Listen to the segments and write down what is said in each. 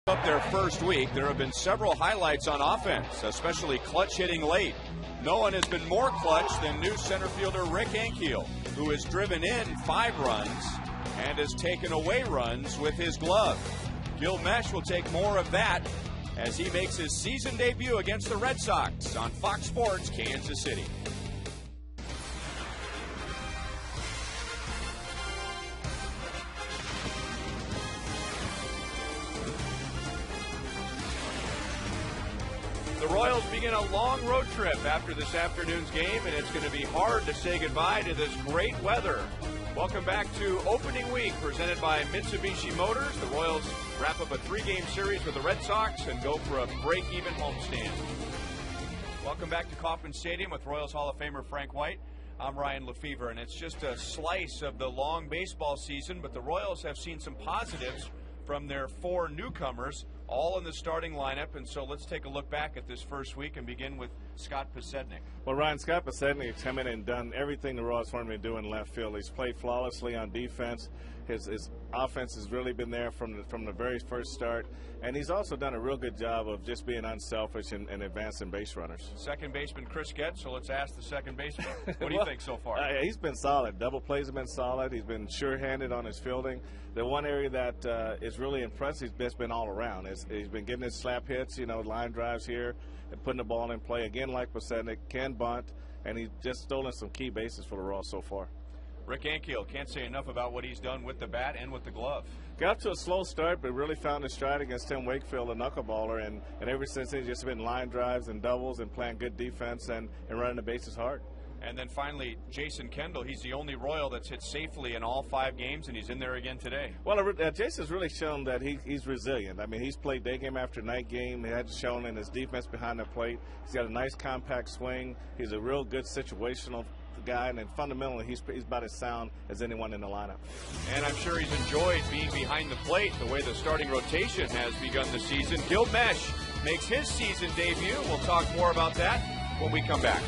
Up their first week, there have been several highlights on offense, especially clutch hitting late. No one has been more clutch than new center fielder Rick Ankiel, who has driven in 5 runs and has taken away runs with his glove. Gil Mesh will take more of that as he makes his season debut against the Red Sox on Fox Sports Kansas City. The Royals begin a long road trip after this afternoon's game, and it's going to be hard to say goodbye to this great weather. Welcome back to opening week presented by Mitsubishi Motors. The Royals wrap up a 3-game series with the Red Sox and go for a break-even homestand. Welcome back to Kauffman Stadium with Royals Hall of Famer Frank White. I'm Ryan Lefevre, and it's just a slice of the long baseball season, but the Royals have seen some positives from their 4 newcomers, all in the starting lineup. And so let's take a look back at this first week and begin with Scott Podsednik. Well, Ryan, Scott Podsednik has come in and done everything the Royals wanted him to do in left field. He's played flawlessly on defense. His offense has really been there from the very first start. And he's also done a real good job of just being unselfish and advancing base runners. Second baseman Chris Getz, so let's ask the second baseman. What do you think so far? He's been solid. Double plays have been solid. He's been sure-handed on his fielding. The one area that is really impressive has been all around. He's been getting his slap hits, line drives here, and putting the ball in play. Again, like Podsednik, can bunt, and he's just stolen some key bases for the Royals so far. Rick Ankiel, can't say enough about what he's done with the bat and with the glove. Got to a slow start, but really found his stride against Tim Wakefield, a knuckleballer, and ever since he's just been line drives and doubles and playing good defense and running the bases hard. And then finally, Jason Kendall. He's the only Royal that's hit safely in all 5 games, and he's in there again today. Well, Jason's really shown that he's resilient. I mean, he's played day game after night game. He had shown in his defense behind the plate. He's got a nice compact swing. He's a real good situational guy, and then fundamentally he's about as sound as anyone in the lineup. And I'm sure he's enjoyed being behind the plate the way the starting rotation has begun the season. Gil Mesh makes his season debut. We'll talk more about that when we come back.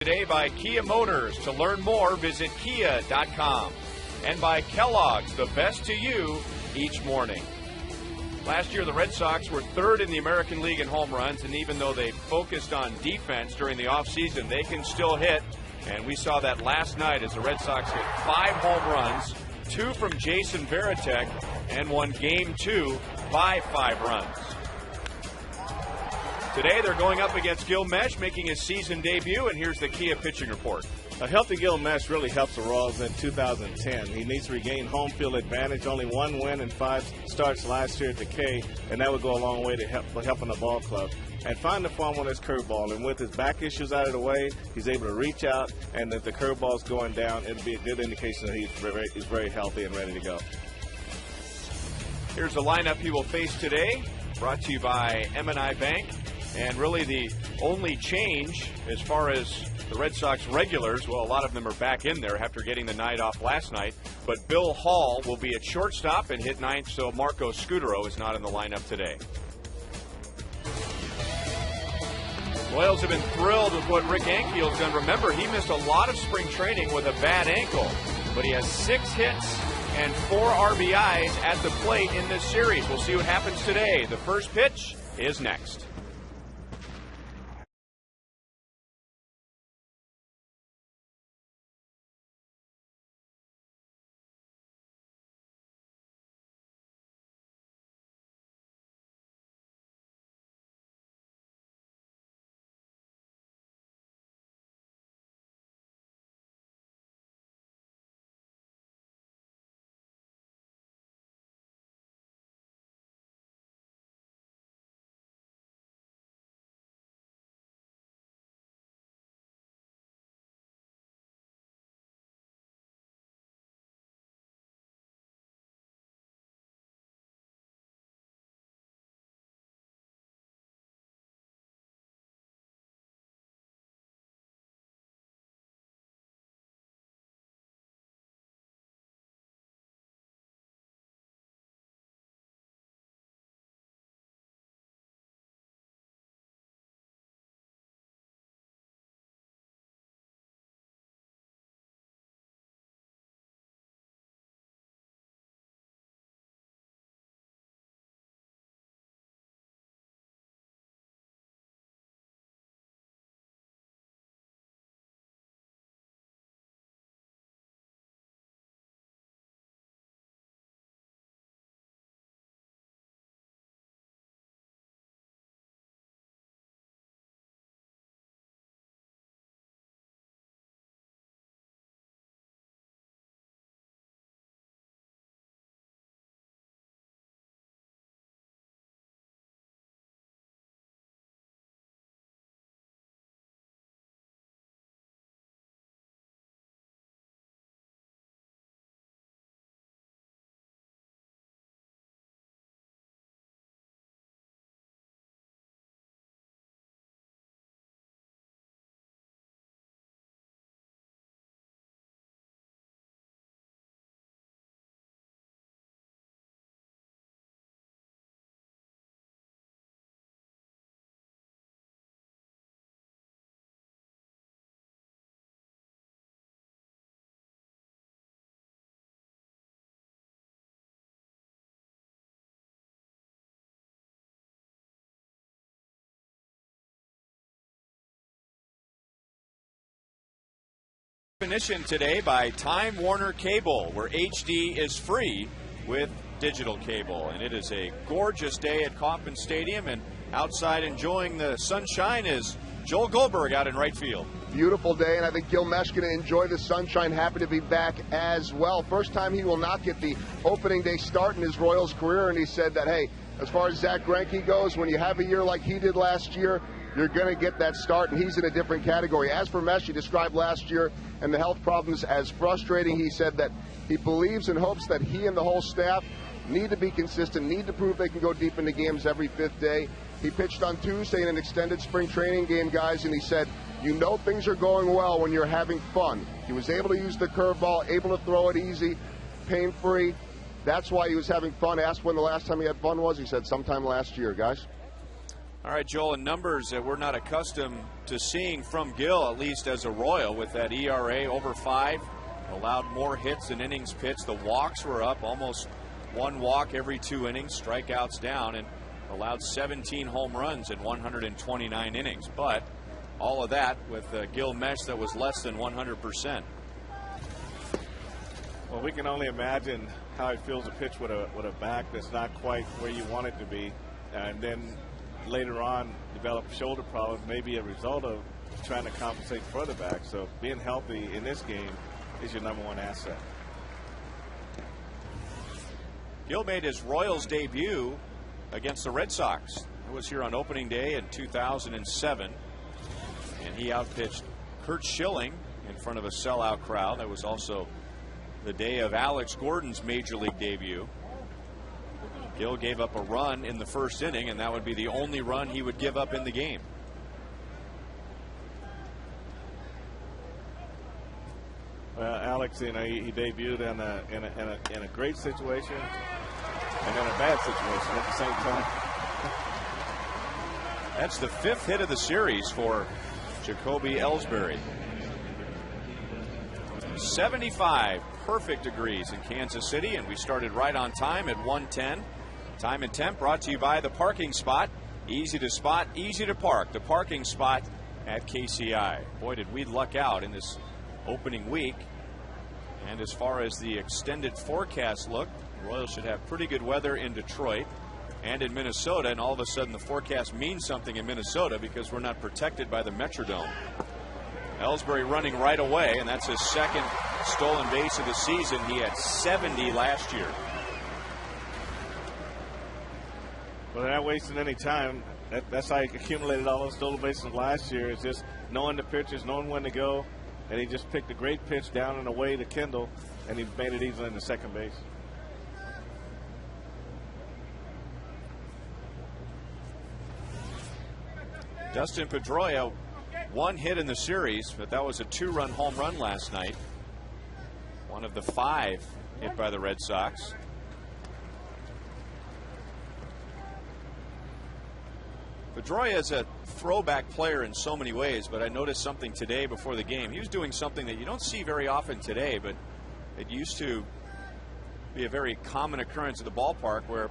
today by Kia Motors. To learn more, visit kia.com. And by Kellogg's, the best to you each morning. Last year, the Red Sox were third in the American League in home runs, and even though they focused on defense during the offseason, they can still hit. And we saw that last night as the Red Sox hit 5 home runs, 2 from Jason Varitek, and won Game 2 by 5 runs. Today, they're going up against Gil Mesh, making his season debut, and here's the Kia pitching report. A healthy Gil Mesh really helps the Royals in 2010. He needs to regain home field advantage. Only 1 win in 5 starts last year at the K, and that would go a long way to helping the ball club. And find the form on his curveball. And with his back issues out of the way, he's able to reach out, and if the curveball's going down, it'll be a good indication that he's very healthy and ready to go. Here's the lineup he will face today, brought to you by M&I Bank. And really the only change as far as the Red Sox regulars, well, a lot of them are back in there after getting the night off last night. But Bill Hall will be at shortstop and hit ninth, so Marco Scudero is not in the lineup today. Royals have been thrilled with what Rick Ankefield's done. Remember, he missed a lot of spring training with a bad ankle, but he has 6 hits and 4 RBIs at the plate in this series. We'll see what happens today. The first pitch is next. Definition today by Time Warner Cable, where HD is free with digital cable. And it is a gorgeous day at Kauffman Stadium, and outside enjoying the sunshine is Joel Goldberg out in right field. Beautiful day, and I think Gil Mesh going to enjoy the sunshine. Happy to be back as well. First time he will not get the opening day start in his Royals career, and he said that, hey, as far as Zach Greinke goes, when you have a year like he did last year, you're going to get that start, and he's in a different category. As for Mesh, he described last year and the health problems as frustrating. He said that he believes and hopes that he and the whole staff need to be consistent, need to prove they can go deep into games every 5th day. He pitched on Tuesday in an extended spring training game, guys, and he said, you know things are going well when you're having fun. He was able to use the curveball, able to throw it easy, pain-free. That's why he was having fun. Asked when the last time he had fun was. He said sometime last year, guys. All right, Joel, and numbers that we're not accustomed to seeing from Gil, at least as a Royal, with that ERA over 5. Allowed more hits than innings pitched. The walks were up, almost 1 walk every 2 innings, strikeouts down, and allowed 17 home runs in 129 innings. But all of that with Gil Mesh that was less than 100%. Well, we can only imagine how he feels to pitch with a back that's not quite where you want it to be, and then later on develop shoulder problems, maybe a result of trying to compensate for the back. So being healthy in this game is your #1 asset. Gil made his Royals debut against the Red Sox. It was here on opening day in 2007, and he outpitched Curt Schilling in front of a sellout crowd. That was also the day of Alex Gordon's major league debut. Gil gave up a run in the first inning, and that would be the only run he would give up in the game. Well, Alex, you know, he debuted in a great situation and in a bad situation at the same time. That's the 5th hit of the series for Jacoby Ellsbury. 75 perfect degrees in Kansas City, and we started right on time at 1:10. Time and temp brought to you by the parking spot. Easy to spot, easy to park. The parking spot at KCI. Boy, did we luck out in this opening week. And as far as the extended forecast look, the Royals should have pretty good weather in Detroit and in Minnesota, and all of a sudden the forecast means something in Minnesota because we're not protected by the Metrodome. Ellsbury running right away, and that's his 2nd stolen base of the season. He had 70 last year. Well, they're not wasting any time. That's how he accumulated all those stolen bases last year, is just knowing the pitches, knowing when to go, and he just picked a great pitch down and away to Kendall, and he made it easily into second base. Dustin Pedroia, 1 hit in the series, but that was a 2-run home run last night. One of the 5 hit by the Red Sox. Pedroia is a throwback player in so many ways, but I noticed something today before the game. He was doing something that you don't see very often today, but it used to be a very common occurrence at the ballpark, where a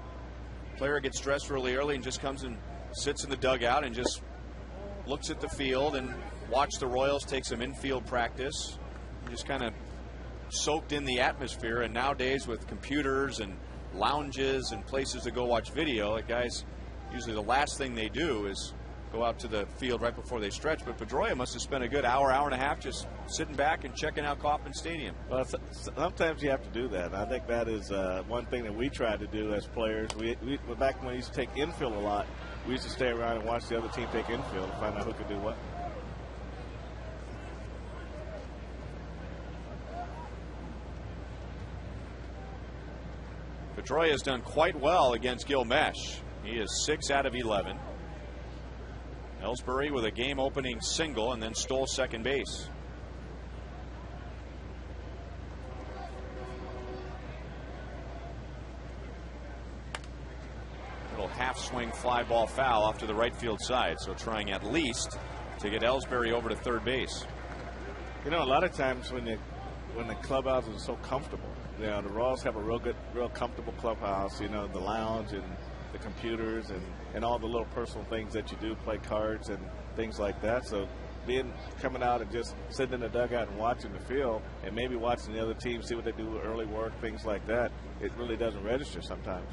player gets dressed really early and just comes and sits in the dugout and just looks at the field and watch the Royals take some infield practice, and just kind of soaked in the atmosphere. And nowadays with computers and lounges and places to go watch video, like guys, usually the last thing they do is go out to the field right before they stretch. But Pedroia must have spent a good hour and a half just sitting back and checking out Kauffman Stadium. Well, sometimes you have to do that. I think that is one thing that we try to do as players. We back when we used to take infield a lot, we used to stay around and watch the other team take infield and find out who could do what. Pedroia has done quite well against Gil Mesh. He is 6 out of 11. Ellsbury with a game-opening single and then stole second base. Little half-swing fly ball foul off to the right field side, so trying at least to get Ellsbury over to third base. You know, a lot of times when the clubhouse is so comfortable, you know, the Royals have a real comfortable clubhouse. You know, the lounge and the computers and all the little personal things that you do, play cards and things like that. So coming out and just sitting in the dugout and watching the field and maybe watching the other team, see what they do, early work, things like that, it really doesn't register sometimes.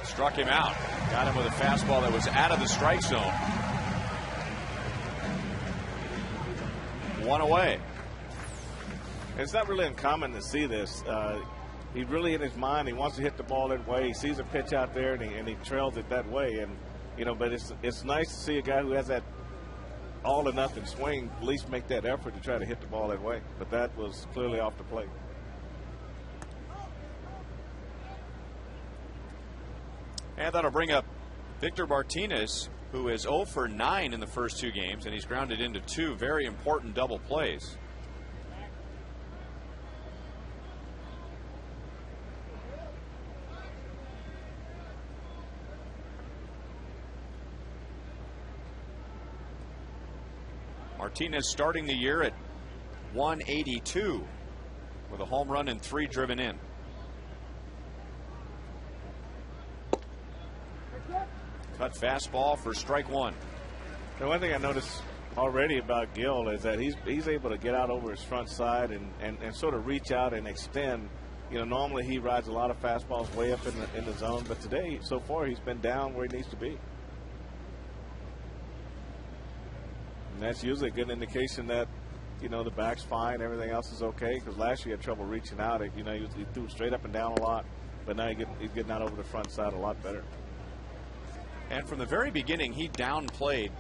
Struck him out. Got him with a fastball that was out of the strike zone. 1 away. It's not really uncommon to see this. He really, in his mind, he wants to hit the ball that way. He sees a pitch out there and he trails it that way. And you know, but it's nice to see a guy who has that all or nothing swing at least make that effort to try to hit the ball that way. But that was clearly off the plate. And that'll bring up Victor Martinez, who is 0 for 9 in the first 2 games, and he's grounded into 2 very important double plays. Martinez starting the year at 182 with a home run and 3 driven in. Cut fastball for strike 1. The one thing I noticed already about Gil is that he's able to get out over his front side and sort of reach out and extend. You know, normally he rides a lot of fastballs way up in the zone, but today, so far, he's been down where he needs to be. And that's usually a good indication that, you know, the back's fine, everything else is okay, because last year he had trouble reaching out. You know, he threw straight up and down a lot, but now he's getting out over the front side a lot better. And from the very beginning, he downplayed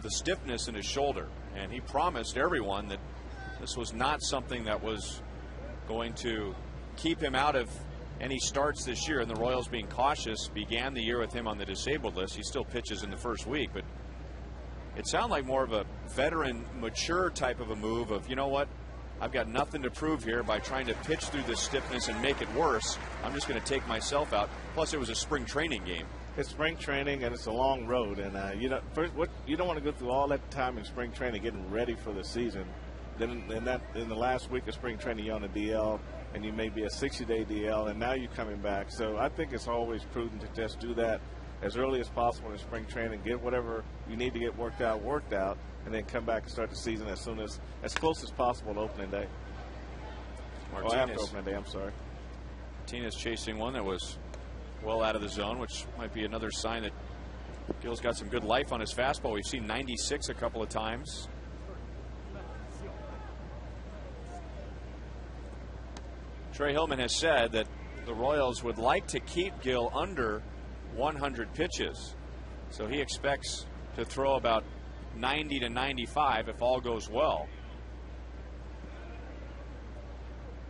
the stiffness in his shoulder, and he promised everyone that this was not something that was going to keep him out of any starts this year. And the Royals, being cautious, began the year with him on the disabled list. He still pitches in the first week, but it sounded like more of a veteran, mature type of a move of, you know what, I've got nothing to prove here by trying to pitch through this stiffness and make it worse. I'm just going to take myself out. Plus, it was a spring training game. It's spring training, and it's a long road. And you know, you don't want to go through all that time in spring training getting ready for the season. Then in the last week of spring training, you're on a DL, and you may be a 60-day DL, and now you're coming back. So I think it's always prudent to just do that as early as possible in spring training, get whatever you need to get worked out, and then come back and start the season as close as possible to opening day. Martinez, after opening day, I'm sorry. Martinez chasing one that was well out of the zone, which might be another sign that Gil's got some good life on his fastball. We've seen 96 a couple of times. Trey Hillman has said that the Royals would like to keep Gil under 100 pitches. So he expects to throw about 90 to 95 if all goes well.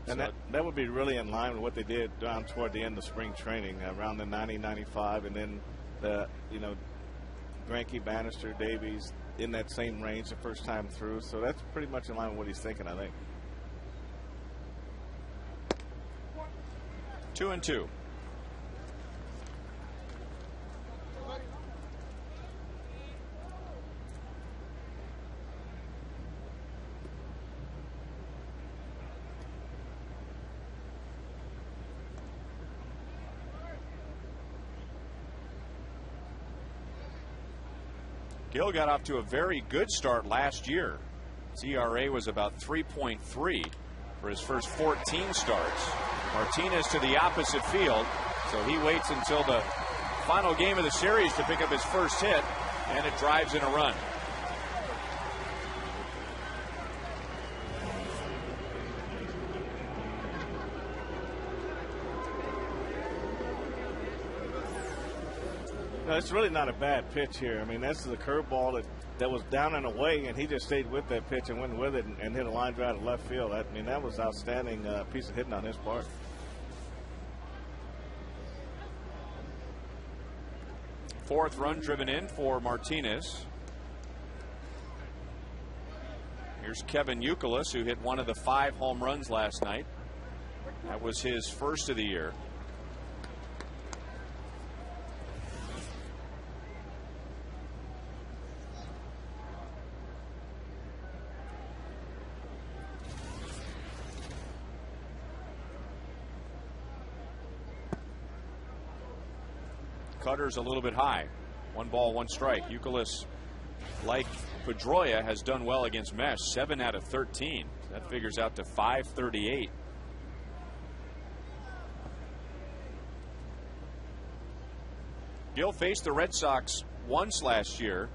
And that would be really in line with what they did down toward the end of spring training, around the 90, 95, and then Greinke, Bannister, Davies in that same range the first time through. So that's pretty much in line with what he's thinking, I think. 2-2. Gil got off to a very good start last year. His ERA was about 3.3 for his first 14 starts. Martinez to the opposite field, so he waits until the final game of the series to pick up his first hit, and it drives in a run. No, it's really not a bad pitch here. I mean, this is a curveball that was down and away, and he just stayed with that pitch and went with it and hit a line drive to left field. I mean, that was an outstanding piece of hitting on his part. Fourth run driven in for Martinez. Here's Kevin Youkilis, who hit one of the 5 home runs last night. That was his first of the year. Cutter's a little bit high. 1 ball, 1 strike. Youkilis, like Pedroia, has done well against Mesh. 7 out of 13. That figures out to .538. Gil faced the Red Sox once last year,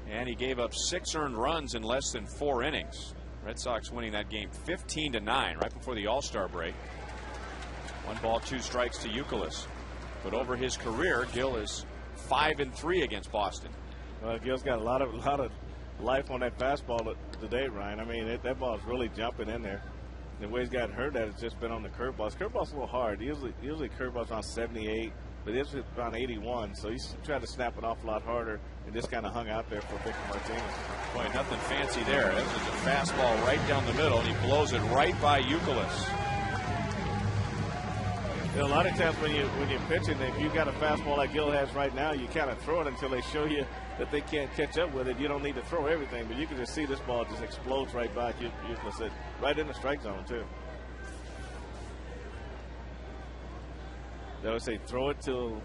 and he gave up 6 earned runs in less than 4 innings. Red Sox winning that game 15-9 right before the All-Star break. 1 ball, 2 strikes to Youkilis. But over his career, Gil is 5-3 against Boston. Gil's got a lot of life on that fastball today, Ryan. I mean, that ball's really jumping in there. The way he's got hurt at it's just been on the curveball. His curveball's a little hard. Usually curveball's on 78, but it's around 81. So he's tried to snap it off a lot harder and just kind of hung out there for Victor Martinez. Boy, nothing fancy there. This is a fastball right down the middle, and he blows it right by Youkilis. You know, a lot of times when you're pitching, if you got a fastball like Gil has right now, you kind of throw it until they show you that they can't catch up with it. You don't need to throw everything, but you can just see this ball just explodes right by you, right in the strike zone too. They would say throw it till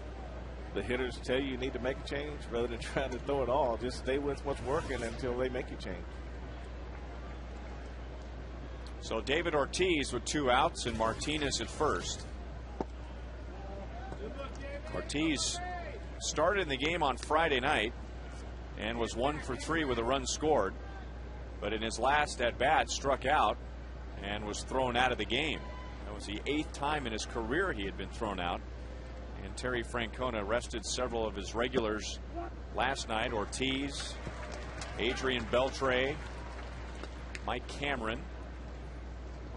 the hitters tell you need to make a change, rather than trying to throw it all. Just stay with what's working until they make you change. So David Ortiz with 2 outs and Martinez at first. Ortiz started in the game on Friday night and was 1 for 3 with a run scored, but in his last at bat struck out and was thrown out of the game. That was the 8th time in his career he had been thrown out, and Terry Francona rested several of his regulars last night. Ortiz, Adrian Beltre, Mike Cameron,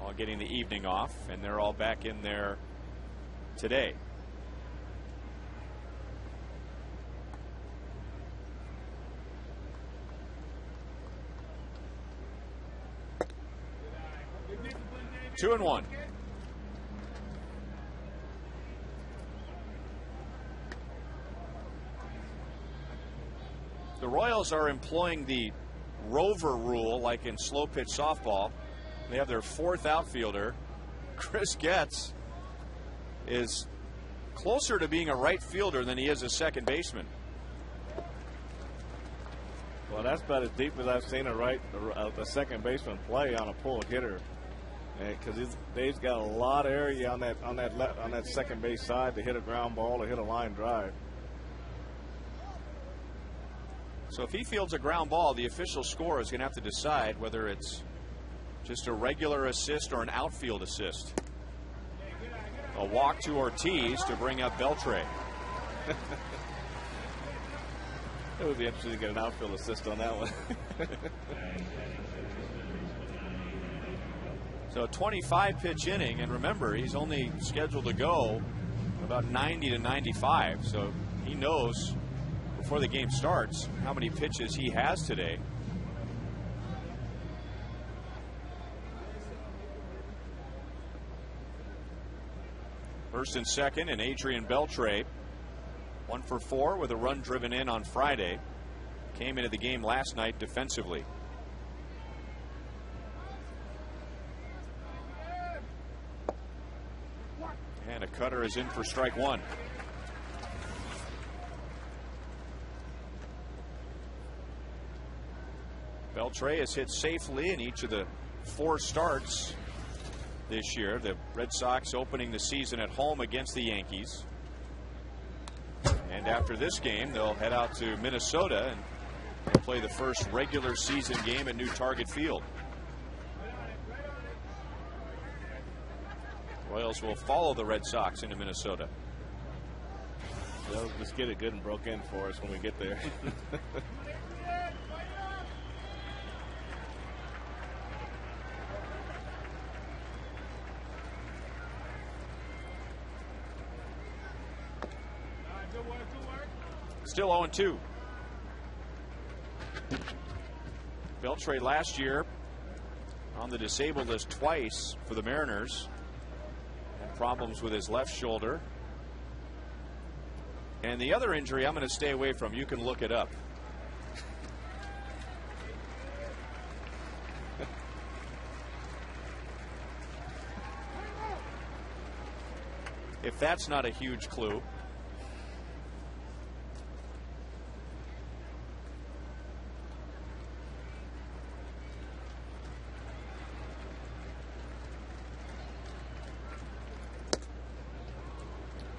all getting the evening off, and they're all back in there today. Two and one. The Royals are employing the rover rule like in slow pitch softball. They have their 4th outfielder. Chris Getz is closer to being a right fielder than he is a second baseman. Well, that's about as deep as I've seen a second baseman play on a pulled hitter. Because Dave's got a lot of area on that second base side to hit a ground ball or hit a line drive. So if he fields a ground ball, the official score is going to have to decide whether it's just a regular assist or an outfield assist. A walk to Ortiz to bring up Beltre. It would be interesting to get an outfield assist on that one. So a 25 pitch inning, and remember, he's only scheduled to go about 90 to 95, so he knows before the game starts how many pitches he has today. First and second, and Adrian Beltre, 1 for 4 with a run driven in on Friday. Came into the game last night defensively. And a cutter is in for strike 1. Beltre has hit safely in each of the 4 starts this year. The Red Sox opening the season at home against the Yankees. And after this game, they'll head out to Minnesota and play the first regular season game at New Target Field. Royals will follow the Red Sox into Minnesota. They'll just get it good and broke in for us when we get there. Still 0-2. Beltre last year on the disabled list twice for the Mariners. Had problems with his left shoulder. And the other injury I'm going to stay away from. You can look it up. If that's not a huge clue.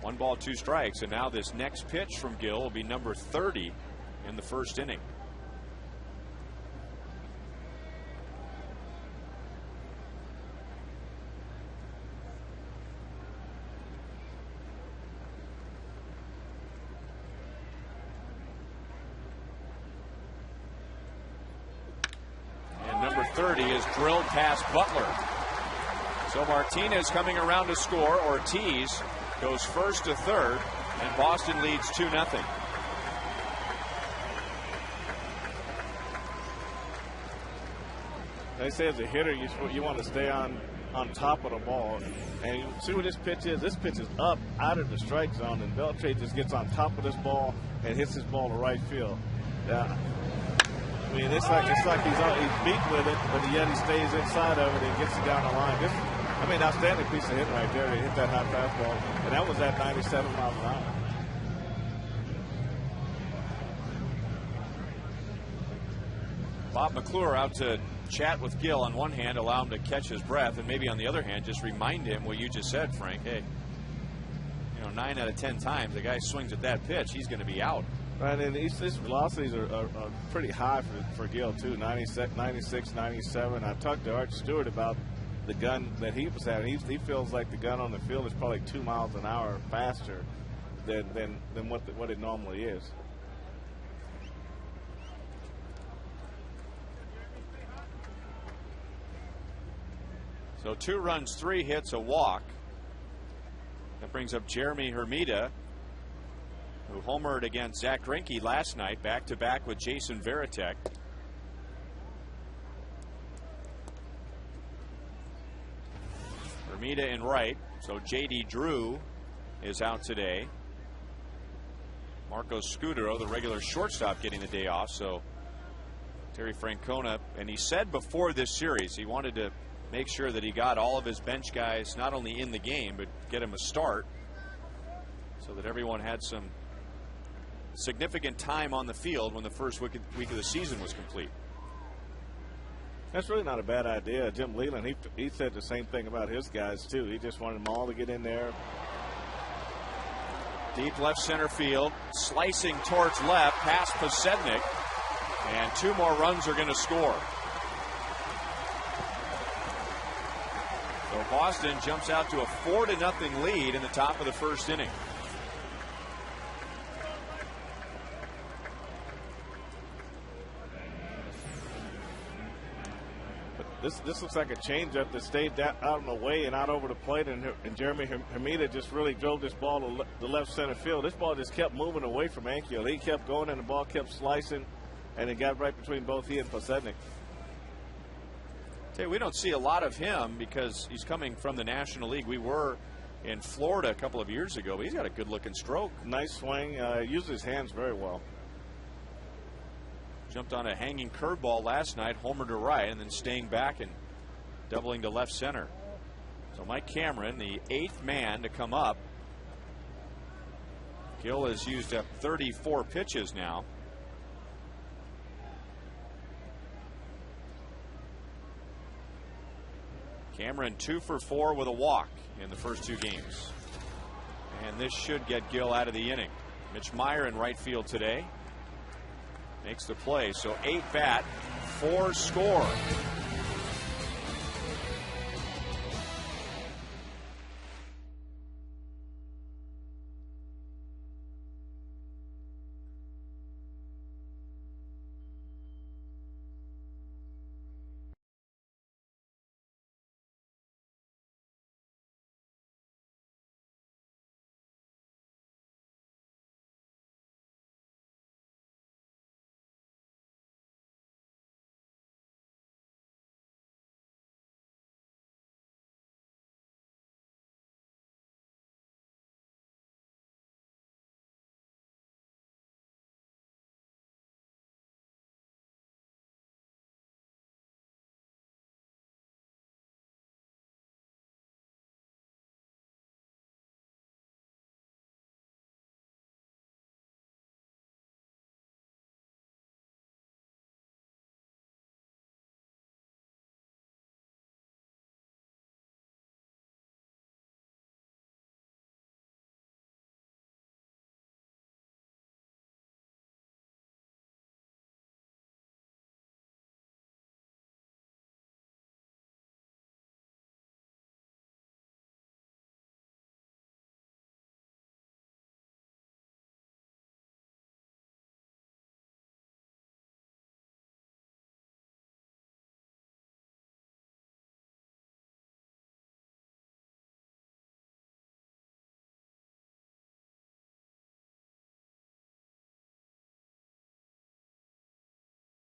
One ball, 2 strikes, and now this next pitch from Gill will be number 30 in the first inning. And number 30 is drilled past Butler. So Martinez coming around to score. Ortiz goes first to third, and Boston leads 2-0. They say as a hitter, you want to stay on on top of the ball. And you see what this pitch is? This pitch is up out of the strike zone, and Beltre just gets on top of this ball and hits this ball to right field. I mean, it's like he's beat with it, but yet he stays inside of it and gets it down the line. Outstanding piece of hitting right there. He hit that high fastball, and that was at 97 miles an hour. Bob McClure out to chat with Gill on one hand, allow him to catch his breath, and maybe on the other hand, just remind him what you just said, Frank. Hey, 9 out of 10 times the guy swings at that pitch, he's going to be out. Right, and his velocities are pretty high for Gill, too, 96, 97. I talked to Art Stewart about the gun that he was having. He feels like the gun on the field is probably 2 miles an hour faster than what it normally is. So 2 runs, 3 hits, a walk. That brings up Jeremy Hermida, who homered against Zach Greinke last night, back-to-back with Jason Varitek. Hermida in right, so J.D. Drew is out today. Marcos Scudero, the regular shortstop, getting the day off, so Terry Francona, and he said before this series he wanted to make sure that he got all of his bench guys not only in the game, but get him a start so that everyone had some significant time on the field when the first week of the season was complete. That's really not a bad idea. Jim Leland, he said the same thing about his guys, too. He just wanted them all to get in there. Deep left center field, slicing towards left, past Posednik, and 2 more runs are going to score. So Boston jumps out to a 4-0 lead in the top of the first inning. This looks like a changeup that stayed out of the way and out over the plate, and Jeremy Hermida just really drove this ball to the left center field. This ball just kept moving away from Ankiel. He kept going, and the ball kept slicing, and it got right between both he and Posednik. We don't see a lot of him because he's coming from the National League. We were in Florida a couple of years ago, but he's got a good-looking stroke. Nice swing. Uses his hands very well. Jumped on a hanging curveball last night, homer to right, and then staying back and doubling to left center. So Mike Cameron, the 8th man to come up. Gill has used up 34 pitches now. Cameron 2 for 4 with a walk in the first 2 games. And this should get Gill out of the inning. Mitch Meyer in right field today. Makes the play. So 8 bat, 4 score.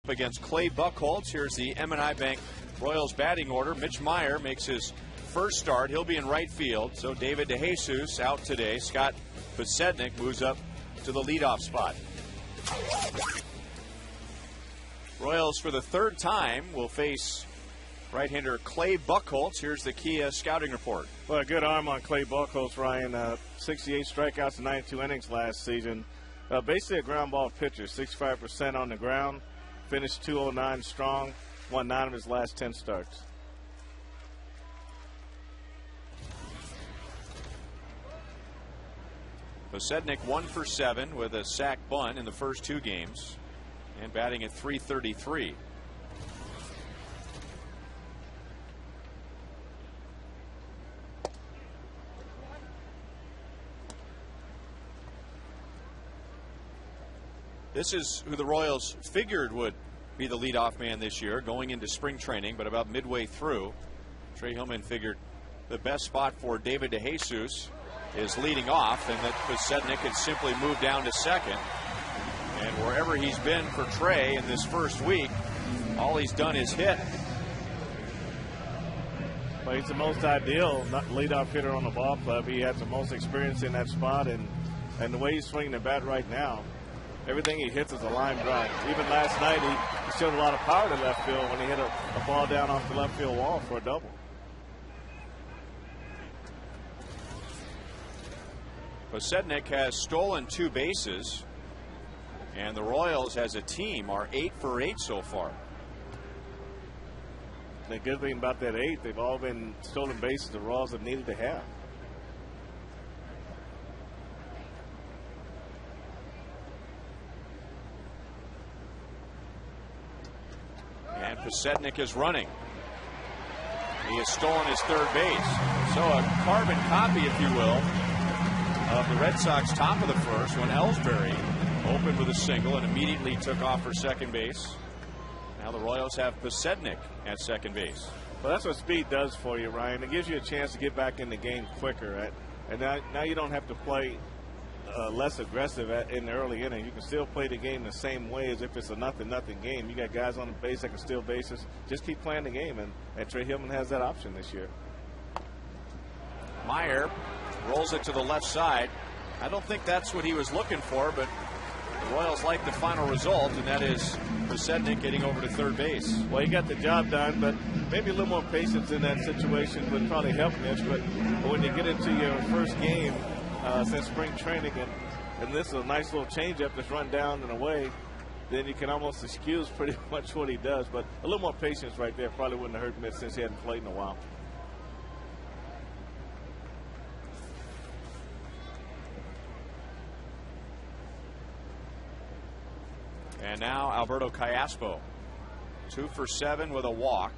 Against Clay Buchholz. Here's the M&I Bank Royals batting order. Mitch Meyer makes his first start. He'll be in right field. So David DeJesus out today. Scott Posednik moves up to the leadoff spot. Royals for the third time will face right-hander Clay Buchholz. Here's the Kia scouting report. Well, a good arm on Clay Buchholz, Ryan. 68 strikeouts in 92 innings last season. Basically a ground ball pitcher, 65% on the ground. Finished 209 strong. Won 9 of his last 10 starts. Posednik 1 for 7 with a sac bunt in the first 2 games. And batting at .333. This is who the Royals figured would be the leadoff man this year going into spring training, but about midway through, Trey Hillman figured the best spot for David DeJesus is leading off, and that Posednik could simply move down to second. And wherever he's been for Trey in this first week, all he's done is hit. Well, he's the most ideal leadoff hitter on the ball club. He has the most experience in that spot, and the way he's swinging the bat right now, everything he hits is a line drive. Even last night, he showed a lot of power to left field when he hit a ball down off the left field wall for a double. Posednik has stolen 2 bases, and the Royals as a team are 8 for 8 so far. The good thing about that 8, they've all been stolen bases the Royals have needed to have. And Posednik is running. He has stolen his third base. So a carbon copy, if you will, of the Red Sox top of the first when Ellsbury opened with a single and immediately took off for second base. Now the Royals have Posednik at second base. Well, that's what speed does for you, Ryan. It gives you a chance to get back in the game quicker. And now you don't have to play less aggressive in the early inning. You can still play the game the same way as if it's a nothing game. You got guys on the base that can steal bases. Just keep playing the game, and Trey Hillman has that option this year. Meyer rolls it to the left side. I don't think that's what he was looking for, but the Royals like the final result, and that is Posednik getting over to third base. Well, he got the job done, but maybe a little more patience in that situation would probably help Mitch. But when you get into your first game since spring training, and this is a nice little changeup that's run down and away, then you can almost excuse pretty much what he does. But a little more patience right there probably wouldn't have hurt Mitch since he hadn't played in a while. And now Alberto Callaspo, 2 for 7 with a walk.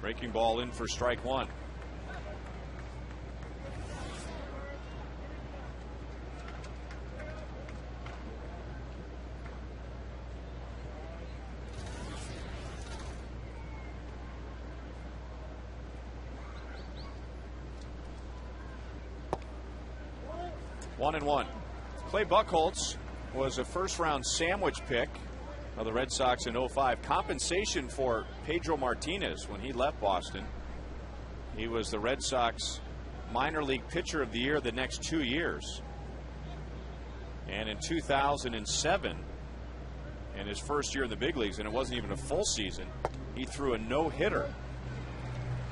Breaking ball in for strike 1. One and one. Clay Buchholz was a first-round sandwich pick of the Red Sox in 05. Compensation for Pedro Martinez when he left Boston. He was the Red Sox minor league pitcher of the year the next 2 years. And in 2007, in his first year in the big leagues, and it wasn't even a full season, he threw a no-hitter.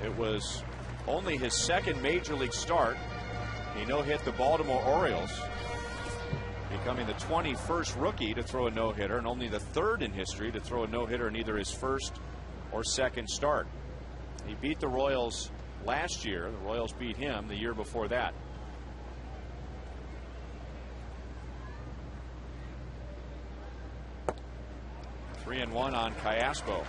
It was only his second major league start. He no-hit the Baltimore Orioles, becoming the 21st rookie to throw a no-hitter and only the third in history to throw a no-hitter in either his first or second start. He beat the Royals last year. The Royals beat him the year before that. Three and one on Callaspo.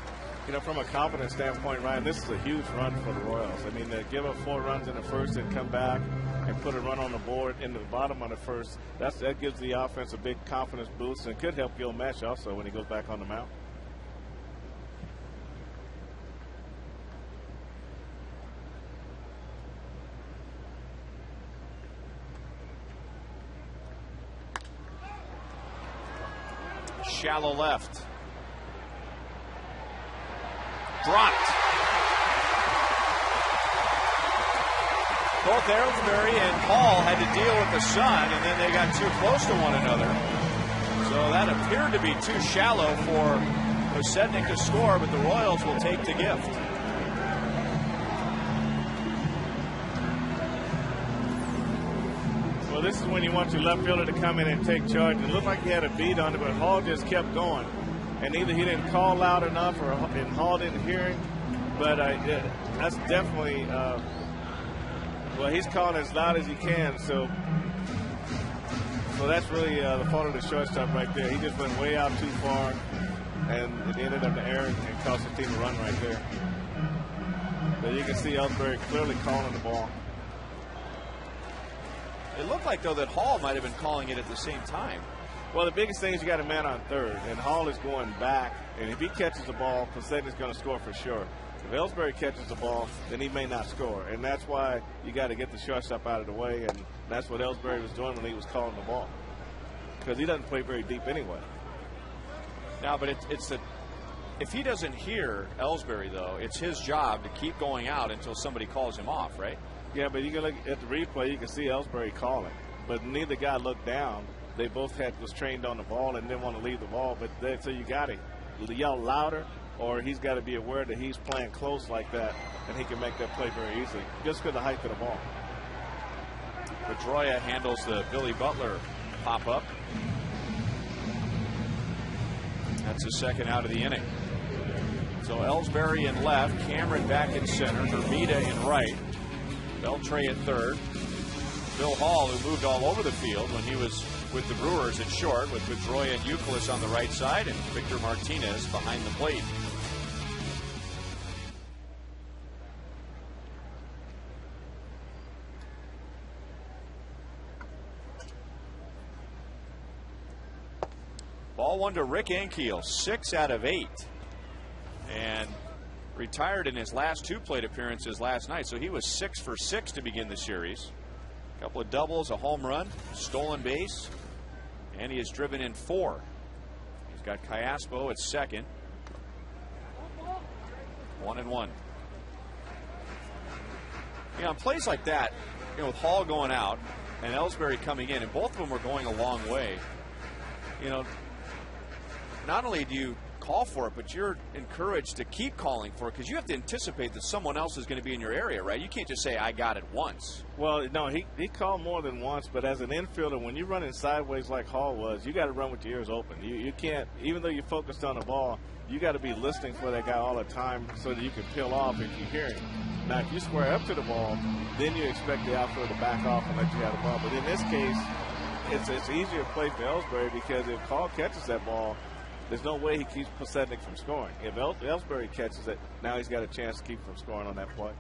You know, from a confidence standpoint, Ryan, this is a huge run for the Royals. I mean, to give up 4 runs in the first and come back and put a run on the board into the bottom of the first, that gives the offense a big confidence boost and could help Gil Mesh also when he goes back on the mound. Shallow left. dropped. Both Ellsbury and Hall had to deal with the sun, and then they got too close to one another. So that appeared to be too shallow for Posednik to score, but the Royals will take the gift. Well, this is when you want your left fielder to come in and take charge. It looked like he had a beat on it, but Hall just kept going. And either he didn't call loud enough and Hall didn't hear him. But that's definitely, well, he's calling as loud as he can. So that's really the fault of the shortstop right there. He just went way out too far, and it ended up in the air and cost the team a run right there. But you can see Ellsbury clearly calling the ball. It looked like, though, that Hall might have been calling it at the same time. Well, the biggest thing is you got a man on third, and Hall is going back. And if he catches the ball, Posednik's going to score for sure. If Ellsbury catches the ball, then he may not score. And that's why you got to get the shortstop out of the way. And that's what Ellsbury was doing when he was calling the ball, because he doesn't play very deep anyway. Now, but if he doesn't hear Ellsbury, though, it's his job to keep going out until somebody calls him off, right? Yeah, but you can look at the replay, you can see Ellsbury calling. But neither guy looked down. They both was trained on the ball and didn't want to leave the ball. But so you got to yell louder, or he's got to be aware that he's playing close like that, and he can make that play very easily just because of the height of the ball. Pedroia handles the Billy Butler pop-up. That's the second out of the inning. So Ellsbury in left, Cameron back in center, Hermida in right, Beltre at third, Bill Hall, who moved all over the field when he was with the Brewers at short, with Pedroia and Youkilis on the right side, and Victor Martinez behind the plate. Ball one to Rick Ankiel, 6 out of 8. And retired in his last 2 plate appearances last night. So he was 6 for 6 to begin the series. A couple of doubles, a home run, stolen base, and he has driven in 4. He's got Callaspo at second. 1-1. You know, on plays like that, you know, with Hall going out and Ellsbury coming in, and both of them were going a long way, you know, not only do you call for it, but you're encouraged to keep calling for it, because you have to anticipate that someone else is going to be in your area, right? You can't just say, I got it once. Well, no, he called more than once, but as an infielder, when you're running sideways like Hall was, you got to run with your ears open. You can't, even though you're focused on the ball, you got to be listening for that guy all the time so that you can peel off if you hear him. Now, if you square up to the ball, then you expect the outfielder to back off and let you have the ball. But in this case, it's easier play for Ellsbury, because if Hall catches that ball, there's no way he keeps Posednik from scoring. If Ellsbury catches it, now he's got a chance to keep from scoring on that play.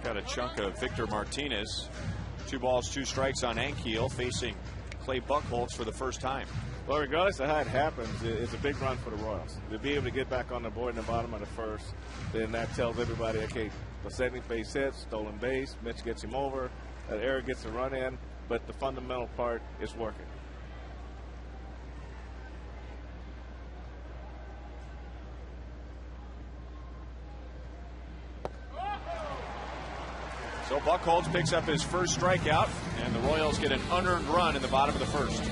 Got a chunk of Victor Martinez. 2 balls, 2 strikes on Ankiel, facing Clay Buchholz for the first time. Well, regardless of how it happens, it's a big run for the Royals. To be able to get back on the board in the bottom of the first, then that tells everybody, okay, Posednik base hits, stolen base, Mitch gets him over, that error gets a run in. But the fundamental part is working. So Buchholz picks up his first strikeout, and the Royals get an unearned run in the bottom of the first.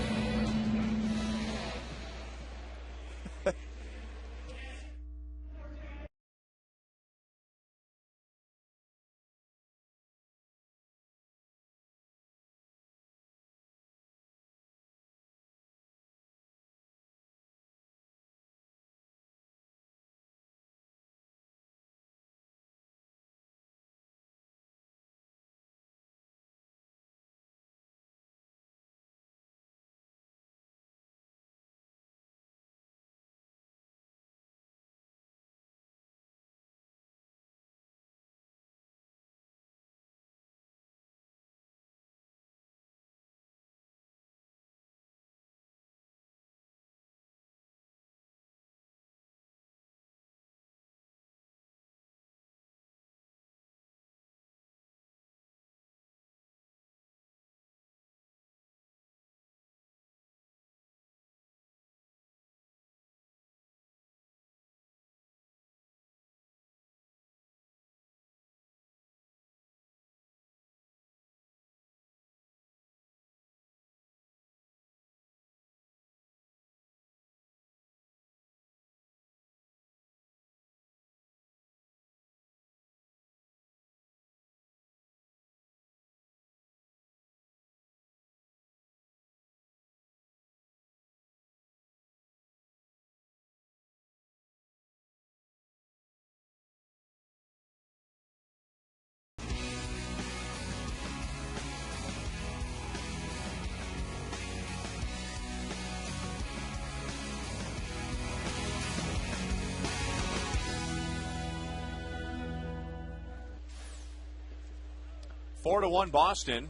4-1 Boston.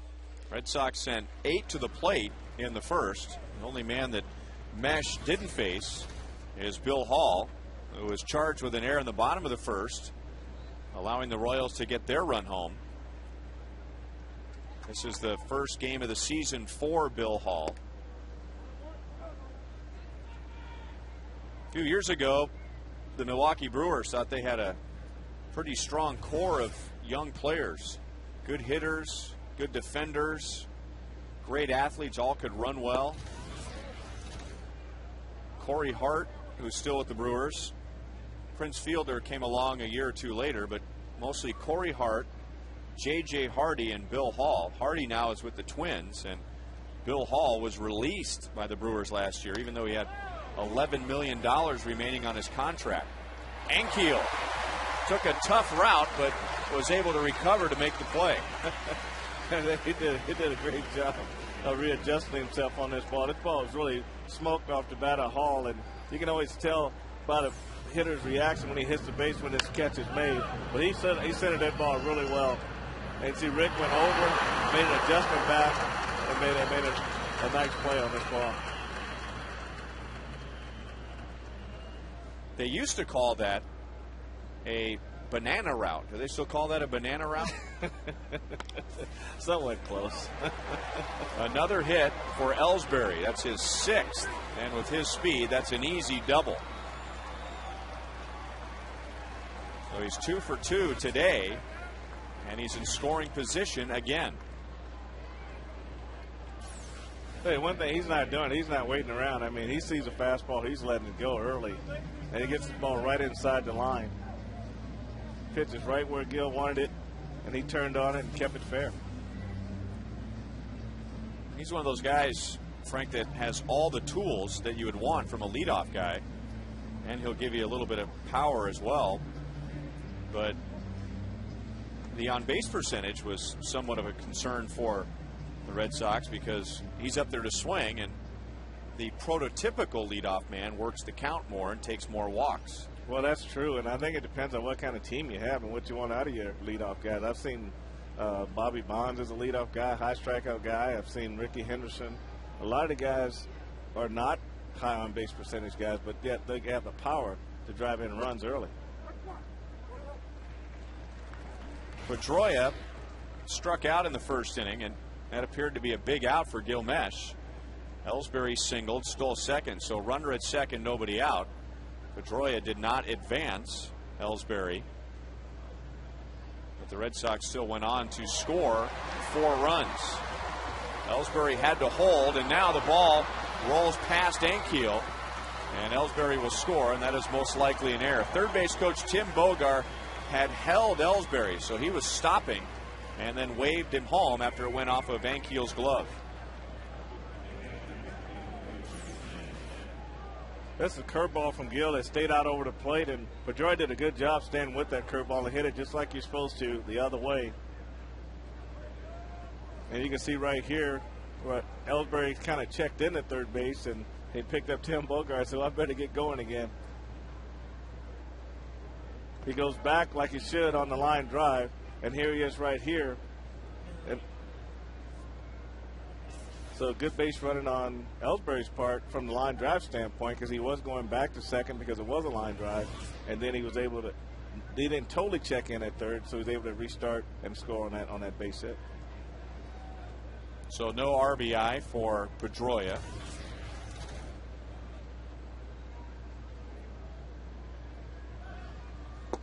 Red Sox sent 8 to the plate in the first. The only man that Mesh didn't face is Bill Hall, who was charged with an error in the bottom of the first, allowing the Royals to get their run home. This is the first game of the season for Bill Hall. A few years ago, the Milwaukee Brewers thought they had a pretty strong core of young players. Good hitters, good defenders, great athletes, all could run well. Corey Hart, who's still with the Brewers. Prince Fielder came along a year or two later, but mostly Corey Hart, J.J. Hardy, and Bill Hall. Hardy now is with the Twins, and Bill Hall was released by the Brewers last year, even though he had $11 million remaining on his contract. Ankiel took a tough route, but was able to recover to make the play. He did a great job of readjusting himself on this ball. This ball was really smoked off the bat of Hall, and you can always tell by the hitter's reaction when he hits the base when this catch is made. But he centered that ball really well. And see, Rick went over, made an adjustment back, and made a nice play on this ball. They used to call that a banana route. Do they still call that a banana route? Somewhat close. Another hit for Ellsbury. That's his 6th. And with his speed, that's an easy double. So he's 2 for 2 today. And he's in scoring position again. Hey, one thing he's not doing, he's not waiting around. I mean, he sees a fastball, he's letting it go early. And he gets the ball right inside the line. Pitches right where Gil wanted it, and he turned on it and kept it fair. He's one of those guys, Frank, that has all the tools that you would want from a leadoff guy. And he'll give you a little bit of power as well. But the on-base percentage was somewhat of a concern for the Red Sox because he's up there to swing, and the prototypical leadoff man works the count more and takes more walks. Well, that's true, and I think it depends on what kind of team you have and what you want out of your leadoff guys. I've seen Bobby Bonds as a leadoff guy, high strikeout guy. I've seen Ricky Henderson. A lot of the guys are not high on-base percentage guys, but yet they have the power to drive in runs early. Pedroia struck out in the first inning, and that appeared to be a big out for Gil Mesh. Ellsbury singled, stole second, so runner at second, nobody out. Pedroia did not advance Ellsbury, but the Red Sox still went on to score 4 runs. Ellsbury had to hold, and now the ball rolls past Ankiel, and Ellsbury will score, and that is most likely an error. Third base coach Tim Bogar had held Ellsbury, so he was stopping and then waved him home after it went off of Ankiel's glove. That's a curveball from Gil that stayed out over the plate, and Pedroia did a good job standing with that curveball and hit it just like you're supposed to the other way. And you can see right here what Ellsbury kind of checked in at third base, and he picked up Tim Bogart, so I better get going again. He goes back like he should on the line drive, and here he is right here. And so good base running on Ellsbury's part from the line drive standpoint, because he was going back to second because it was a line drive, and then he was able to, he didn't totally check in at third, so he was able to restart and score on that base hit. So no RBI for Pedroia.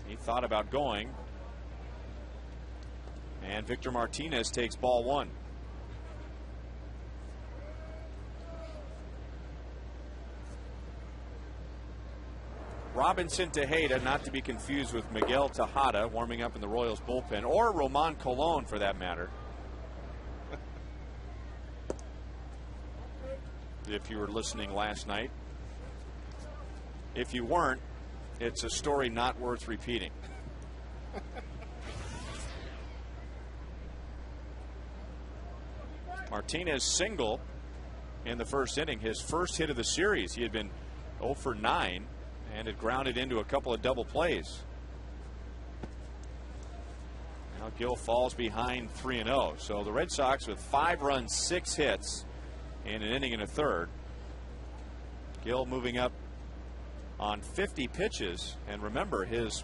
He thought about going. And Victor Martinez takes ball 1. Robinson Tejeda, not to be confused with Miguel Tejada, warming up in the Royals bullpen, or Roman Colon for that matter. If you were listening last night. If you weren't, it's a story not worth repeating. Martinez single in the first inning, his first hit of the series. He had been 0 for 9 and had grounded into a couple of double plays. Now Gill falls behind 3-0. So the Red Sox with 5 runs, 6 hits in an inning and a third. Gill moving up on 50 pitches. And remember, his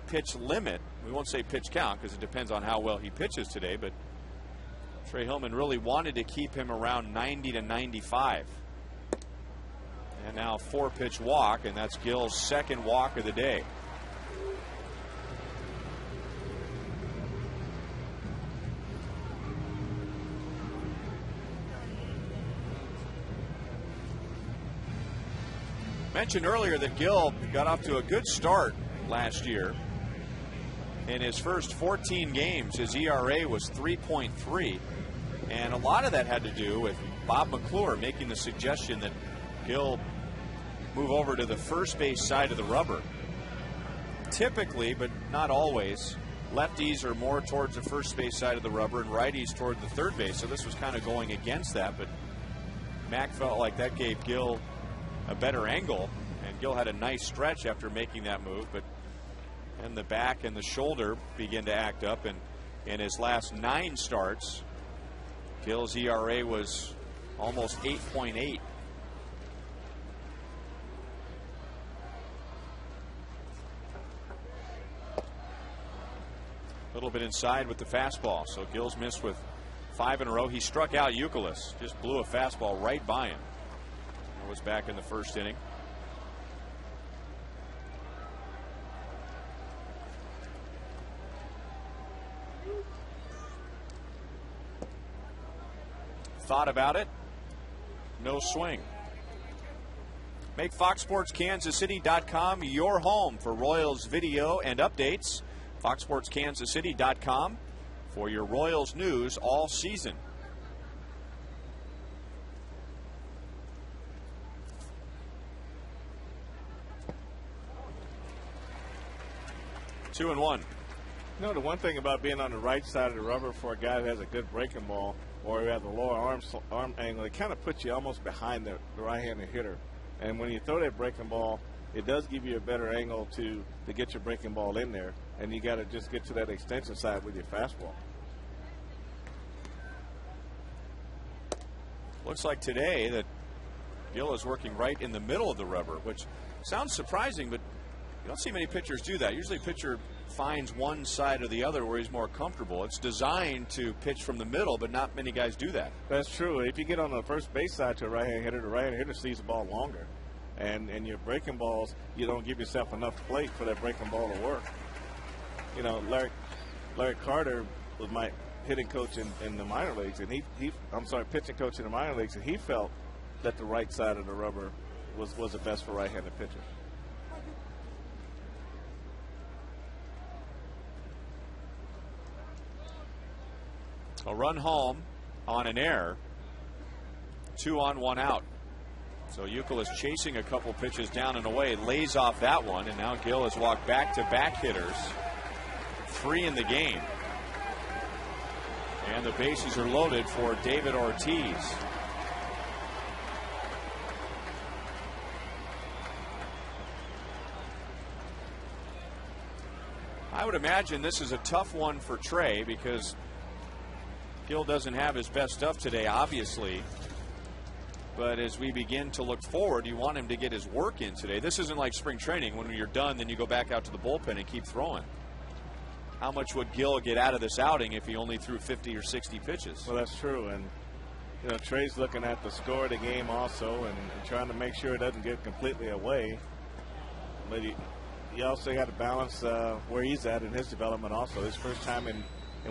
pitch limit, we won't say pitch count because it depends on how well he pitches today, but Trey Hillman really wanted to keep him around 90 to 95. And now 4-pitch walk, and that's Gill's second walk of the day. Mentioned earlier that Gill got off to a good start last year. In his first 14 games, his ERA was 3.3, and a lot of that had to do with Bob McClure making the suggestion that Gill move over to the first base side of the rubber. Typically, but not always, lefties are more towards the first base side of the rubber and righties toward the third base, so this was kind of going against that, but Mac felt like that gave Gill a better angle, and Gill had a nice stretch after making that move, but and the back and the shoulder begin to act up, and in his last 9 starts, Gill's ERA was almost 8.8. A little bit inside with the fastball, so Gill's missed with 5 in a row. He struck out Youkilis, just blew a fastball right by him. That was back in the first inning. Thought about it. No swing. Make FoxSportsKansasCity.com your home for Royals video and updates. FoxSportsKansasCity.com for your Royals news all season. Two and one. You know, the one thing about being on the right side of the rubber for a guy that has a good breaking ball or who has a lower arm angle, it kind of puts you almost behind the right-handed hitter. And when you throw that breaking ball, it does give you a better angle to get your breaking ball in there. And you got to just get to that extension side with your fastball. Looks like today that Gill is working right in the middle of the rubber, which sounds surprising, but you don't see many pitchers do that. Usually a pitcher finds one side or the other where he's more comfortable. It's designed to pitch from the middle, but not many guys do that. That's true. If you get on the first base side to a right-hand hitter, the right-hand hitter sees the ball longer. And your breaking balls, you don't give yourself enough plate for that breaking ball to work. You know, Larry Carter was my hitting coach in the minor leagues, and pitching coach in the minor leagues, and he felt that the right side of the rubber was the best for right-handed pitchers. A run home on an error. 2 on, 1 out. So Youkilis chasing a couple pitches down and away, lays off that one, and now Gill has walked back-to-back hitters. 3 in the game. And the bases are loaded for David Ortiz. I would imagine this is a tough one for Trey because Gill doesn't have his best stuff today, obviously. But as we begin to look forward, you want him to get his work in today. This isn't like spring training. When you're done, then you go back out to the bullpen and keep throwing. How much would Gill get out of this outing if he only threw 50 or 60 pitches? Well, that's true. And, you know, Trey's looking at the score of the game also and trying to make sure it doesn't get completely away. But he also got to balance where he's at in his development also. His first time in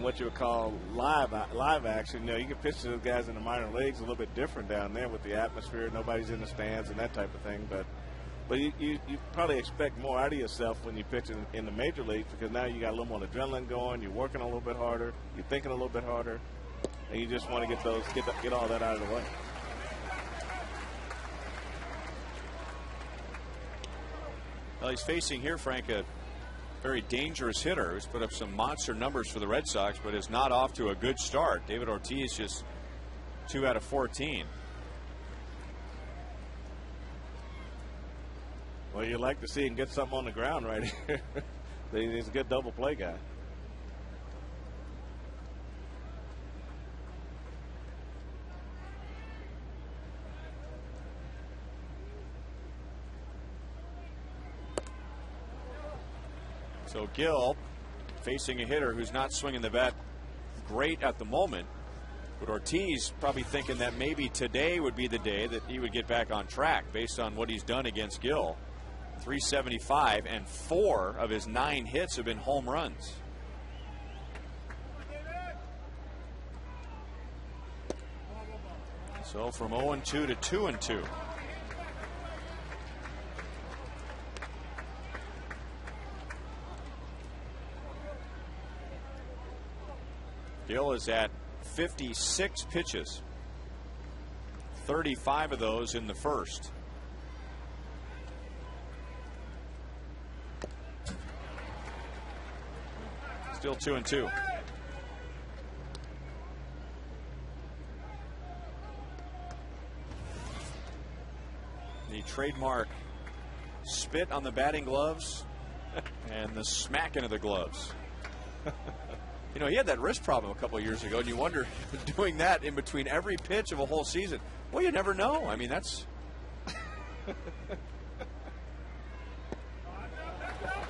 what you would call live action. You know, you can pitch to those guys in the minor leagues a little bit different down there with the atmosphere. Nobody's in the stands and that type of thing. But you probably expect more out of yourself when you pitch in the major leagues because now you got a little more adrenaline going. You're working a little bit harder. You're thinking a little bit harder, and you just want to get all that out of the way. Well, he's facing here, Frank, a very dangerous hitter who's put up some monster numbers for the Red Sox, but is not off to a good start. David Ortiz just 2 out of 14. Well, you like to see him get something on the ground right here. He's a good double play guy. So Gill facing a hitter who's not swinging the bat great at the moment. But Ortiz probably thinking that maybe today would be the day that he would get back on track based on what he's done against Gill. 375, and 4 of his 9 hits have been home runs. So from 0-2 to 2-2. Gill is at 56 pitches, 35 of those in the first. Still 2-2. The trademark spit on the batting gloves and the smack into the gloves. You know, he had that wrist problem a couple of years ago, and you wonder, doing that in between every pitch of a whole season, well, you never know. I mean, that's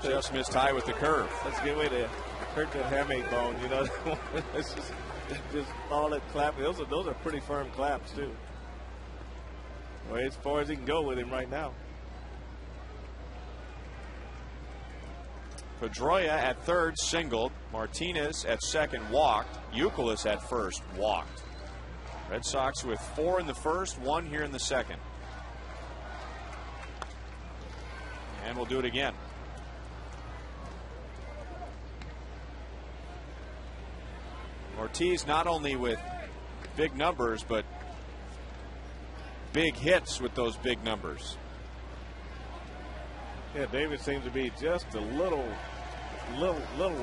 just missed high with the curve. That's a good way to hurt that hamate bone, you know. It's just all that clap. Those are pretty firm claps, too. Well, as far as he can go with him right now. Pedroia at third, singled. Martinez at second, walked. Youkilis at first, walked. Red Sox with 4 in the first, 1 here in the second. And we'll do it again. Ortiz not only with big numbers, but big hits with those big numbers. Yeah, David seems to be just a little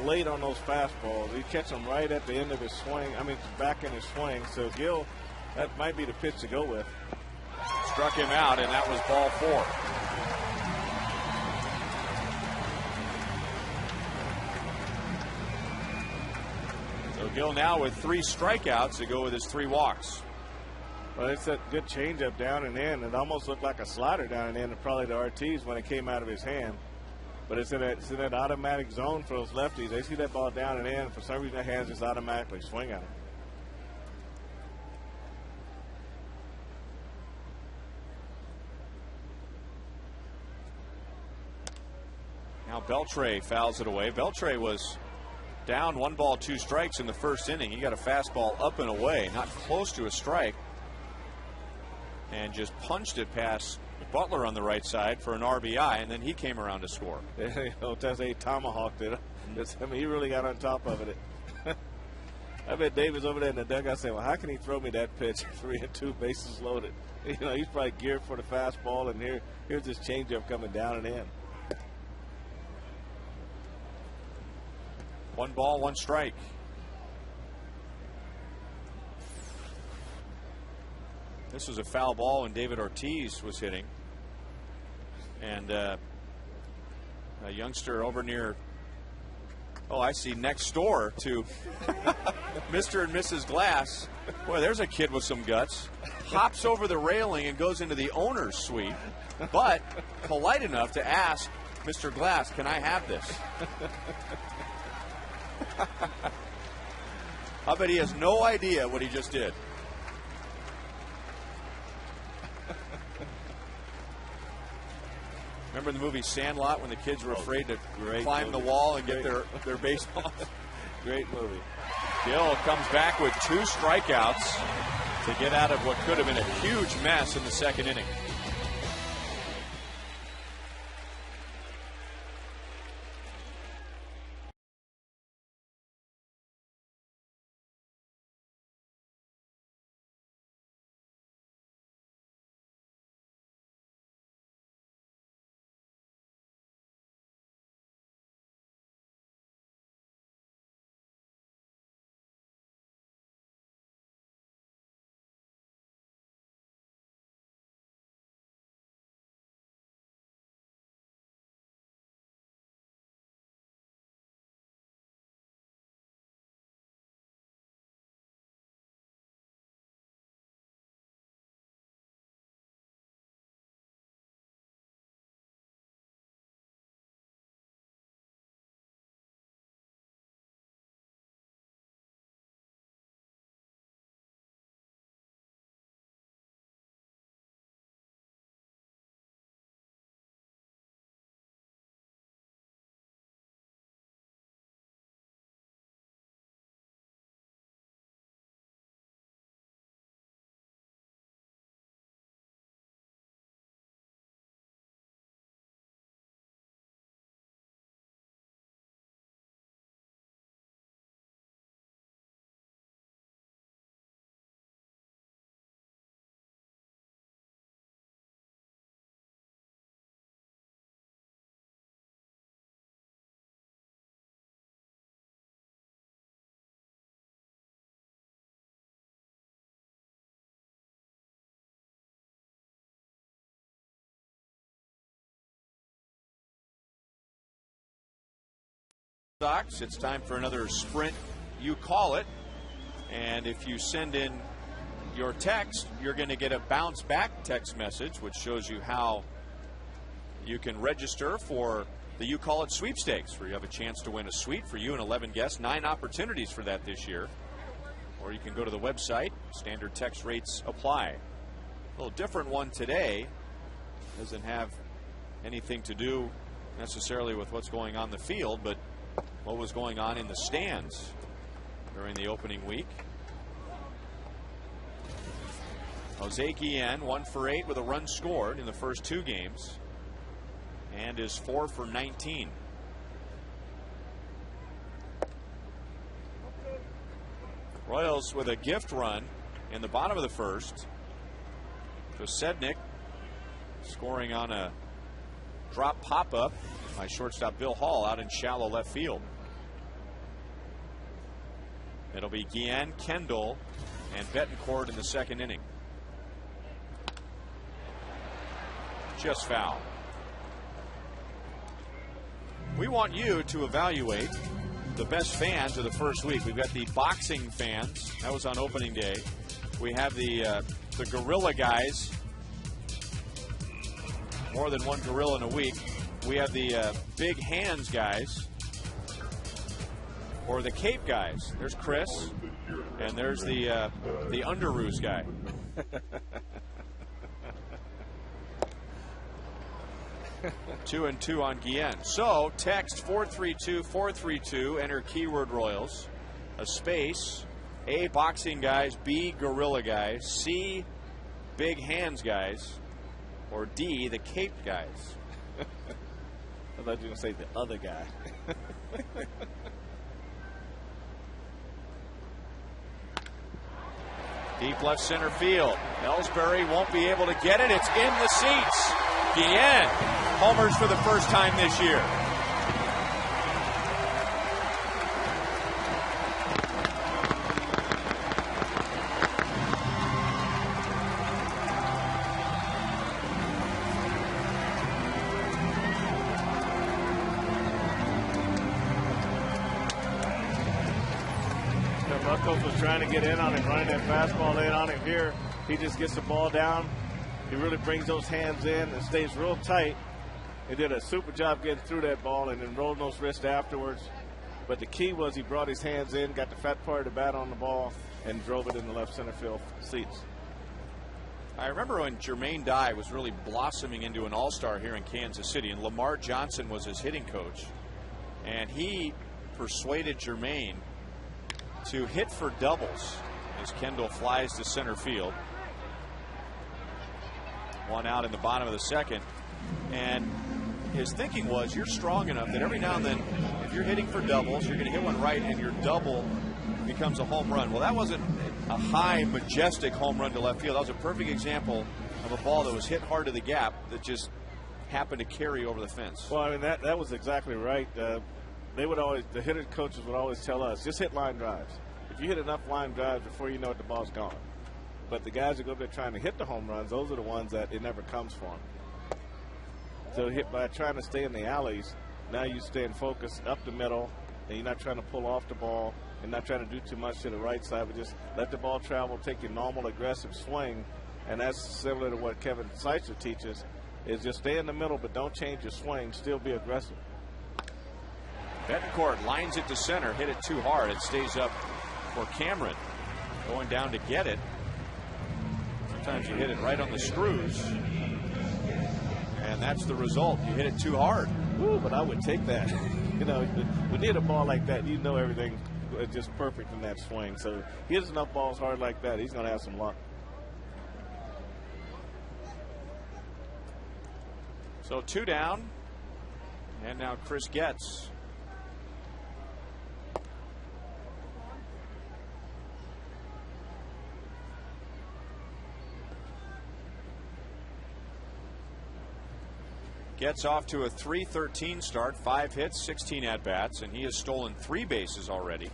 late on those fastballs. He catches them right at the end of his swing. I mean, back in his swing. So Gill, that might be the pitch to go with. Struck him out, and that was ball 4. So Gill now with 3 strikeouts to go with his 3 walks. Well, it's a good changeup down and in. It almost looked like a slider down and in, probably to Ortiz when it came out of his hand. But it's in that automatic zone for those lefties. They see that ball down and in. For some reason, their hands just automatically swing at it. Now Beltre fouls it away. Beltre was down 1 ball, 2 strikes in the first inning. He got a fastball up and away, not close to a strike, and just punched it past Butler on the right side for an RBI, and then he came around to score. He tomahawked it. I mean, he really got on top of it. I bet David's over there in the dugout saying, well, how can he throw me that pitch? 3-2, bases loaded. You know, he's probably geared for the fastball, and here's this changeup coming down and in. 1 ball, 1 strike. This was a foul ball when David Ortiz was hitting. And a youngster over near, I see, next door to Mr. and Mrs. Glass. Boy, there's a kid with some guts. Hops over the railing and goes into the owner's suite, but polite enough to ask Mr. Glass, can I have this? I bet he has no idea what he just did. Remember the movie Sandlot when the kids were afraid to climb the wall and get their base off? Great movie. Gill comes back with 2 strikeouts to get out of what could have been a huge mess in the second inning. Sox. It's time for another sprint. You call it. And if you send in your text, you're going to get a bounce back text message, which shows you how you can register for the You Call It sweepstakes, where you have a chance to win a suite for you and 11 guests. 9 opportunities for that this year. Or you can go to the website. Standard text rates apply. A little different one today. Doesn't have anything to do necessarily with what's going on in the field, but what was going on in the stands during the opening week. Jose Guillen 1 for 8 with a run scored in the first 2 games and is 4 for 19. Royals with a gift run in the bottom of the first. Kosednik scoring on a drop pop-up by shortstop Bill Hall out in shallow left field. It'll be Guillen, Kendall, and Betancourt in the second inning. Just foul. We want you to evaluate the best fans of the first week. We've got the boxing fans. That was on opening day. We have the gorilla guys. More than one gorilla in a week. We have the big hands guys. Or the cape guys. There's Chris. And there's the Underoos guy. Two and 2 on Guillen. So text 432-432. Enter keyword Royals. A space. A, boxing guys. B, gorilla guys. C, big hands guys. Or D, the cape guys. I thought you were going to say the other guy. Deep left center field. Ellsbury won't be able to get it. It's in the seats. Guillen homers for the first time this year. Buckles was trying to get in on him, running that fastball in on him here. He just gets the ball down. He really brings those hands in and stays real tight. He did a super job getting through that ball and then rolling those wrists afterwards. But the key was he brought his hands in, got the fat part of the bat on the ball, and drove it in the left center field seats. I remember when Jermaine Dye was really blossoming into an all-star here in Kansas City, and Lamar Johnson was his hitting coach. And he persuaded Jermaine to hit for doubles as Kendall flies to center field. 1 out in the bottom of the second. And his thinking was, you're strong enough that every now and then, if you're hitting for doubles, you're going to hit one right and your double becomes a home run. Well, that wasn't a high, majestic home run to left field. That was a perfect example of a ball that was hit hard to the gap that just happened to carry over the fence. Well, I mean, that was exactly right. They would always, the hitter coaches would always tell us, just hit line drives. If you hit enough line drives, before you know it, the ball's gone. But the guys that go up there trying to hit the home runs, those are the ones that it never comes for them. So by trying to stay in the alleys, now you stay in focus up the middle, and you're not trying to pull off the ball, and not trying to do too much to the right side, but just let the ball travel, take your normal aggressive swing, and that's similar to what Kevin Seitzer teaches, is just stay in the middle, but don't change your swing, still be aggressive. Betancourt lines it to center, hit it too hard. It stays up for Cameron. Going down to get it. Sometimes you hit it right on the screws. And that's the result. You hit it too hard. Ooh, but I would take that. You know, when you hit a ball like that, you know everything is just perfect in that swing. So he hits enough balls hard like that, he's going to have some luck. So 2 down. And now Chris Getz. Gets off to a 3-13 start, 5 hits, 16 at-bats, and he has stolen 3 bases already.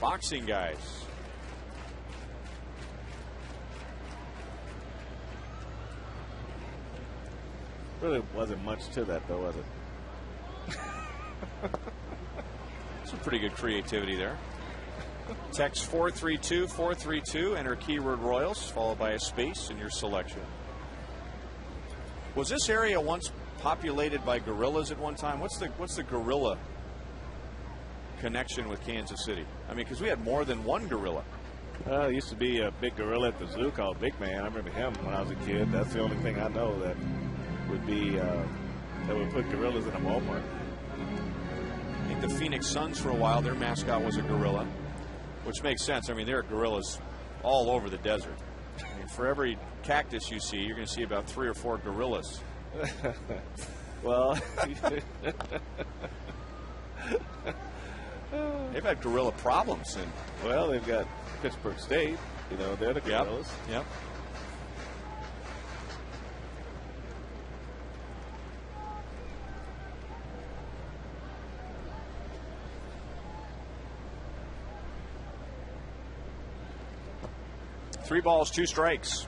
Boxing guys. Really wasn't much to that, though, was it? Some pretty good creativity there. Text 432-432. Enter keyword Royals, followed by a space in your selection. Was this area once populated by gorillas at one time? What's the gorilla connection with Kansas City? I mean, because we had more than one gorilla. There used to be a big gorilla at the zoo called Big Man. I remember him when I was a kid. That's the only thing I know that would be that would put gorillas in a ballpark. I think the Phoenix Suns for a while, their mascot was a gorilla, which makes sense. I mean, there are gorillas all over the desert. I mean, for every cactus you see, you're going to see about 3 or 4 gorillas. Well, they've had gorilla problems. Well, they've got Pittsburgh State. You know, they're the gorillas. Yep. Three balls, 2 strikes.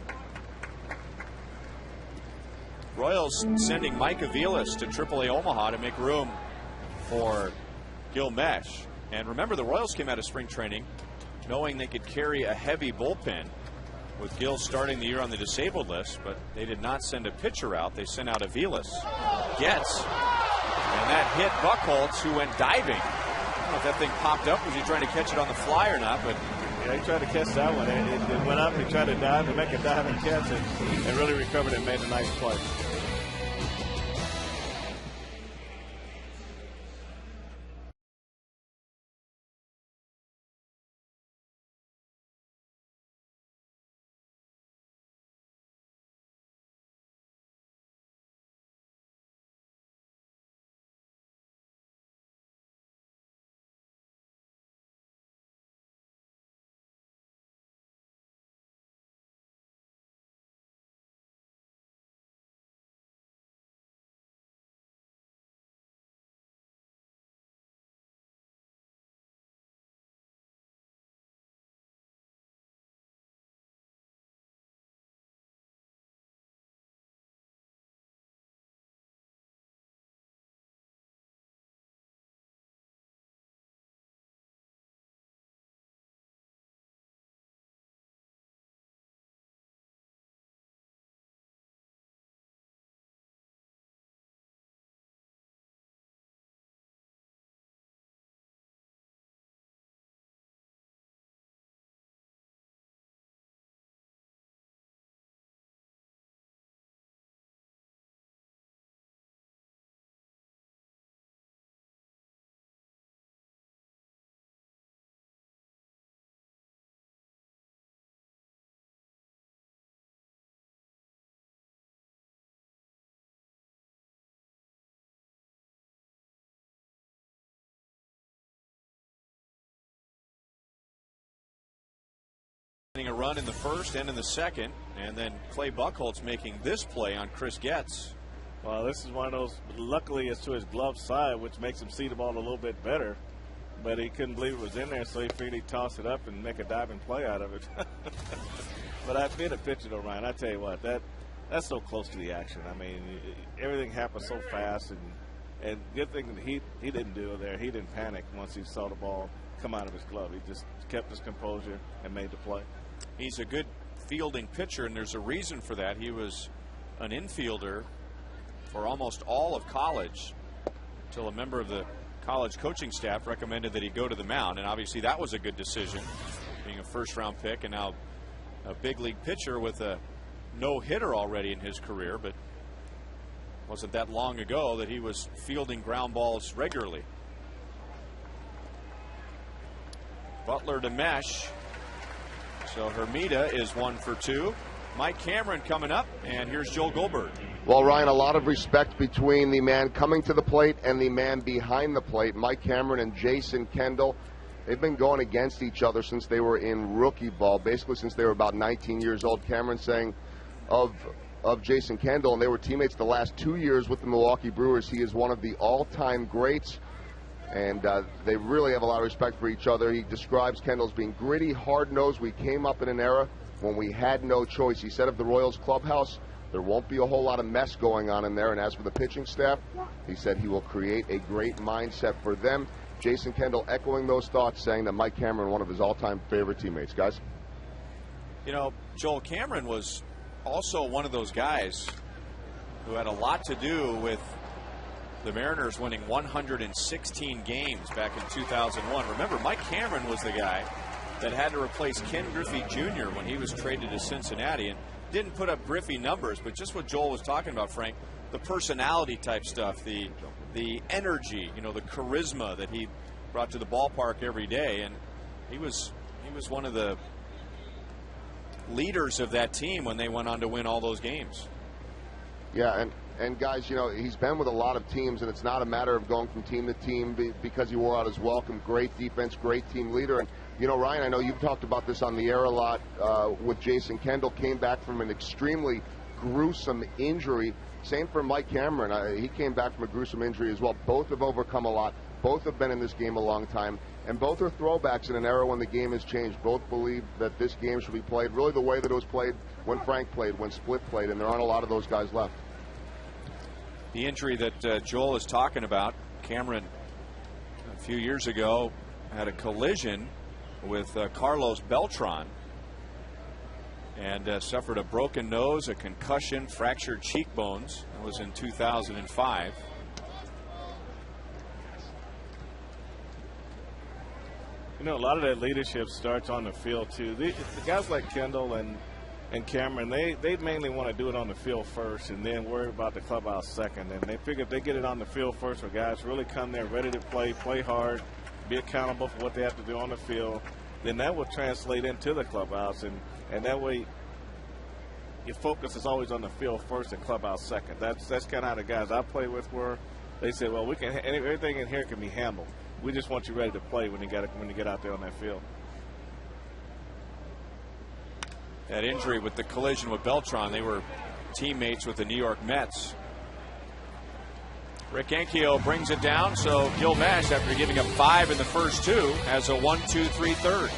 Royals sending Mike Aviles to AAA Omaha to make room for Gil Mesh. And remember, the Royals came out of spring training knowing they could carry a heavy bullpen with Gil starting the year on the disabled list, but they did not send a pitcher out. They sent out Aviles. Gets. And that hit Buchholz, who went diving. I don't know if that thing popped up. Was he trying to catch it on the fly or not? But yeah, he tried to catch that one. It went up. He tried to dive to make a dive and catch it, and really recovered it and made a nice play. a run in the first and in the second, and then Clay Buchholz making this play on Chris Getz. Well, this is one of those, luckily it's to his glove side, which makes him see the ball a little bit better. But he couldn't believe it was in there, so he figured he'd toss it up and make a diving play out of it. But I did a pitcher though, Ryan. I tell you what, that's so close to the action. I mean, everything happened so fast, and good thing that he didn't do it there. He didn't panic once he saw the ball come out of his glove. He just kept his composure and made the play. He's a good fielding pitcher, and there's a reason for that. He was an infielder for almost all of college until a member of the college coaching staff recommended that he go to the mound, and obviously that was a good decision, being a first-round pick and now a big league pitcher with a no-hitter already in his career. But it wasn't that long ago that he was fielding ground balls regularly. Butler to Mesh. So Hermida is 1 for 2. Mike Cameron coming up, and here's Joel Goldberg. Well, Ryan, a lot of respect between the man coming to the plate and the man behind the plate. Mike Cameron and Jason Kendall, they've been going against each other since they were in rookie ball, basically since they were about 19 years old. Cameron saying of Jason Kendall, and they were teammates the last 2 years with the Milwaukee Brewers, he is one of the all-time greats. And they really have a lot of respect for each other. He describes Kendall as being gritty, hard-nosed. We came up in an era when we had no choice. He said of the Royals clubhouse, There won't be a whole lot of mess going on in there. And as for the pitching staff, he said he will create a great mindset for them. Jason Kendall echoing those thoughts, saying that Mike Cameron, one of his all-time favorite teammates. Guys? You know, Joel Cameron was also one of those guys who had a lot to do with the Mariners winning 116 games back in 2001. Remember, Mike Cameron was the guy that had to replace Ken Griffey Jr. when he was traded to Cincinnati, and didn't put up Griffey numbers, but just what Joel was talking about, Frank, the personality type stuff, the energy, you know, the charisma that he brought to the ballpark every day, and he was one of the leaders of that team when they went on to win all those games. Yeah, and guys, you know, he's been with a lot of teams, and it's not a matter of going from team to team because he wore out his welcome. Great defense, great team leader. And, you know, Ryan, I know you've talked about this on the air a lot with Jason Kendall. Came back from an extremely gruesome injury. Same for Mike Cameron. He came back from a gruesome injury as well. Both have overcome a lot. Both have been in this game a long time. And both are throwbacks in an era when the game has changed. Both believe that this game should be played really the way that it was played when Frank played, when Split played, and there aren't a lot of those guys left. The injury that Joel is talking about, Cameron a few years ago had a collision with Carlos Beltran and suffered a broken nose, a concussion, fractured cheekbones. That was in 2005. You know, a lot of that leadership starts on the field, too. The guys like Kendall and Cameron, they mainly want to do it on the field first and then worry about the clubhouse second. And they figure if they get it on the field first, where guys really come there ready to play hard, be accountable for what they have to do on the field, then that will translate into the clubhouse. And that way your focus is always on the field first and clubhouse second. That's kind of how the guys I play with were. They said, well, we can everything in here can be handled. We just want you ready to play when you get out there on that field. That injury with the collision with Beltran, they were teammates with the New York Mets. Rick Anchio brings it down, so Gil Mesh, after giving up 5 in the first 2, has a 1-2-3 third.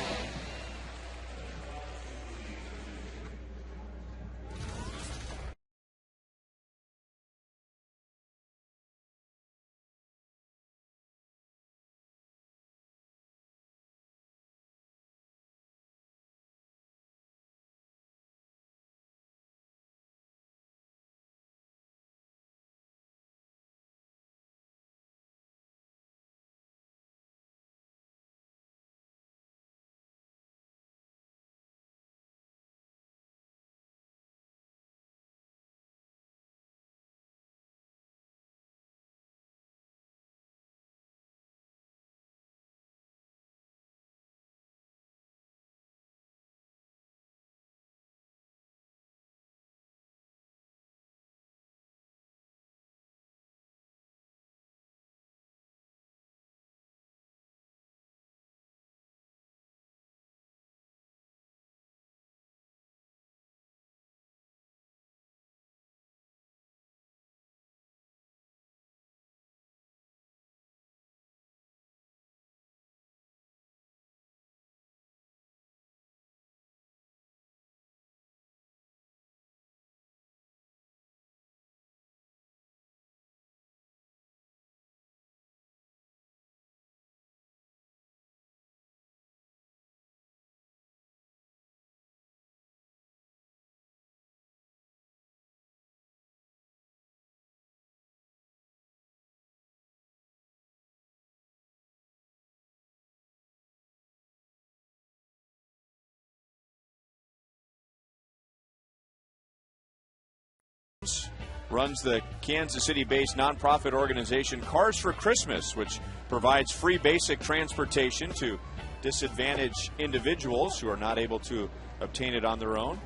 Runs the Kansas City-based nonprofit organization Cars for Christmas, which provides free basic transportation to disadvantaged individuals who are not able to obtain it on their own.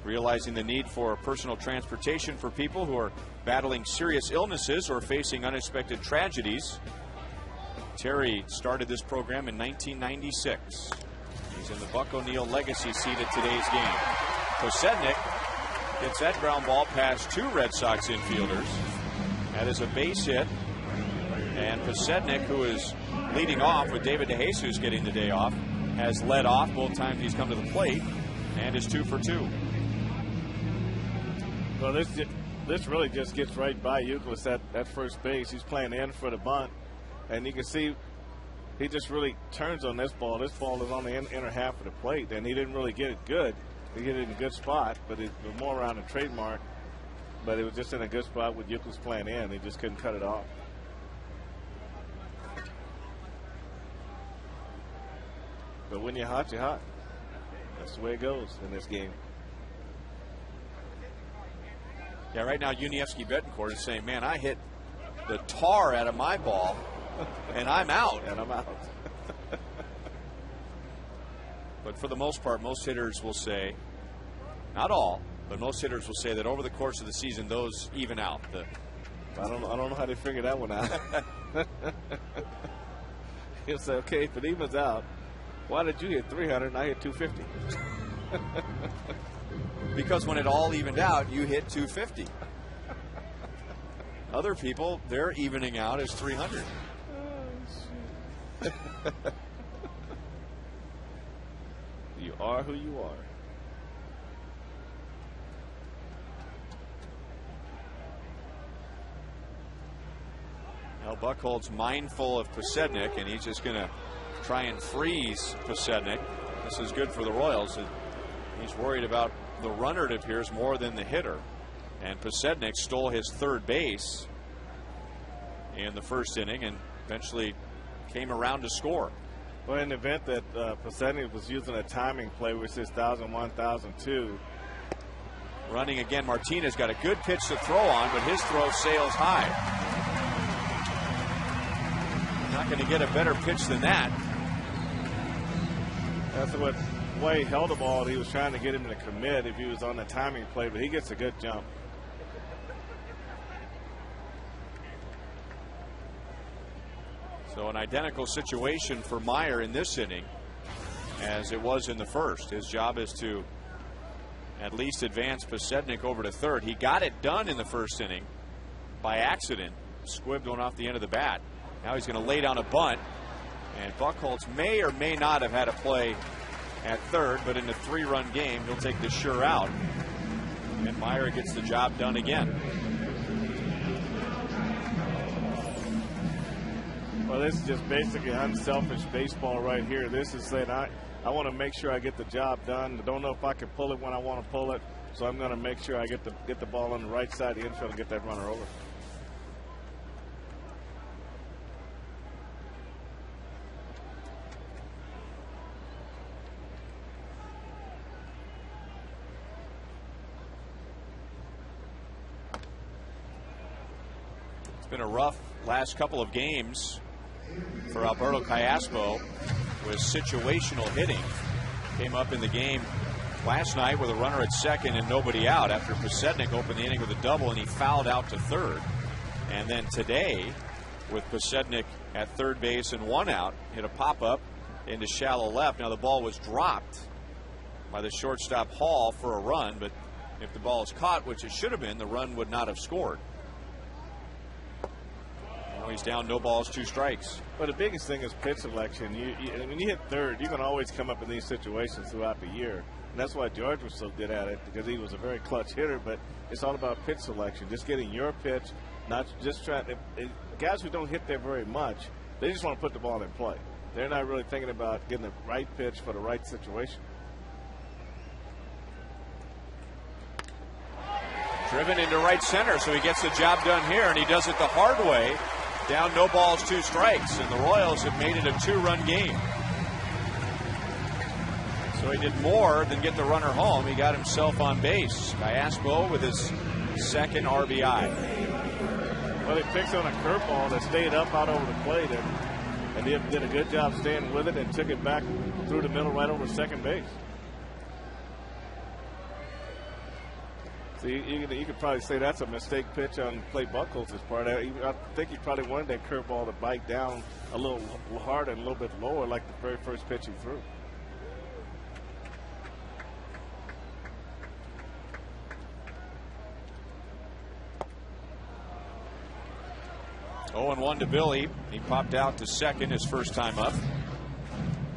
Realizing the need for personal transportation for people who are battling serious illnesses or facing unexpected tragedies. Terry started this program in 1996. He's in the Buck O'Neil legacy seat at today's game. Posednik gets that ground ball past 2 Red Sox infielders. That is a base hit. And Posednik, who is leading off with David DeJesus getting the day off, has led off both times he's come to the plate and is 2 for 2. Well, this really just gets right by Euclid at first base. He's playing in for the bunt, and you can see he just really turns on this ball. This ball is on the inner half of the plate, and he didn't really get it good. He hit it in a good spot, but it was more around the trademark. But it was just in a good spot with Euclid's playing in. He just couldn't cut it off. But when you're hot, you're hot. That's the way it goes in this game. Yeah, right now Unievsky Betancourt is saying, man, I hit the tar out of my ball, and I'm out. And I'm out. But for the most part, most hitters will say, not all, but most hitters will say that over the course of the season, those even out. I don't know how they figure that one out. He'll say, okay, if it evens out, why did you hit 300 and I hit 250? Because when it all evened out, you hit 250. Other people, their evening out is 300. Oh, you are who you are. Now Buchholz mindful of Posednik, and he's just going to try and freeze Posednik. This is good for the Royals. He's worried about the runner, it appears, more than the hitter. And Posednik stole his third base in the first inning and eventually came around to score. Well, in the event that Posednik was using a timing play, which is 1,001, 1,002. Running again, Martinez got a good pitch to throw on, but his throw sails high. Not going to get a better pitch than that. That's what Way held the ball. He was trying to get him to commit if he was on the timing play, but he gets a good jump. So an identical situation for Meyer in this inning as it was in the first. His job is to at least advance Posednik over to third. He got it done in the first inning by accident. Squibbed one off the end of the bat. Now he's going to lay down a bunt, and Buchholz may or may not have had a play at third, but in a 3-run game, he'll take the sure out. And Meyer gets the job done again. Well, this is just basically unselfish baseball right here. This is saying I want to make sure I get the job done. I don't know if I can pull it when I want to pull it, so I'm going to make sure I get the ball on the right side of the infield and get that runner over. Been a rough last couple of games for Alberto Callaspo with situational hitting. Came up in the game last night with a runner at second and nobody out after Posednik opened the inning with a double and he fouled out to third. And then today, with Posednik at third base and 1 out, hit a pop-up into shallow left. Now the ball was dropped by the shortstop Hall for a run, but if the ball is caught, which it should have been, the run would not have scored. He's down, no balls, 2 strikes. But the biggest thing is pitch selection. When you hit third, you can always come up in these situations throughout the year. And that's why George was so good at it, because he was a very clutch hitter. But it's all about pitch selection, just getting your pitch, not just trying to. Guys who don't hit there very much, they just want to put the ball in play. They're not really thinking about getting the right pitch for the right situation. Driven into right center, so he gets the job done here, and he does it the hard way. Down, no balls, 2 strikes, and the Royals have made it a 2-run game. So he did more than get the runner home. He got himself on base. Callaspo with his second RBI. Well, he picks on a curveball that stayed up out over the plate, and he did a good job staying with it and took it back through the middle right over second base. So you could probably say that's a mistake pitch on Clay Buchholz's part. I think he probably wanted that curveball to bite down a little harder and a little bit lower like the very first pitch he threw. Oh, 0-1 to Billy. He popped out to second his first time up.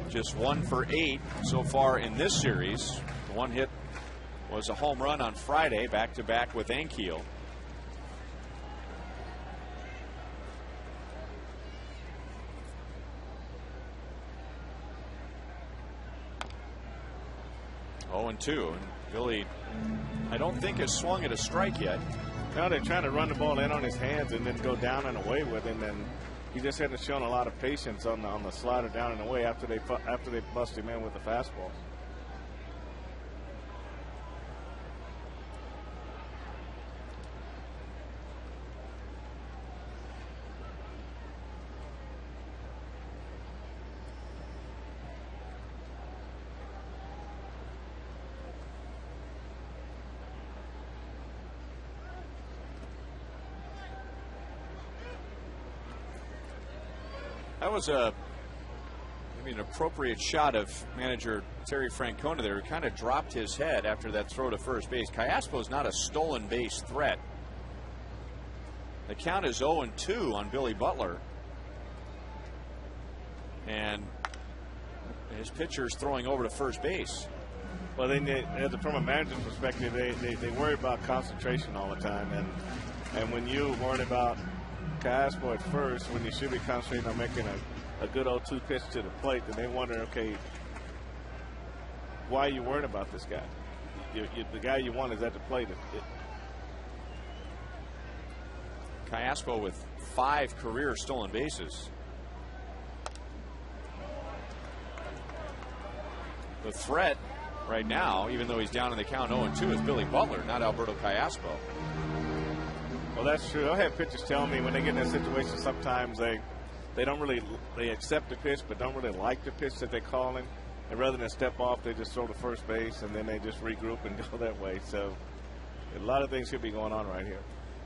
Just 1 for 8 so far in this series. 1 hit was a home run on Friday, back-to-back with Ankiel. Oh, and 2. And Billy, I don't think has swung at a strike yet. No, they're trying to run the ball in on his hands and then go down and away with him, and he just hasn't shown a lot of patience on the slider down and away after they bust him in with the fastball. That was maybe an appropriate shot of manager Terry Francona there, who kind of dropped his head after that throw to first base. Callaspo is not a stolen base threat. The count is 0-2 on Billy Butler. And his pitcher's throwing over to first base. Well, from a manager's perspective, they worry about concentration all the time. And when you worry about Callaspo at first, when you should be concentrating on making a good 0-2 pitch to the plate, then they wonder, okay, why are you worried about this guy? The guy you want is at the plate. Callaspo with 5 career stolen bases. The threat right now, even though he's down in the count 0-2, is Billy Butler, not Alberto Callaspo. Well, that's true. I have pitchers tell me when they get in that situation, sometimes they accept the pitch but don't really like the pitch that they call him, and rather than step off, they just throw to first base and then they just regroup and go that way. So a lot of things could be going on right here.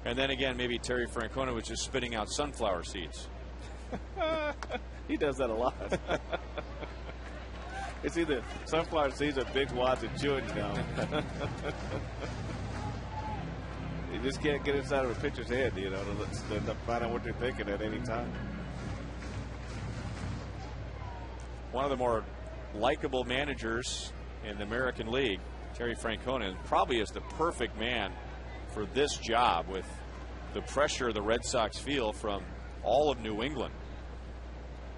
And then again, maybe Terry Francona was just spitting out sunflower seeds. He does that a lot. It's either sunflower seeds or big wads of chewing gum. You just can't get inside of a pitcher's head, to find out what they're thinking at any time. One of the more likable managers in the American League, Terry Francona, probably is the perfect man for this job with the pressure the Red Sox feel from all of New England.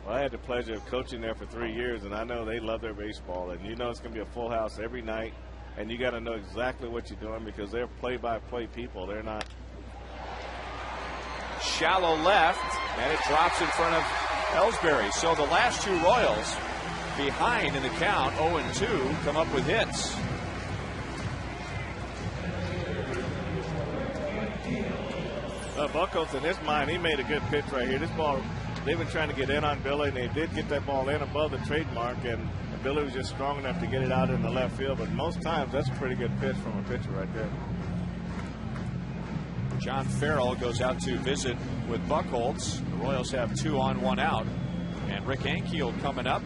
Well, I had the pleasure of coaching there for 3 years, and I know they love their baseball. And you know it's going to be a full house every night. And you got to know exactly what you're doing because they're play-by-play people. They're not. Shallow left, and it drops in front of Ellsbury. So the last 2 Royals behind in the count, 0-2, come up with hits. Buckles, in his mind, he made a good pitch right here. This ball, they've been trying to get in on Billy, and they did get that ball in above the trademark, and Billy was just strong enough to get it out in the left field. But most times, that's a pretty good pitch from a pitcher right there. John Farrell goes out to visit with Buchholz. The Royals have 2 on, 1 out. And Rick Ankiel coming up.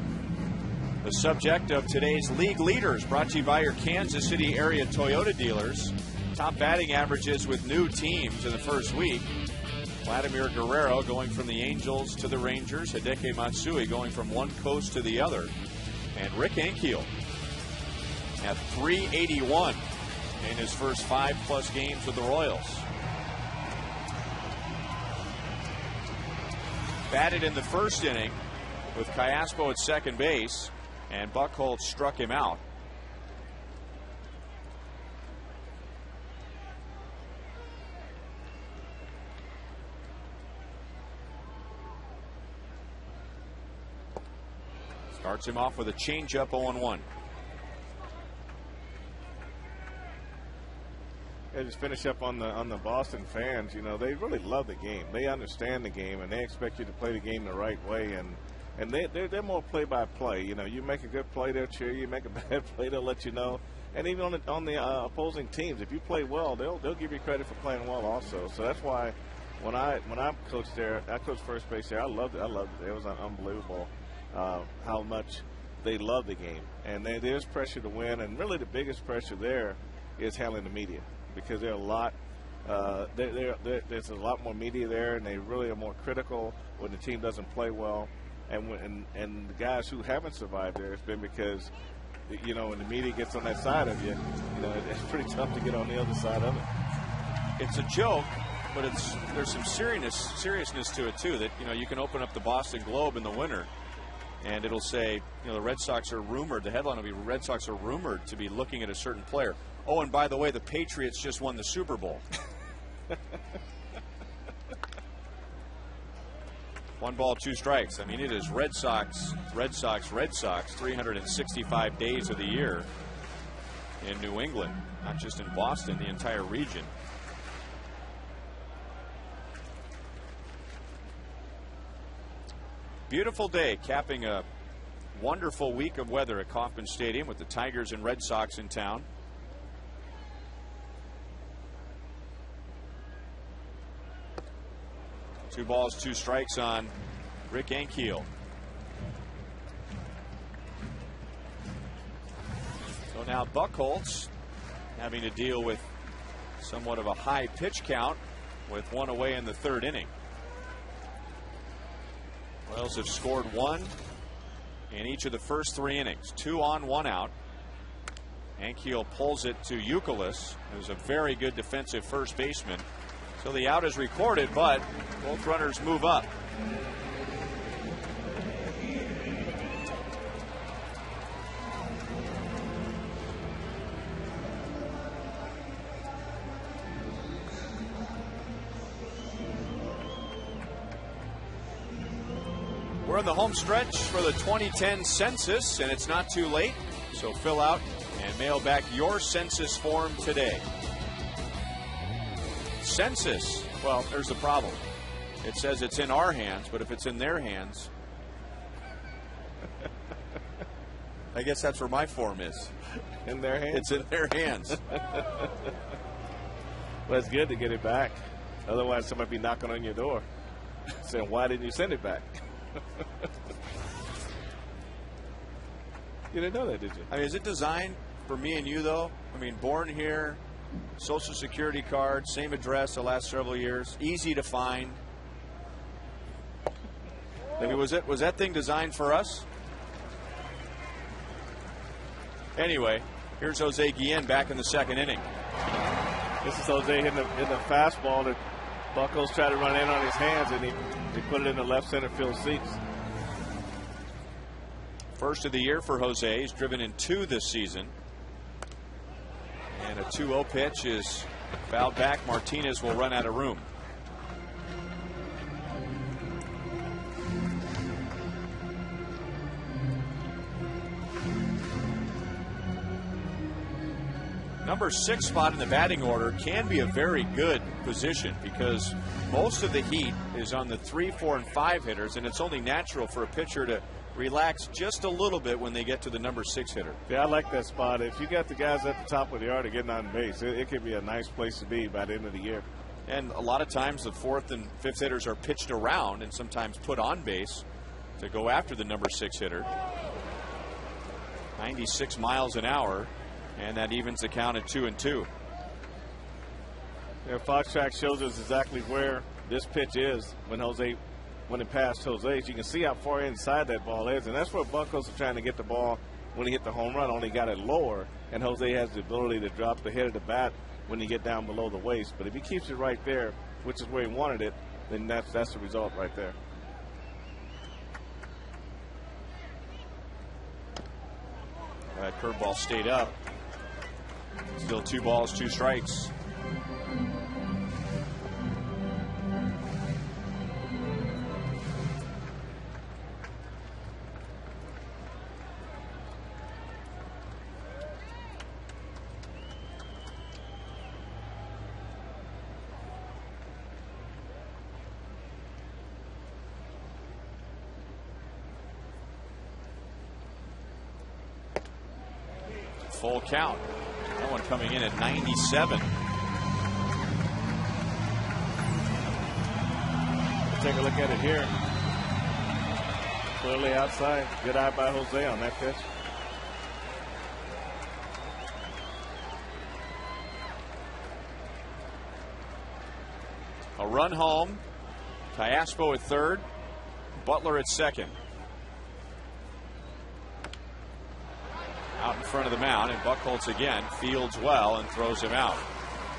The subject of today's league leaders, brought to you by your Kansas City area Toyota dealers. Top batting averages with new teams in the first week. Vladimir Guerrero going from the Angels to the Rangers. Hideki Matsui going from one coast to the other. And Rick Ankiel at .381 in his first 5+ games with the Royals. Batted in the first inning with Callaspo at second base, and Buchholz struck him out. Starts him off with a changeup, 0-1. Yeah, just finish up on the Boston fans. You know, they really love the game. They understand the game, and they expect you to play the game the right way. And they're more play-by-play. You know, you make a good play, they'll cheer you. You make a bad play, they'll let you know. And even on the opposing teams, if you play well, they'll give you credit for playing well also. So that's why when I coached there, I coached first base there. I loved it. It was unbelievable how much they love the game. And there's pressure to win. And really the biggest pressure there is handling the media, because there's a lot more media there, and they really are more critical when the team doesn't play well. And the guys who haven't survived there, it's been because you know, when the media gets on that side of you, you know, it's pretty tough to get on the other side of it. It's a joke, but there's some seriousness to it too. That, you know, you can open up the Boston Globe in the winter, and it'll say, you know, the Red Sox are rumored. The headline will be Red Sox are rumored to be looking at a certain player. Oh, and by the way, the Patriots just won the Super Bowl. 1 ball, 2 strikes. I mean, it is Red Sox, 365 days of the year in New England, not just in Boston, the entire region. Beautiful day, capping a wonderful week of weather at Kauffman Stadium with the Tigers and Red Sox in town. Two balls, 2 strikes on Rick Ankiel. So now Buchholz having to deal with somewhat of a high pitch count with 1 away in the 3rd inning. Royals have scored 1 in each of the first 3 innings. 2 on, 1 out. Ankiel pulls it to Youkilis, who's a very good defensive first baseman. So the out is recorded, but both runners move up. We're in the home stretch for the 2010 census, and it's not too late. So fill out and mail back your census form today. Census, well, there's the problem. It says it's in our hands, but if it's in their hands, I guess that's where my form is. In their hands? It's in their hands. Well, it's good to get it back. Otherwise, somebody be knocking on your door saying, why didn't you send it back? You didn't know that, did you? I mean, is it designed for me and you, though? I mean, born here, Social Security card, same address the last several years, easy to find. I mean, was that thing designed for us? Anyway, here's Jose Guillen back in the 2nd inning. This is Jose hitting the fastball that Buchholz tried to run in on his hands, and he put it in the left center field seats. First of the year for Jose. He's driven in 2 this season. And a 2-0 pitch is fouled back. Martinez will run out of room. Number 6 spot in the batting order can be a very good position because most of the heat is on the 3, 4, and 5 hitters, and it's only natural for a pitcher to relax just a little bit when they get to the number 6 hitter. Yeah, I like that spot. If you got the guys at the top of the order getting on base, it could be a nice place to be by the end of the year. And a lot of times the 4th and 5th hitters are pitched around and sometimes put on base to go after the number 6 hitter. 96 miles an hour, and that evens the count at 2-2. Yeah, Fox Track shows us exactly where this pitch is when it passed Jose. You can see how far inside that ball is, and that's where Buchholz is trying to get the ball when he hit the home run, only got it lower, and Jose has the ability to drop the head of the bat when you get down below the waist. But if he keeps it right there, which is where he wanted it, then that's the result right there. That curveball stayed up. Still 2 balls, 2 strikes. Full count. That one coming in at 97. Take a look at it here. Clearly outside. Good eye by Jose on that pitch. A run home. Tyaspo at 3rd. Butler at 2nd. out in front of the mound, and Buchholz again fields well and throws him out.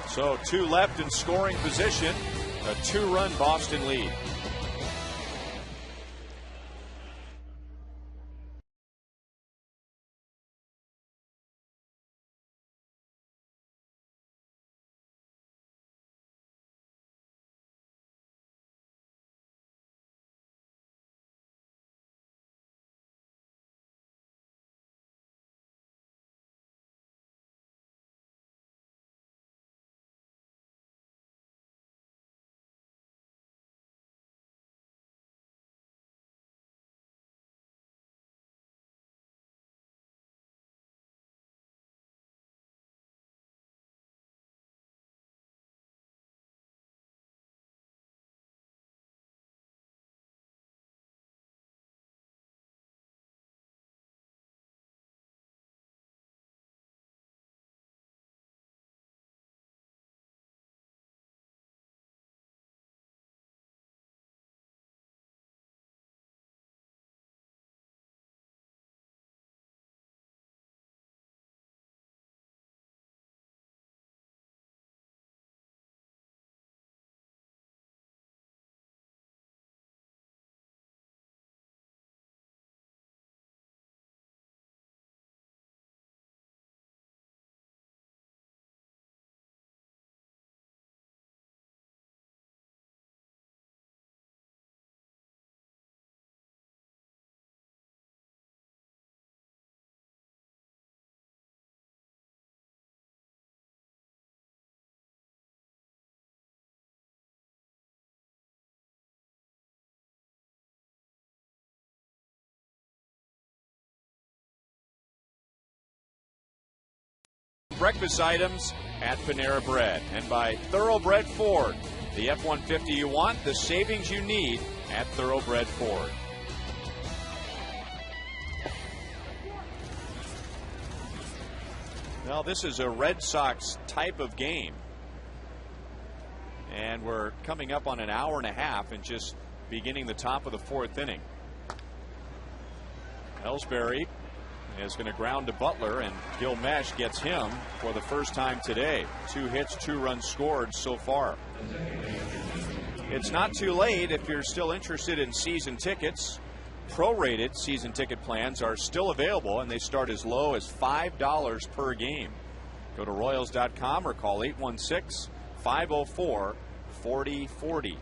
So 2 left in scoring position, a 2-run Boston lead. Breakfast items at Panera Bread, and by Thoroughbred Ford. The F-150 you want, the savings you need at Thoroughbred Ford. Well, this is a Red Sox type of game, and we're coming up on an hour and a half and just beginning the top of the 4th inning. Ellsbury is going to ground to Butler, and Gilmesh gets him for the first time today. 2 hits, 2 runs scored so far. It's not too late if you're still interested in season tickets. Prorated season ticket plans are still available, and they start as low as $5 per game. Go to Royals.com or call 816-504-4040.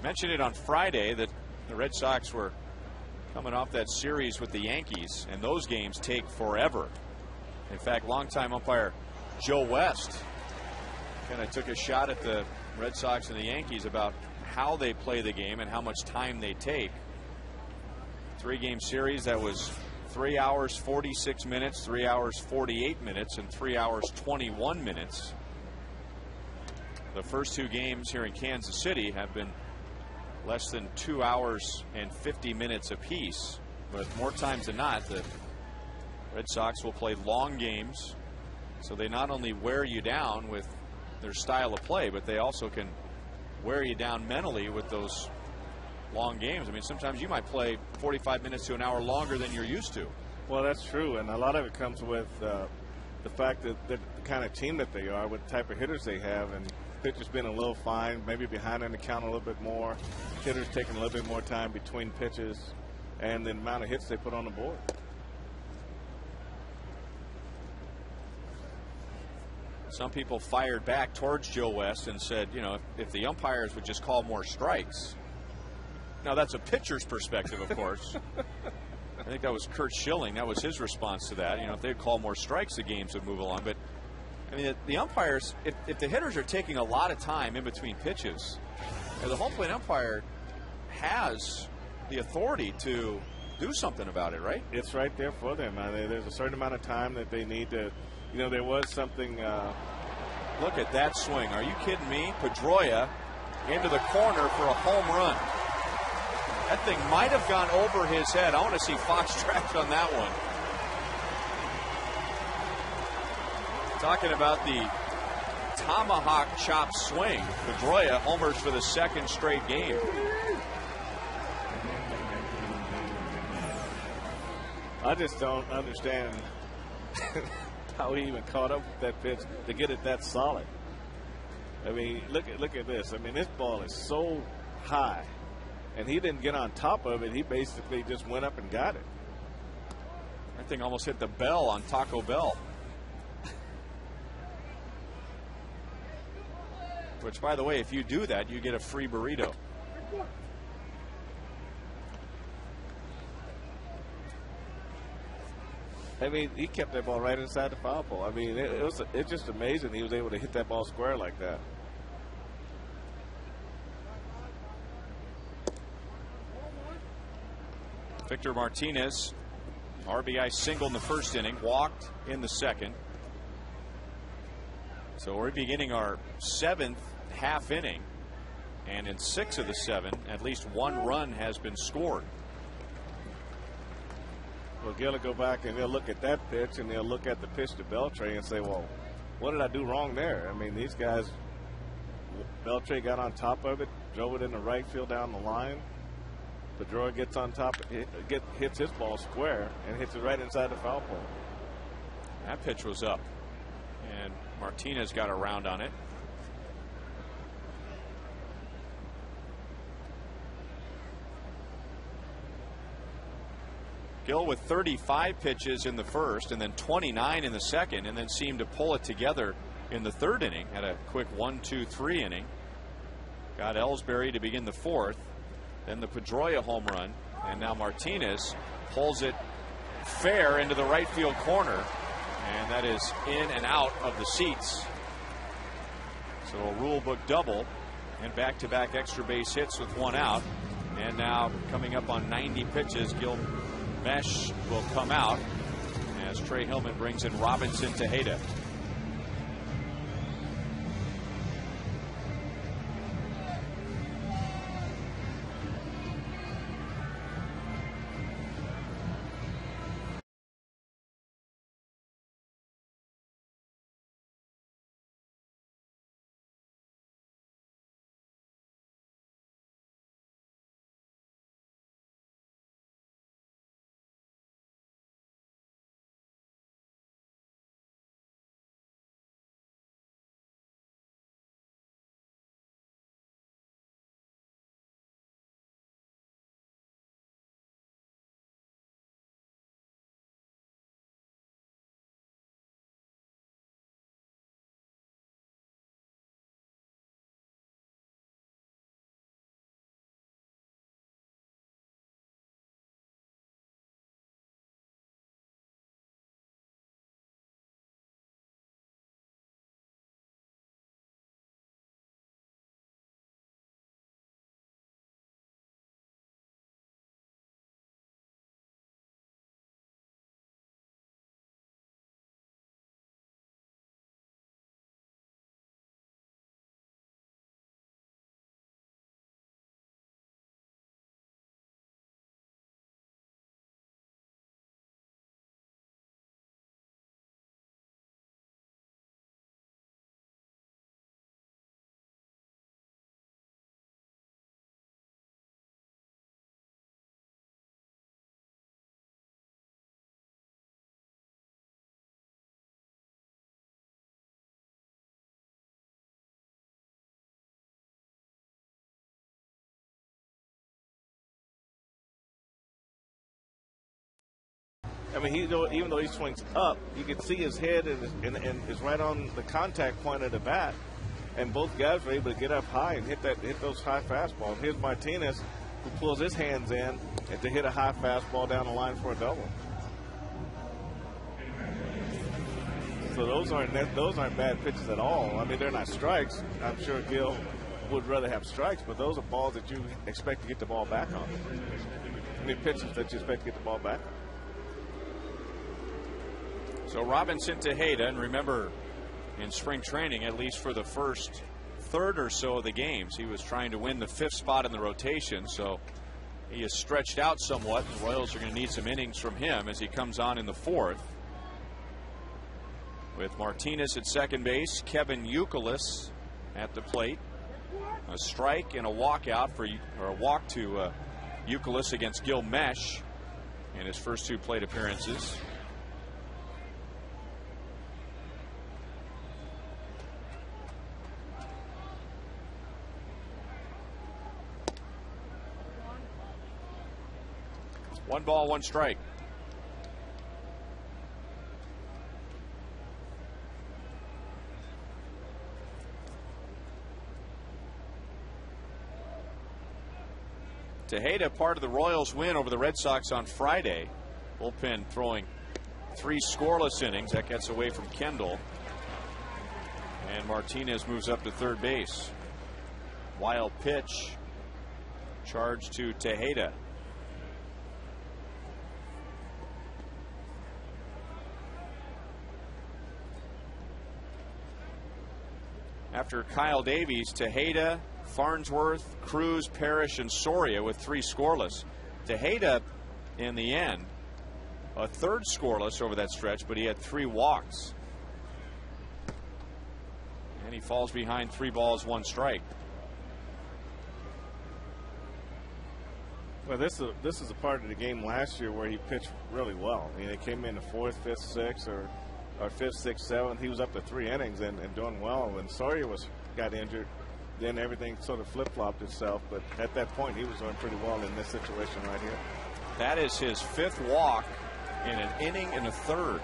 Mentioned it on Friday that the Red Sox were coming off that series with the Yankees, and those games take forever. In fact, longtime umpire Joe West kind of took a shot at the Red Sox and the Yankees about how they play the game and how much time they take. 3-game series that was 3 hours 46 minutes, 3 hours 48 minutes, and 3 hours 21 minutes. The first 2 games here in Kansas City have been less than 2 hours and 50 minutes apiece, but more times than not the Red Sox will play long games, so they not only wear you down with their style of play, but they also can wear you down mentally with those long games. I mean, sometimes you might play 45 minutes to an hour longer than you're used to. Well, that's true, and a lot of it comes with the fact that the kind of team that they are, with the type of hitters they have, and pitchers being a little fine, maybe behind in the count a little bit more, hitters taking a little bit more time between pitches, and the amount of hits they put on the board. Some people fired back towards Joe West and said, you know, if the umpires would just call more strikes. Now, that's a pitcher's perspective, of course. I think that was Kurt Schilling. That was his response to that. You know, if they'd call more strikes, the games would move along. But I mean, the umpires, if the hitters are taking a lot of time in between pitches, the home plate umpire has the authority to do something about it, right? It's right there for them. There's a certain amount of time that they need to, you know, there was something. Look at that swing. Are you kidding me? Pedroia into the corner for a home run. That thing might have gone over his head. I want to see Fox Tracks on that one. Talking about the tomahawk chop swing. Pedroia homers for the 2nd straight game. I just don't understand how he even caught up with that pitch to get it that solid. I mean, look at this. I mean, this ball is so high, and he didn't get on top of it. He basically just went up and got it. That thing almost hit the bell on Taco Bell. Which, by the way, if you do that, you get a free burrito. I mean, he kept that ball right inside the foul pole. I mean, it's just amazing he was able to hit that ball square like that. Victor Martinez, RBI single in the first inning, walked in the second. So we're beginning our 7th half inning, and in 6 of the 7, at least 1 run has been scored. Well, Gil will go back and they'll look at that pitch and they'll look at the pitch to Beltre and say, well, what did I do wrong there? I mean, these guys, Beltre got on top of it, drove it in the right field down the line. Pedroia gets on top, hits his ball square and hits it right inside the foul pole. That pitch was up, and Martinez got around on it. Gil with 35 pitches in the first and then 29 in the second, and then seemed to pull it together in the third inning. Had a quick 1-2-3 inning. Got Ellsbury to begin the fourth. Then the Pedroia home run, and now Martinez pulls it fair into the right field corner, and that is in and out of the seats. So a rule book double and back-to-back extra base hits with 1 out. And now coming up on 90 pitches, Gil Mesh will come out as Trey Hillman brings in Robinson Tejeda. I mean, even though he swings up, you can see his head and is right on the contact point of the bat. And both guys were able to get up high and hit those high fastballs. Here's Martinez, who pulls his hands in and to hit a high fastball down the line for a double. So those aren't bad pitches at all. I mean, they're not strikes. I'm sure Gil would rather have strikes, but those are balls that you expect to get the ball back on. I mean, pitches that you expect to get the ball back on. So Robinson Tejeda, and remember, in spring training, at least for the first third or so of the games, he was trying to win the 5th spot in the rotation. So he is stretched out somewhat. The Royals are going to need some innings from him as he comes on in the 4th. With Martinez at second base, Kevin Youkilis at the plate. A strike and a walkout a walk to Youkilis against Gil Mesh. in his first 2 plate appearances. One ball, one strike. Tejeda, part of the Royals' win over the Red Sox on Friday. Bullpen throwing 3 scoreless innings. That gets away from Kendall. And Martinez moves up to third base. Wild pitch. Charge to Tejeda. After Kyle Davies, Tejeda, Farnsworth, Cruz, Parrish, and Soria with 3 scoreless. Tejeda, in the end, a 3rd scoreless over that stretch, but he had 3 walks. And he falls behind 3 balls, 1 strike. Well, this is a part of the game last year where he pitched really well. I mean, he came in the 4th, 5th, 6th, or 5th, 6th, 7th. He was up to 3 innings and doing well. When Soria got injured, then everything sort of flip-flopped itself. But at that point, he was doing pretty well in this situation right here. That is his 5th walk in an inning and a 3rd.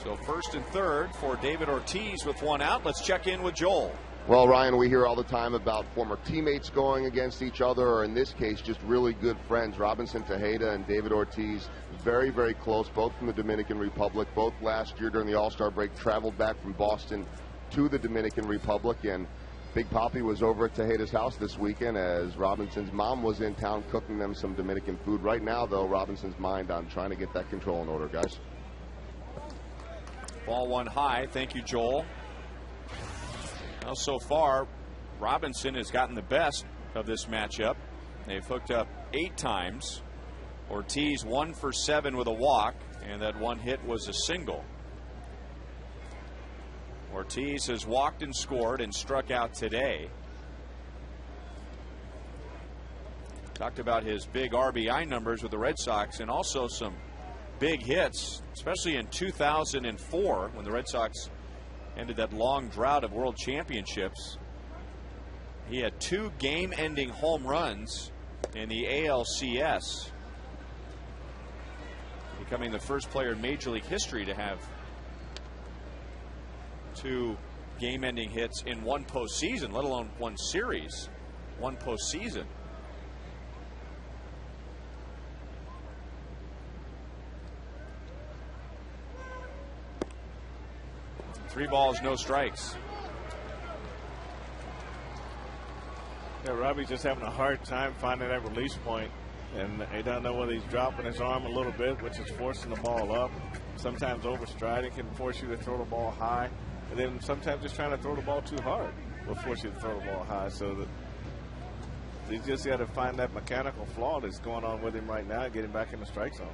So 1st and 3rd for David Ortiz with 1 out. Let's check in with Joel. Well, Ryan, we hear all the time about former teammates going against each other, or in this case, just really good friends. Robinson Tejeda and David Ortiz, very, very close, both from the Dominican Republic. Both last year during the All-Star break traveled back from Boston to the Dominican Republic, and Big Papi was over at Tejeda's house this weekend as Robinson's mom was in town cooking them some Dominican food. Right now, though, Robinson's mind on trying to get that control in order, guys. Ball 1 high. Thank you, Joel. Well, so far, Robinson has gotten the best of this matchup. They've hooked up 8 times. Ortiz 1 for 7 with a walk, and that 1 hit was a single. Ortiz has walked and scored and struck out today. Talked about his big RBI numbers with the Red Sox and also some big hits, especially in 2004 when the Red Sox ended that long drought of world championships. He had 2 game-ending home runs in the ALCS, becoming the first player in Major League history to have 2 game-ending hits in 1 postseason, let alone 1 series, 1 postseason. Three balls, no strikes. Yeah, Robbie's just having a hard time finding that release point, and he doesn't know whether he's dropping his arm a little bit, which is forcing the ball up. Sometimes overstriding can force you to throw the ball high, and then sometimes just trying to throw the ball too hard will force you to throw the ball high. So that you just got to find that mechanical flaw that's going on with him right now and get him back in the strike zone.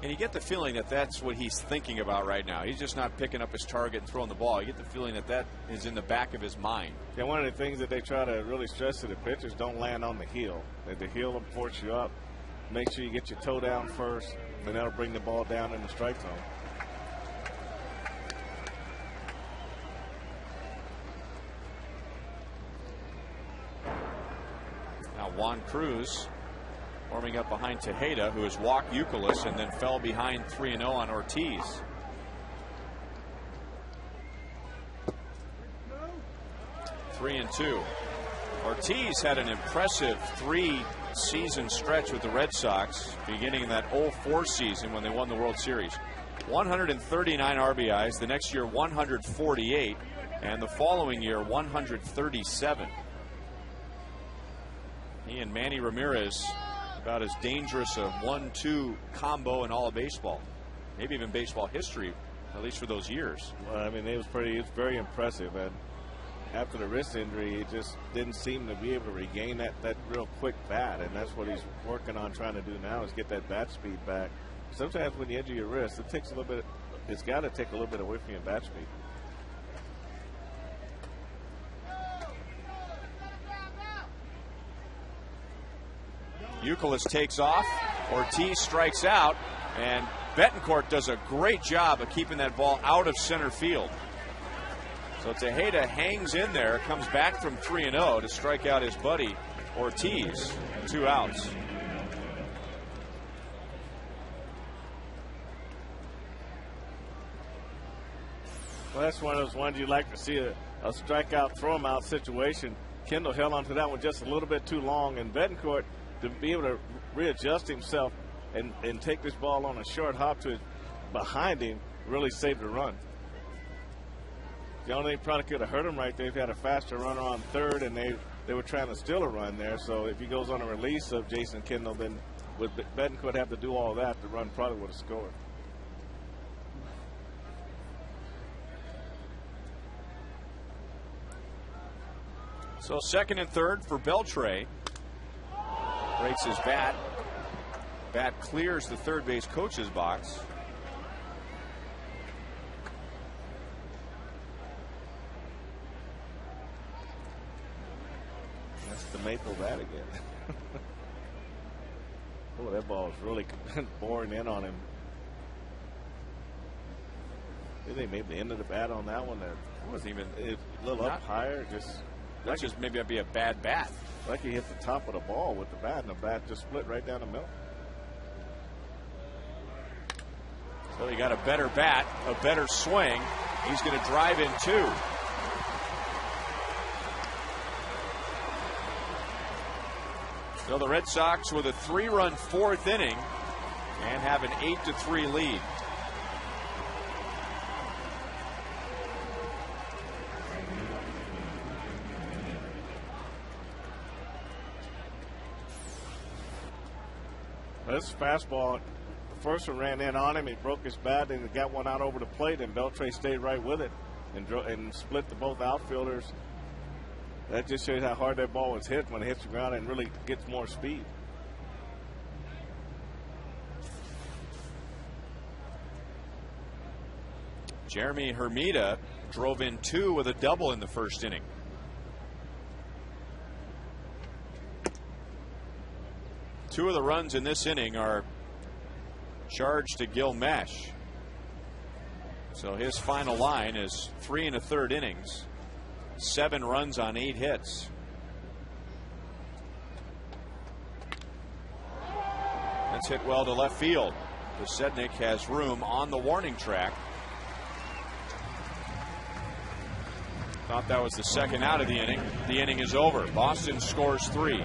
And you get the feeling that that's what he's thinking about right now. He's just not picking up his target and throwing the ball. You get the feeling that that is in the back of his mind. Yeah, one of the things that they try to really stress to the pitchers, don't land on the heel. That the heel will force you up. Make sure you get your toe down first, and that'll bring the ball down in the strike zone. Now Juan Cruz warming up behind Tejeda, who has walked Youkilis and then fell behind 3-0 on Ortiz. Three and 2. Ortiz had an impressive 3-season stretch with the Red Sox, beginning in that 04 season when they won the World Series. 139 RBIs, the next year 148, and the following year 137. He and Manny Ramirez, about as dangerous a 1-2 combo in all of baseball, maybe even baseball history, at least for those years. Well, I mean, it was very impressive. And after the wrist injury, he just didn't seem to be able to regain that real quick bat, and that's what he's working on trying to do now, is get that bat speed back. Sometimes when you injure your wrist, it takes a little bit. It's got to take a little bit away from your bat speed. Youkilis takes off. Ortiz strikes out, and Betancourt does a great job of keeping that ball out of center field. So Tejeda hangs in there, comes back from 3-0 to strike out his buddy Ortiz. 2 outs. Well, that's one of those ones you like to see, a strikeout, throw him out situation. Kendall held onto that one just a little bit too long, and Betancourt, to be able to readjust himself and take this ball on a short hop to behind him, really saved the run. The only thing probably could have hurt him right there if he had a faster runner on third, and they were trying to steal a run there. So if he goes on a release of Jason Kendall, then with Betancourt have to do all that, the run probably would have scored. So second and third for Beltre. Breaks his bat. Bat clears the third base coach's box. That's the maple bat again. Oh, that ball is really boring in on him. Did they maybe the end of the bat on that one? That wasn't even a little up higher. That's just maybe that'd be a bad bat. Like he hit the top of the ball with the bat, and the bat just split right down the middle. So he got a better bat, a better swing. He's going to drive in 2. So the Red Sox with a 3-run 4th inning and have an 8-3 lead. This fastball, the first one ran in on him. He broke his bat and got one out over the plate, and Beltre stayed right with it and split the both outfielders. That just shows how hard that ball was hit when it hits the ground and really gets more speed. Jeremy Hermida drove in 2 with a double in the first inning. Two of the runs in this inning are charged to Gil Mesh. So his final line is 3 1/3 innings, 7 runs on 8 hits. That's hit well to left field. Posednik has room on the warning track. Thought that was the second out of the inning. The inning is over. Boston scores 3.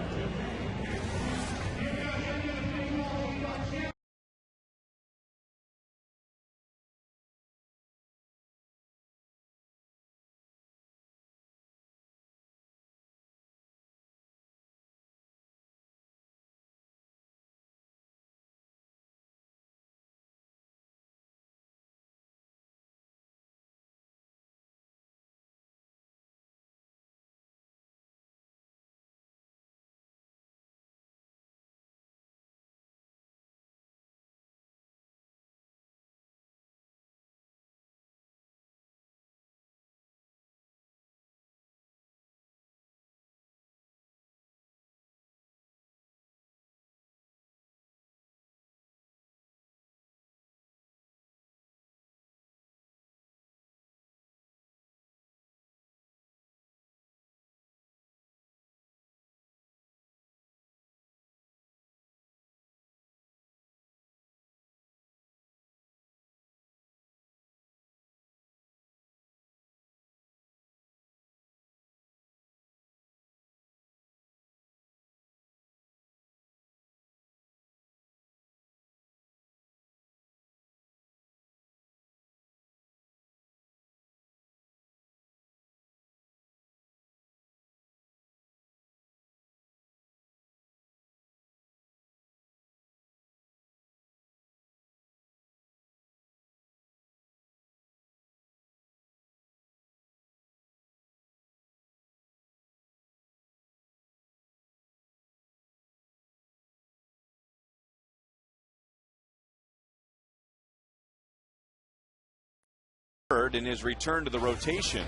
In his return to the rotation.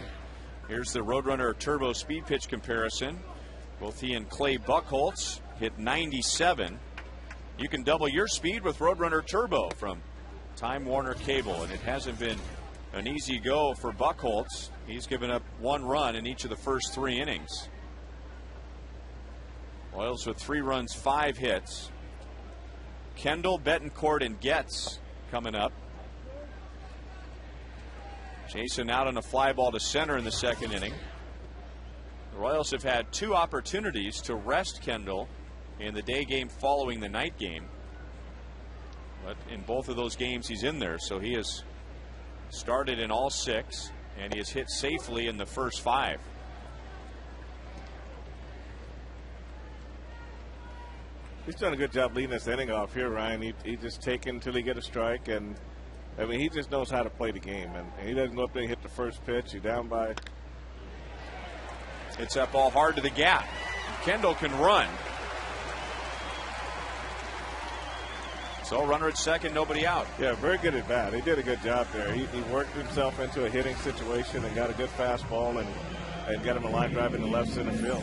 Here's the Roadrunner turbo speed pitch comparison. Both he and Clay Buchholz hit 97. You can double your speed with Roadrunner Turbo from Time Warner Cable, and it hasn't been an easy go for Buchholz. He's given up 1 run in each of the first 3 innings. Royals with 3 runs, 5 hits. Kendall, Betancourt, and Getz coming up. Jason out on a fly ball to center in the second inning. The Royals have had 2 opportunities to rest Kendall in the day game following the night game. But in both of those games he's in there, so he has started in all 6, and he has hit safely in the first 5. He's done a good job leading this inning off here, Ryan. He just taking until he get a strike, and I mean he just knows how to play the game, and he doesn't go up there and hit the first pitch. He's down by. Hits that ball hard to the gap. Kendall can run. So runner at second, nobody out. Yeah, very good at bat. He did a good job there. He worked himself into a hitting situation and got a good fastball and got him a line drive in the left center field.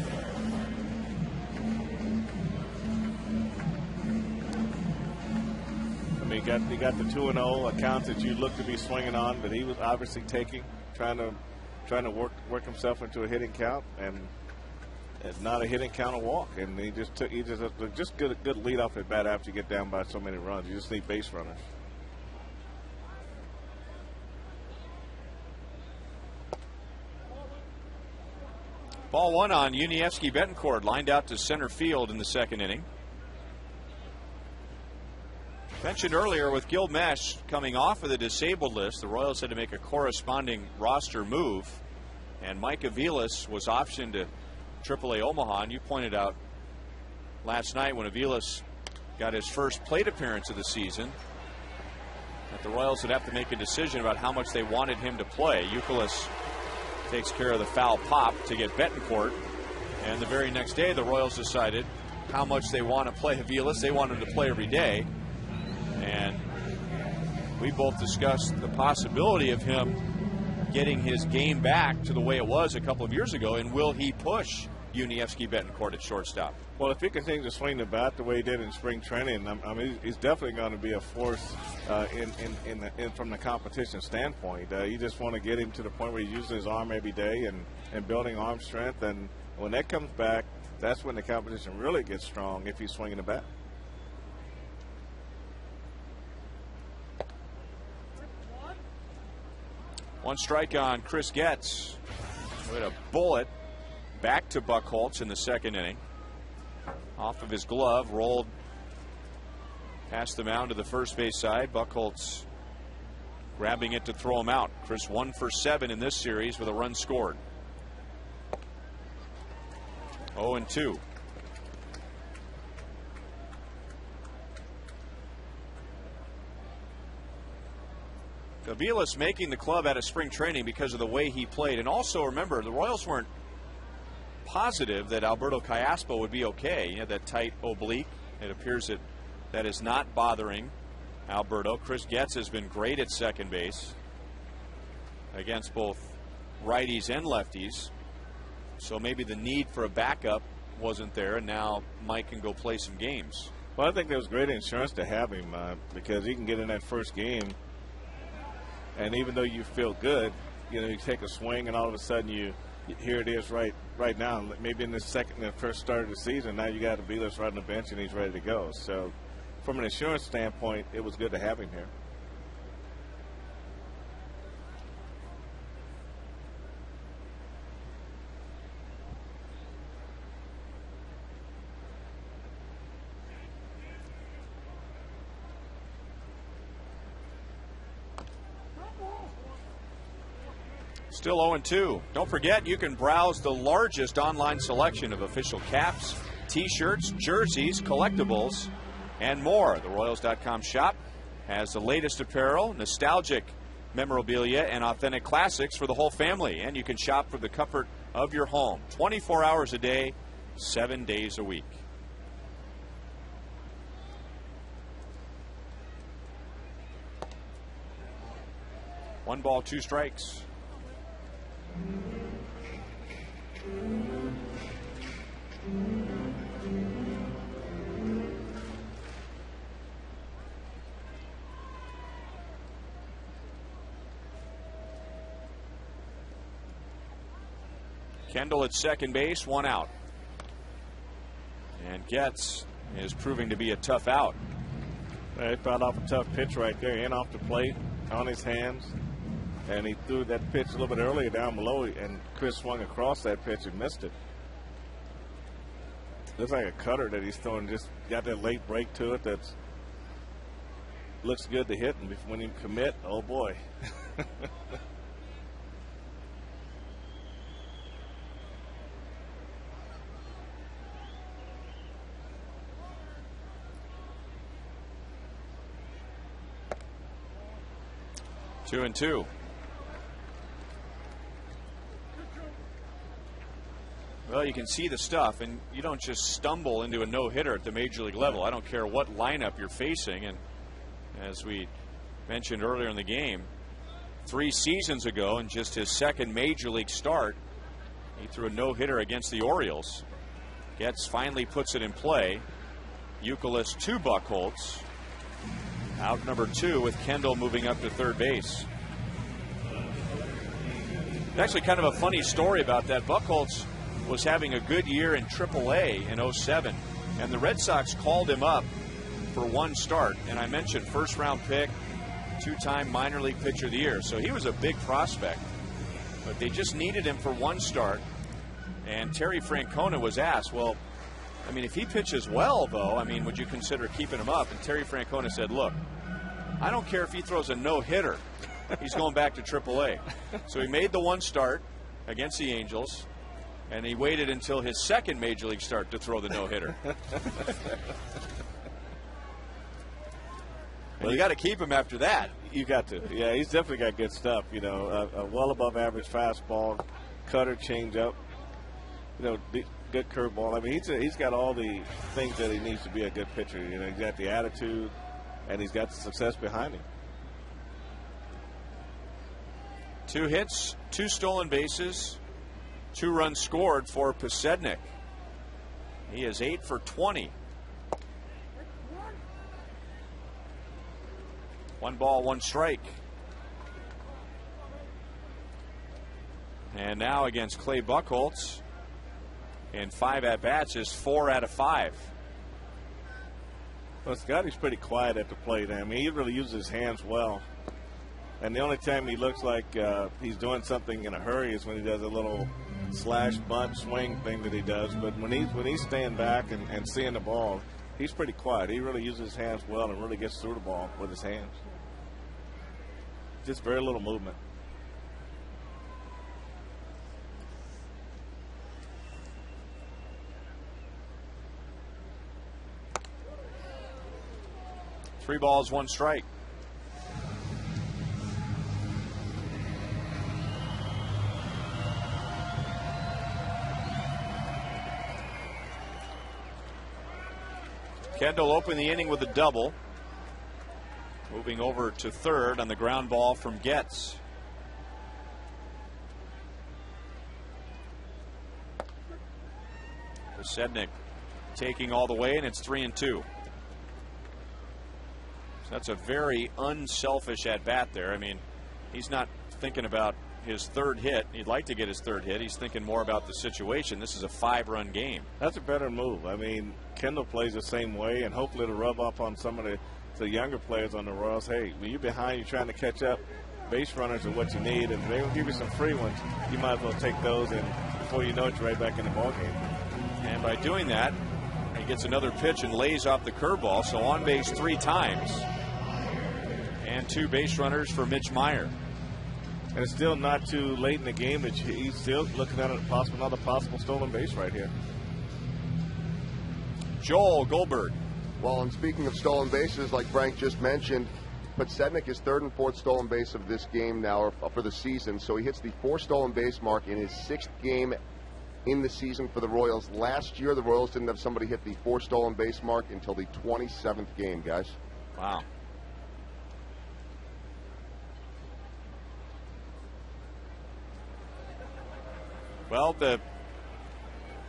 He got the 2-0 accounts that you look to be swinging on, but he was obviously trying to work himself into a hitting count, and it's not a hitting count, a walk, and he just good lead off at bat after you get down by so many runs. You just need base runners. Ball 1 on Yuniesky. Betancourt lined out to center field in the second inning. Mentioned earlier, with Gilmesh coming off of the disabled list, the Royals had to make a corresponding roster move, and Mike Aviles was optioned to AAA Omaha. And you pointed out last night when Aviles got his first plate appearance of the season that the Royals would have to make a decision about how much they wanted him to play. Youkilis takes care of the foul pop to get Betancourt, and the very next day the Royals decided how much they want to play Aviles. They want him to play every day. And we both discussed the possibility of him getting his game back to the way it was a couple of years ago, and will he push Yuniesky Betancourt at shortstop? Well, if he continues to swing the bat the way he did in spring training, I mean, he's definitely going to be a force from the competition standpoint. You just want to get him to the point where he's using his arm every day and building arm strength, and when that comes back, that's when the competition really gets strong if he's swinging the bat. One strike on Chris Getz with a bullet back to Buchholz in the second inning. Off of his glove, rolled past the mound to the first base side. Buchholz grabbing it to throw him out. Chris 1 for 7 in this series with a run scored. 0-2. Aviles making the club out of spring training because of the way he played. And also remember, the Royals weren't positive that Alberto Callaspo would be okay. You know, that tight oblique. It appears that is not bothering Alberto. Chris Getz has been great at second base against both righties and lefties. So maybe the need for a backup wasn't there, and now Mike can go play some games. Well, I think there was great insurance to have him because he can get in that first game. And even though you feel good, you know, you take a swing and all of a sudden here it is right now. Maybe in the first start of the season, now you got Aviles right on the bench and he's ready to go. So from an insurance standpoint, it was good to have him here. Still 0-2. Don't forget, you can browse the largest online selection of official caps, t-shirts, jerseys, collectibles, and more. The Royals.com shop has the latest apparel, nostalgic memorabilia, and authentic classics for the whole family. And you can shop for the comfort of your home 24 hours a day, 7 days a week. One ball, 2 strikes. Kendall at second base, 1 out. And Getz is proving to be a tough out. He fouled off a tough pitch right there, in off the plate, on his hands. And he threw that pitch a little bit earlier down below, and Chris swung across that pitch and missed it. Looks like a cutter that he's throwing, just got that late break to it that's looks good to hit, and when you commit, oh boy. Two and two. Well, you can see the stuff, and you don't just stumble into a no-hitter at the major league level. I don't care what lineup you're facing. And as we mentioned earlier in the game, 3 seasons ago, in just his second major league start, he threw a no-hitter against the Orioles. Getz finally puts it in play. Youkilis to Buchholz. Out number 2 with Kendall moving up to third base. Actually, kind of a funny story about that. Buchholz was having a good year in AAA in 07, and the Red Sox called him up for 1 start. And I mentioned first-round pick, 2-time minor league pitcher of the year. So he was a big prospect, but they just needed him for 1 start. And Terry Francona was asked, well, I mean, if he pitches well, though, I mean, would you consider keeping him up? And Terry Francona said, look, I don't care if he throws a no-hitter. He's going back to AAA. So he made the 1 start against the Angels, and he waited until his second major league start to throw the no-hitter. Well, you got to keep him after that. You got to. Yeah, he's definitely got good stuff. You know, a well above average fastball, cutter, changeup. You know, good curveball. I mean, he's got all the things that he needs to be a good pitcher. You know, he's got the attitude, and he's got the success behind him. 2 hits, 2 stolen bases, 2 runs scored for Pasednik. He is 8 for 20. 1 ball, 1 strike. And now against Clay Buchholz, in 5 at-bats, is 4 out of 5. Well, Scotty's pretty quiet at the plate. I mean, he really uses his hands well. And the only time he looks like he's doing something in a hurry is when he does a little slash, bunt, swing thing that he does. But when he's staying back and seeing the ball, he's pretty quiet. He really uses his hands well and really gets through the ball with his hands. Just very little movement. Three balls, 1 strike. Kendall opened the inning with a double. Moving over to third on the ground ball from Getz. Pasednik taking all the way, and it's 3-2. So that's a very unselfish at bat there. I mean, he's not thinking about his 3rd hit. He'd like to get his 3rd hit. He's thinking more about the situation. This is a 5-run game. That's a better move. I mean, Kendall plays the same way, and hopefully it'll rub off on some of the younger players on the Royals. Hey, when you're behind, you're trying to catch up. Base runners are what you need, and they will give you some free ones. You might as well take those, and before you know it, you're right back in the ballgame. And by doing that, he gets another pitch and lays off the curveball. So on base 3 times. And 2 base runners for Mitch Meyer. And it's still not too late in the game that he's still looking at another possible stolen base right here. Joel Goldberg. Well, and speaking of stolen bases, like Frank just mentioned, Pasednik is 3rd and 4th stolen base of this game now, or for the season. So he hits the 4 stolen base mark in his 6th game in the season for the Royals. Last year, the Royals didn't have somebody hit the 4 stolen base mark until the 27th game, guys. Wow. Well, the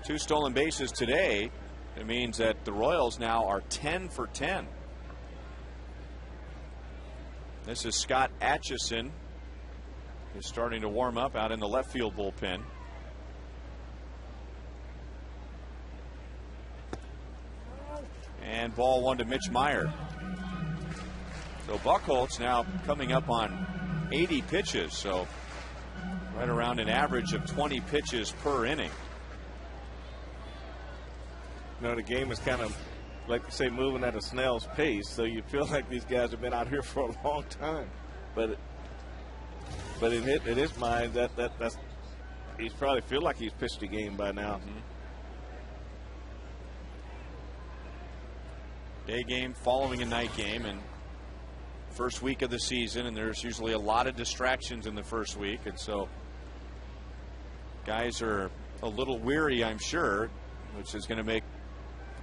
2 stolen bases today, it means that the Royals now are 10 for 10. This is Scott Atchison, who's starting to warm up out in the left field bullpen. And ball 1 to Mitch Meyer. So Buchholz now coming up on 80 pitches, so right around an average of 20 pitches per inning. You know, the game is kind of, like you say, moving at a snail's pace, so you feel like these guys have been out here for a long time. But in his mind, that's he's probably feel like he's pitched a game by now. Day game following a night game, and first week of the season, and there's usually a lot of distractions in the first week, and so guys are a little weary, I'm sure, which is going to make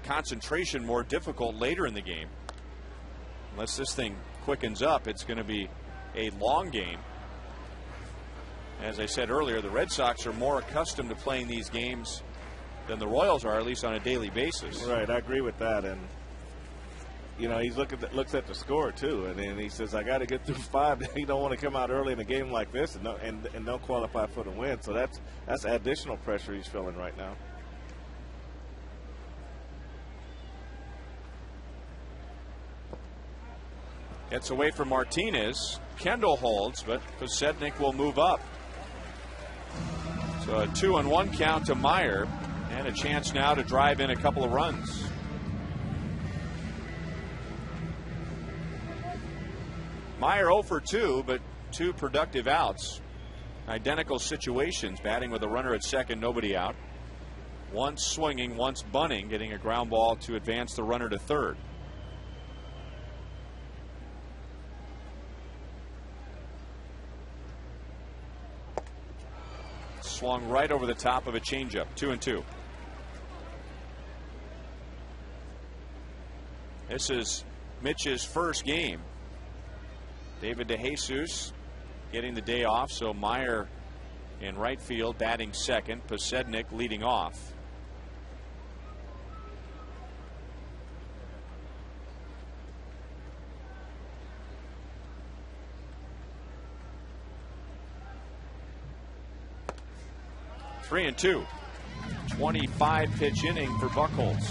concentration more difficult later in the game. Unless this thing quickens up, it's going to be a long game. As I said earlier, the Red Sox are more accustomed to playing these games than the Royals are, at least on a daily basis. Right, I agree with that. And you know, he's looks at the score too, and then he says, "I got to get through 5." You don't want to come out early in a game like this and don't qualify for the win. So that's additional pressure he's feeling right now. Gets away from Martinez. Kendall holds, but Posednik will move up. So a 2-1 count to Meyer, and a chance now to drive in a couple of runs. Meyer 0 for 2, but 2 productive outs. Identical situations, batting with a runner at second, nobody out. Once swinging, once bunting, getting a ground ball to advance the runner to third. Swung right over the top of a changeup. 2-2. This is Mitch's first game. David DeJesus getting the day off, so Meyer in right field batting second, Posednik leading off. Three and 2. 25 pitch inning for Buchholz.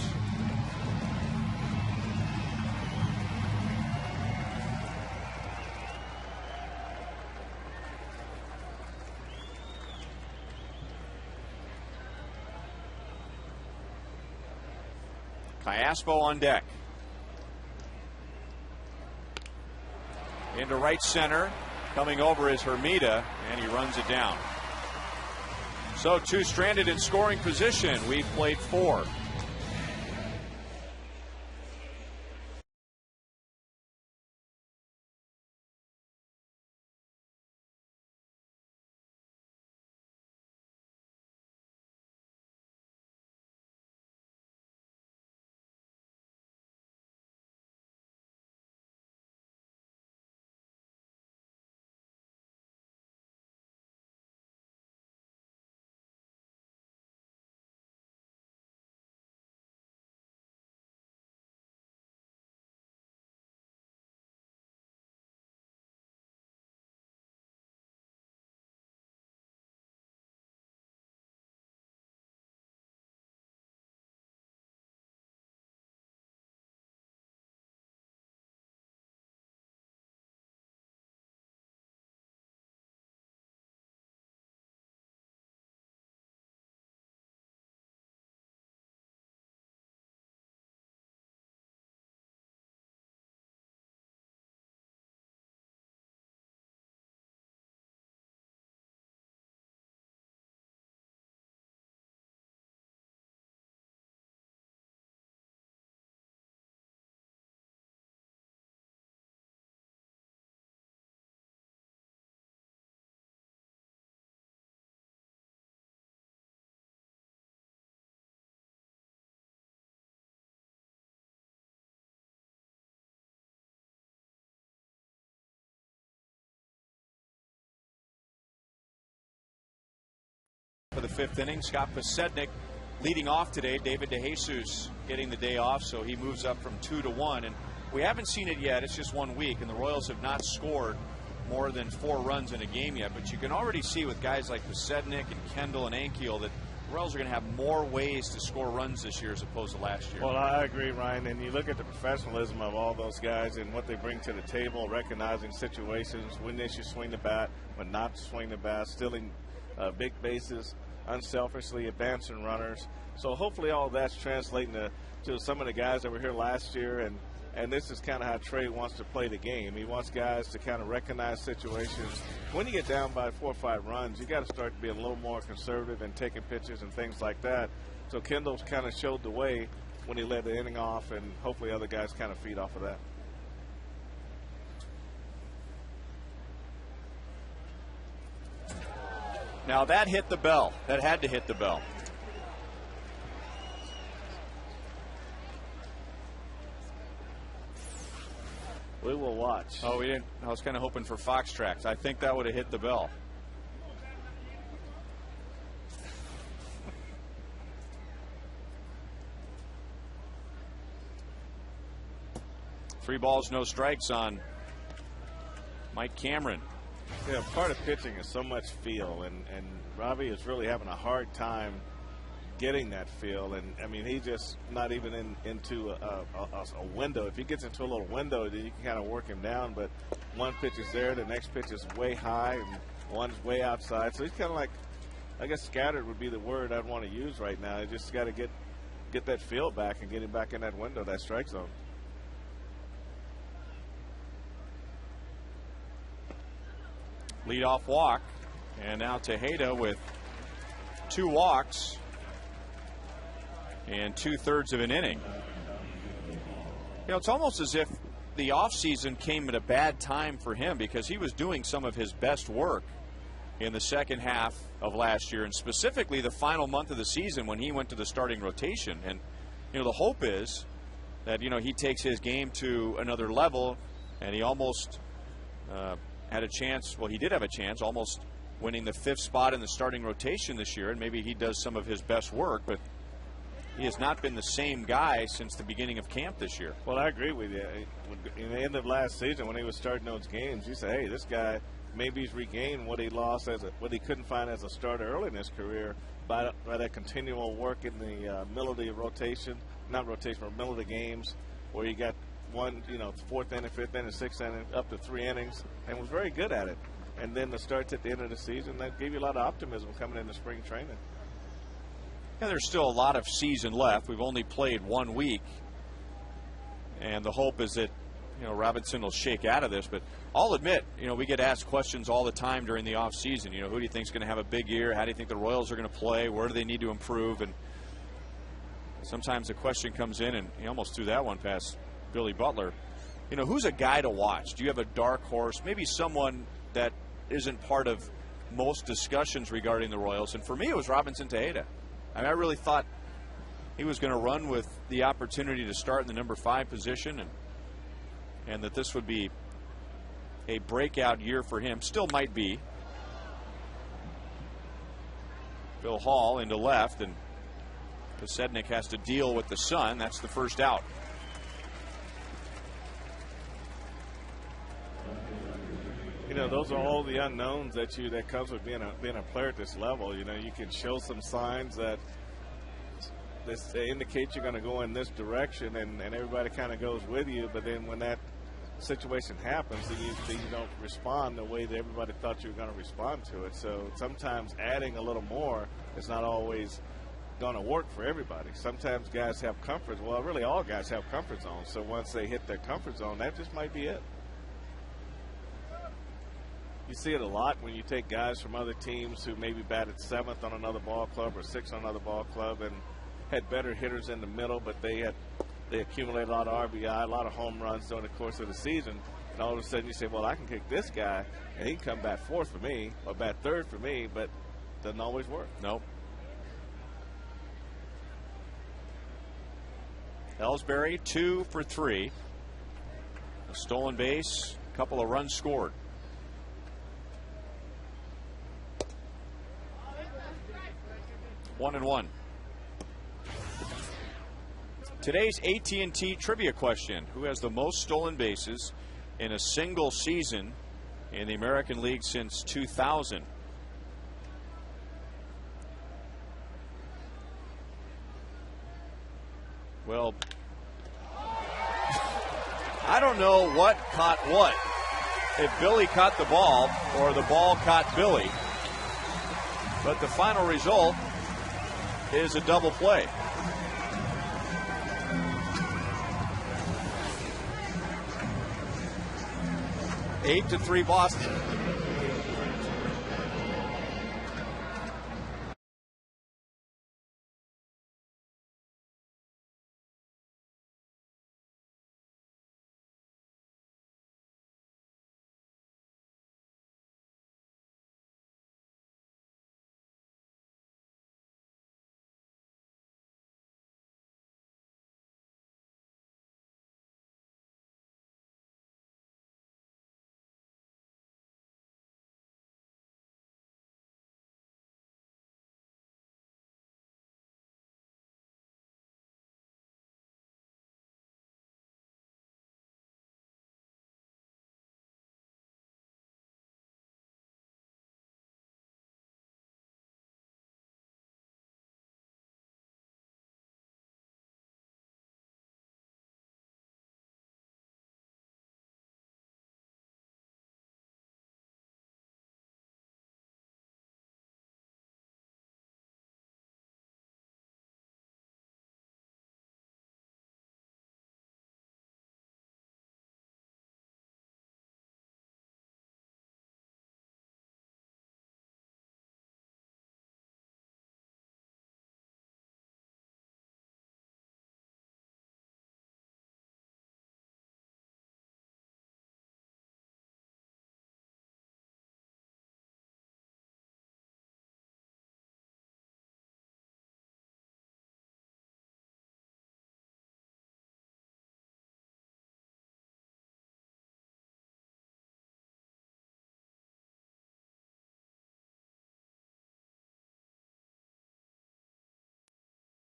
Caspo on deck. Into right center. Coming over is Hermida, and he runs it down. So 2 stranded in scoring position. We've played 4. For the 5th inning, Scott Posednik leading off today. David DeJesus getting the day off, so he moves up from 2 to 1. And we haven't seen it yet. It's just 1 week, and the Royals have not scored more than 4 runs in a game yet. But you can already see with guys like Posednik and Kendall and Ankiel that the Royals are going to have more ways to score runs this year as opposed to last year. Well, I agree, Ryan. And you look at the professionalism of all those guys and what they bring to the table, recognizing situations, when they should swing the bat, when not to swing the bat, stealing big bases, unselfishly advancing runners. So hopefully all that's translating to some of the guys that were here last year, and this is kind of how Trey wants to play the game. He wants guys to kind of recognize situations. When you get down by 4 or 5 runs, you got to start to be a little more conservative and taking pitches and things like that. So Kendall's kind of showed the way when he led the inning off, and hopefully other guys kind of feed off of that. Now that hit the bell. That had to hit the bell. We will watch. Oh, we didn't. I was kind of hoping for Fox Tracks. I think that would have hit the bell. Three balls, no strikes on Mike Cameron. Yeah, part of pitching is so much feel, and Robbie is really having a hard time getting that feel. And I mean, he just not even into a window. If he gets into a little window, then you can kind of work him down. But one pitch is there, the next pitch is way high, and one's way outside. So he's kind of like, I guess scattered would be the word I'd want to use right now. You just got to get that feel back and get him back in that window, that strike zone. Leadoff walk, and now Tejeda with 2 walks and 2/3 of an inning. You know, it's almost as if the offseason came at a bad time for him, because he was doing some of his best work in the second half of last year, and specifically the final month of the season when he went to the starting rotation. And, you know, the hope is that, you know, he takes his game to another level, and he almost had a chance. Well, he did have a chance, almost winning the 5th spot in the starting rotation this year, and maybe he does some of his best work, but he has not been the same guy since the beginning of camp this year. Well, I agree with you. In the end of last season, when he was starting those games, you say, hey, this guy, maybe he's regained what he lost what he couldn't find as a starter early in his career by that continual work in the middle of the rotation, not rotation, but middle of the games, where you got one, you know, 4th inning, 5th inning, 6th inning, up to 3 innings, and was very good at it. And then the starts at the end of the season, that gave you a lot of optimism coming into spring training. Yeah, there's still a lot of season left. We've only played 1 week, and the hope is that, you know, Robinson will shake out of this. But I'll admit, you know, we get asked questions all the time during the off season. You know, who do you think is going to have a big year? How do you think the Royals are going to play? Where do they need to improve? And sometimes the question comes in, and he almost threw that one past Billy Butler. You know, who's a guy to watch? Do you have a dark horse? Maybe someone that isn't part of most discussions regarding the Royals. And for me, it was Robinson Tejeda. I mean, I really thought he was going to run with the opportunity to start in the number 5 position, and that this would be a breakout year for him. Still might be. Bill Hall into left, and Posednik has to deal with the sun. That's the first out. You know, those are all the unknowns that comes with being a player at this level. You know, you can show some signs that they indicate you're going to go in this direction, and everybody kind of goes with you. But then when that situation happens, then you don't respond the way that everybody thought you were going to respond to it. So sometimes adding a little more is not always going to work for everybody. Sometimes guys have comfort. Well, really all guys have comfort zones. So once they hit their comfort zone, that just might be it. You see it a lot when you take guys from other teams who maybe batted 7th on another ball club or 6th on another ball club and had better hitters in the middle, but they accumulated a lot of RBI, a lot of home runs during the course of the season. And all of a sudden you say, well, I can kick this guy, and he can come bat 4th for me or bat 3rd for me, but it doesn't always work. Nope. Ellsbury 2 for 3. A stolen base, a couple of runs scored. One and one. Today's AT&T trivia question: who has the most stolen bases in a single season in the American League since 2000? Well, I don't know what caught what. If Billy caught the ball or the ball caught Billy. But the final result is a double play. 8-3 Boston.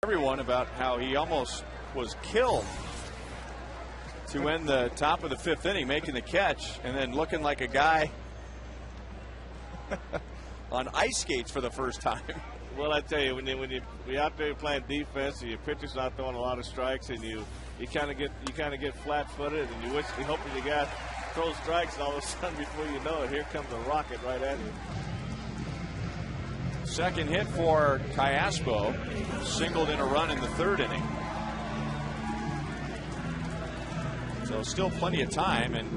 Everyone about how he almost was killed to end the top of the 5th inning, making the catch and then looking like a guy on ice skates for the first time. Well, I tell you, when you're out there playing defense and your pitcher's not throwing a lot of strikes, and you kind of get flat-footed, and you hope that you got throw strikes, and all of a sudden, before you know it, here comes a rocket right at you. Second hit for Cayaspo, singled in a run in the 3rd inning. So still plenty of time, and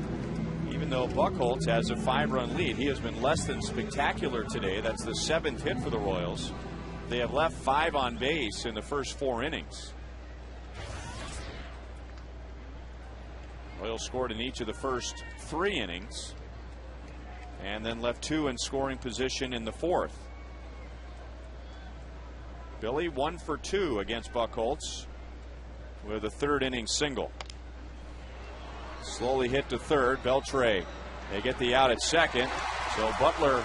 even though Buchholz has a 5-run lead, he has been less than spectacular today. That's the 7th hit for the Royals. They have left 5 on base in the first 4 innings. Royals scored in each of the first 3 innings and then left 2 in scoring position in the 4th. Billy 1 for 2 against Buchholz with a 3rd inning single. Slowly hit to 3rd. Beltre. They get the out at 2nd. So Butler,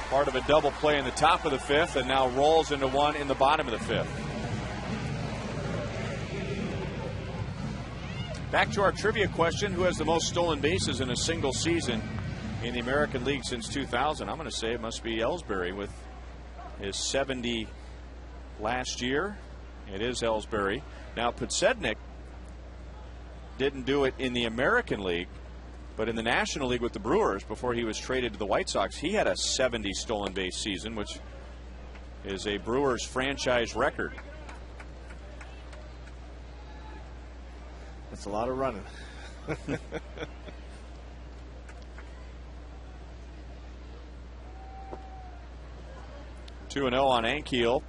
part of a double play in the top of the 5th, and now rolls into one in the bottom of the 5th. Back to our trivia question: who has the most stolen bases in a single season in the American League since 2000? I'm going to say it must be Ellsbury with his 70 last year. It is Ellsbury. Now, Podsednik didn't do it in the American League, but in the National League with the Brewers before he was traded to the White Sox, he had a 70 stolen base season, which is a Brewers franchise record. That's a lot of running. 2-0 on Ankiel.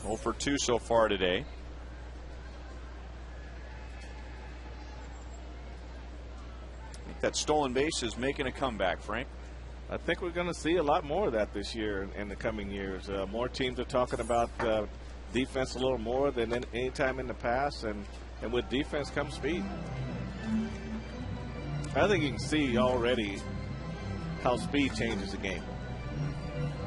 0 for 2 so far today. I think that stolen base is making a comeback, Frank. I think we're going to see a lot more of that this year in the coming years. More teams are talking about defense a little more than any time in the past, and with defense comes speed. I think you can see already how speed changes the game.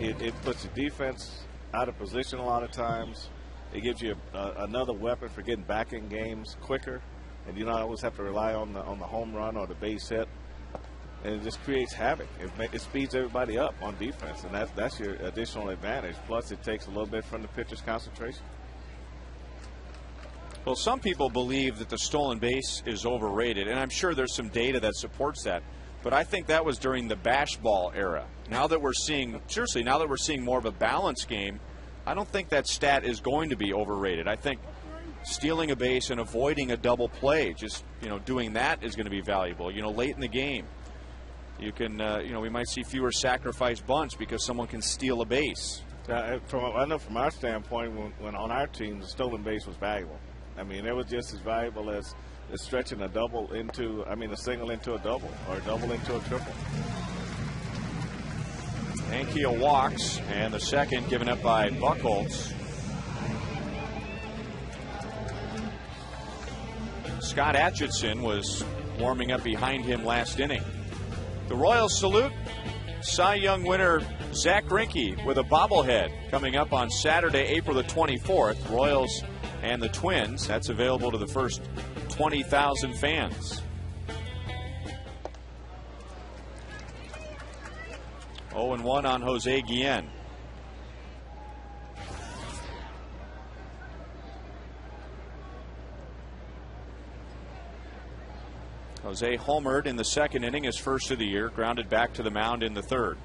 It puts the defense out of position a lot of times. It gives you another weapon for getting back in games quicker, and you don't always have to rely on the home run or the base hit. And it just creates havoc. It speeds everybody up on defense, and that's your additional advantage. Plus, it takes a little bit from the pitcher's concentration. Well, some people believe that the stolen base is overrated, and I'm sure there's some data that supports that. But I think that was during the bash ball era. Now that we're seeing, seriously, now that we're seeing more of a balanced game, I don't think that stat is going to be overrated. I think stealing a base and avoiding a double play, just, doing that is going to be valuable. Late in the game, you can, we might see fewer sacrifice bunts because someone can steal a base. I know from our standpoint, when on our team, the stolen base was valuable. I mean, it was just as valuable as stretching a single into a double, or a double into a triple. Ankia walks, and the second given up by Buchholz. Scott Atchison was warming up behind him last inning. The Royals salute Cy Young winner Zach Greinke with a bobblehead coming up on Saturday, April the 24th. Royals and the Twins. That's available to the first 20,000 fans. 0-1 on Jose Guillen. Jose homered in the second inning, his first of the year, grounded back to the mound in the third.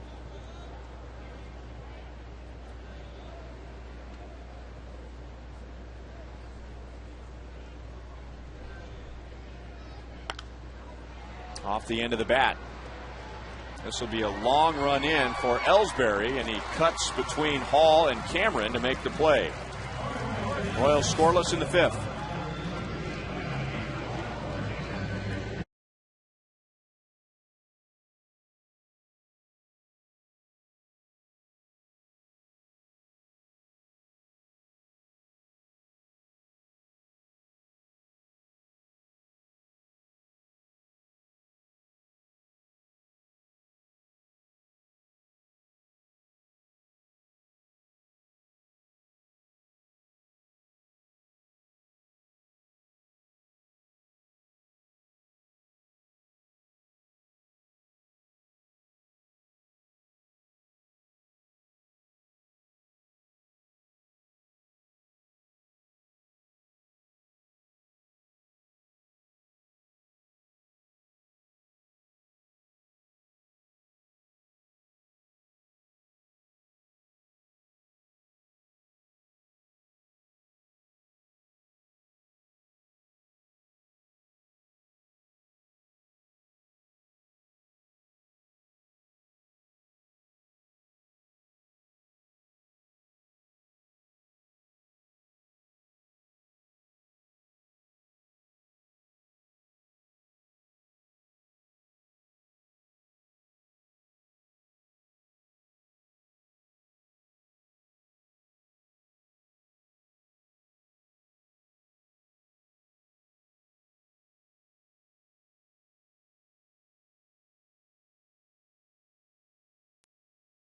Off the end of the bat. This will be a long run in for Ellsbury, and he cuts between Hall and Cameron to make the play. Royals scoreless in the fifth.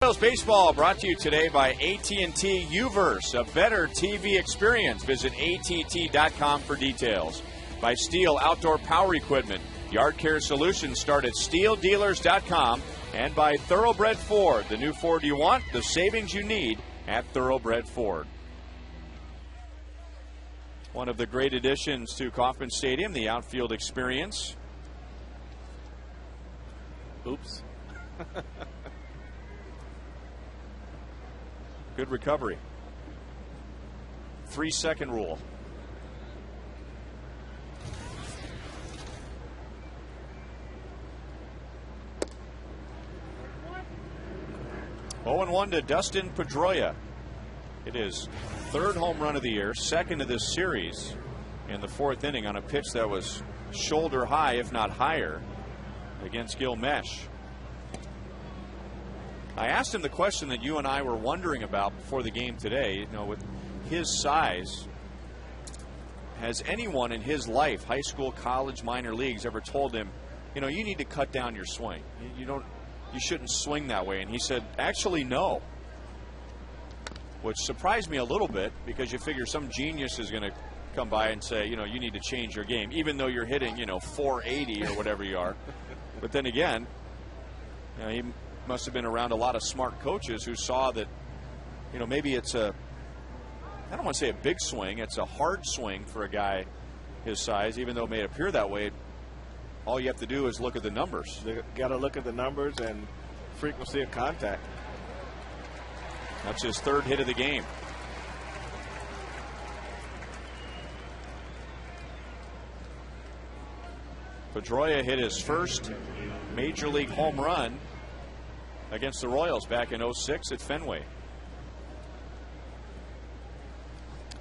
Royals baseball brought to you today by AT&T UVerse, a better TV experience. Visit att.com for details. By Steel Outdoor Power Equipment, yard care solutions start at steeldealers.com. And by Thoroughbred Ford, the new Ford you want, the savings you need at Thoroughbred Ford. One of the great additions to Kauffman Stadium, the outfield experience. Oops. Good recovery. 3-second rule. Oh, 0-1 to Dustin Pedroia. It is third home run of the year, second of this series in the fourth inning on a pitch that was shoulder high, if not higher, against Gil Mesh. I asked him the question that you and I were wondering about before the game today. With his size, has anyone in his life, high school, college, minor leagues, ever told him, you need to cut down your swing? You shouldn't swing that way. And he said, actually, no. Which surprised me a little bit, because you figure some genius is going to come by and say, you need to change your game, even though you're hitting, 480 or whatever you are. But then again, he must have been around a lot of smart coaches who saw that, maybe it's a I don't want to say a big swing. It's a hard swing for a guy his size, even though it may appear that way. All you have to do is look at the numbers. You got to look at the numbers and frequency of contact. That's his third hit of the game. Pedroia hit his first major league home run against the Royals back in '06 at Fenway.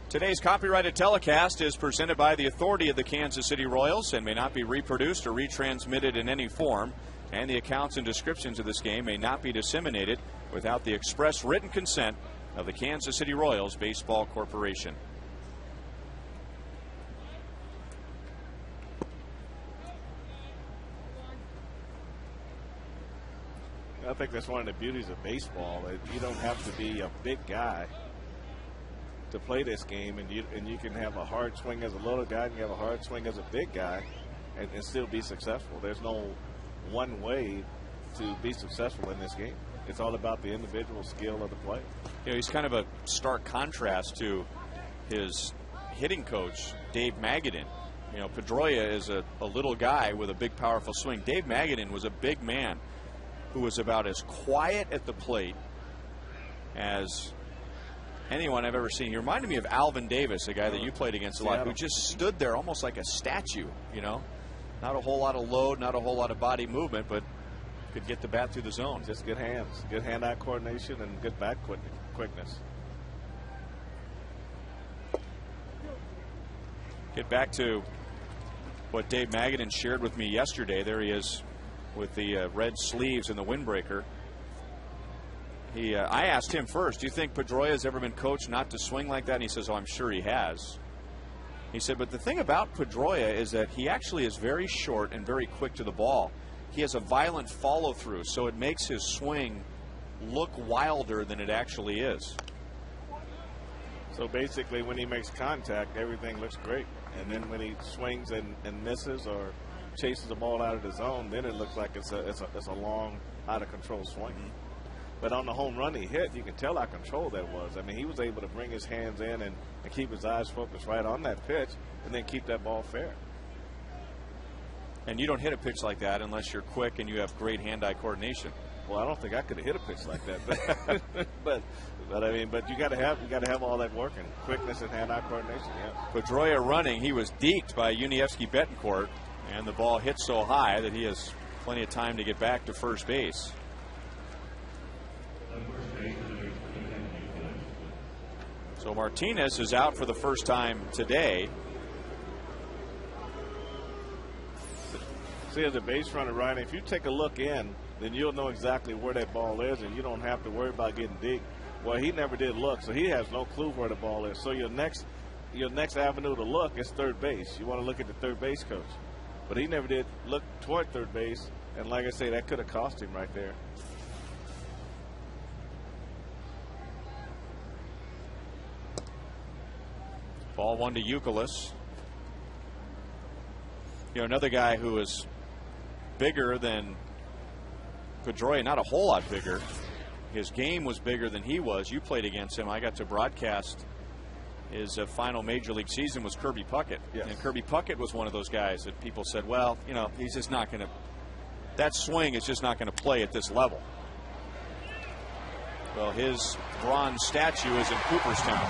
Today's copyrighted telecast is presented by the authority of the Kansas City Royals and may not be reproduced or retransmitted in any form, and the accounts and descriptions of this game may not be disseminated without the express written consent of the Kansas City Royals Baseball Corporation. I think that's one of the beauties of baseball. You don't have to be a big guy to play this game, and you can have a hard swing as a little guy, and you have a hard swing as a big guy, and still be successful. There's no one way to be successful in this game. It's all about the individual skill of the player. You know, he's kind of a stark contrast to his hitting coach, Dave Magadan. You know, Pedroia is a little guy with a big, powerful swing. Dave Magadan was a big man who was about as quiet at the plate as anyone I've ever seen. He reminded me of Alvin Davis, a guy that you played against a lot, who just stood there almost like a statue, you know. Not a whole lot of load, not a whole lot of body movement, but could get the bat through the zone. Just good hands, good hand-eye coordination, and good bat quickness. Get back to what Dave Magadan shared with me yesterday. There he is with the red sleeves and the windbreaker. I asked him first, do you think Pedroia has ever been coached not to swing like that? And he says, oh, I'm sure he has. He said, but the thing about Pedroia is that he actually is very short and very quick to the ball. He has a violent follow-through, so it makes his swing look wilder than it actually is. So basically, when he makes contact, everything looks great. And then when he swings and misses or chases the ball out of the zone, then it looks like it's a long, out-of-control swing. But on the home run he hit, you can tell how controlled that was. I mean, he was able to bring his hands in and keep his eyes focused right on that pitch and then keep that ball fair. And you don't hit a pitch like that unless you're quick and you have great hand-eye coordination. Well, I don't think I could have hit a pitch like that, but I mean, but you got to have all that working, quickness and hand-eye coordination. Yeah. Pedroia running, he was deked by Unievsky Betancourt, and the ball hit so high that he has plenty of time to get back to first base. So Martinez is out for the first time today. See, as a base runner, Ryan, if you take a look in, then you'll know exactly where that ball is, and you don't have to worry about getting deep. Well, he never did look, so he has no clue where the ball is. So your next avenue to look is third base. You want to look at the third base coach. But he never did look toward third base, and like I say, that could have cost him right there. Ball one to Youkilis. You know, another guy who is bigger than Pedroia, not a whole lot bigger. His game was bigger than he was. You played against him. I got to broadcast his final major league season was Kirby Puckett. Yes. And Kirby Puckett was one of those guys that people said, well, you know, he's just not going to, that swing is just not going to play at this level. Well, his bronze statue is in Cooperstown.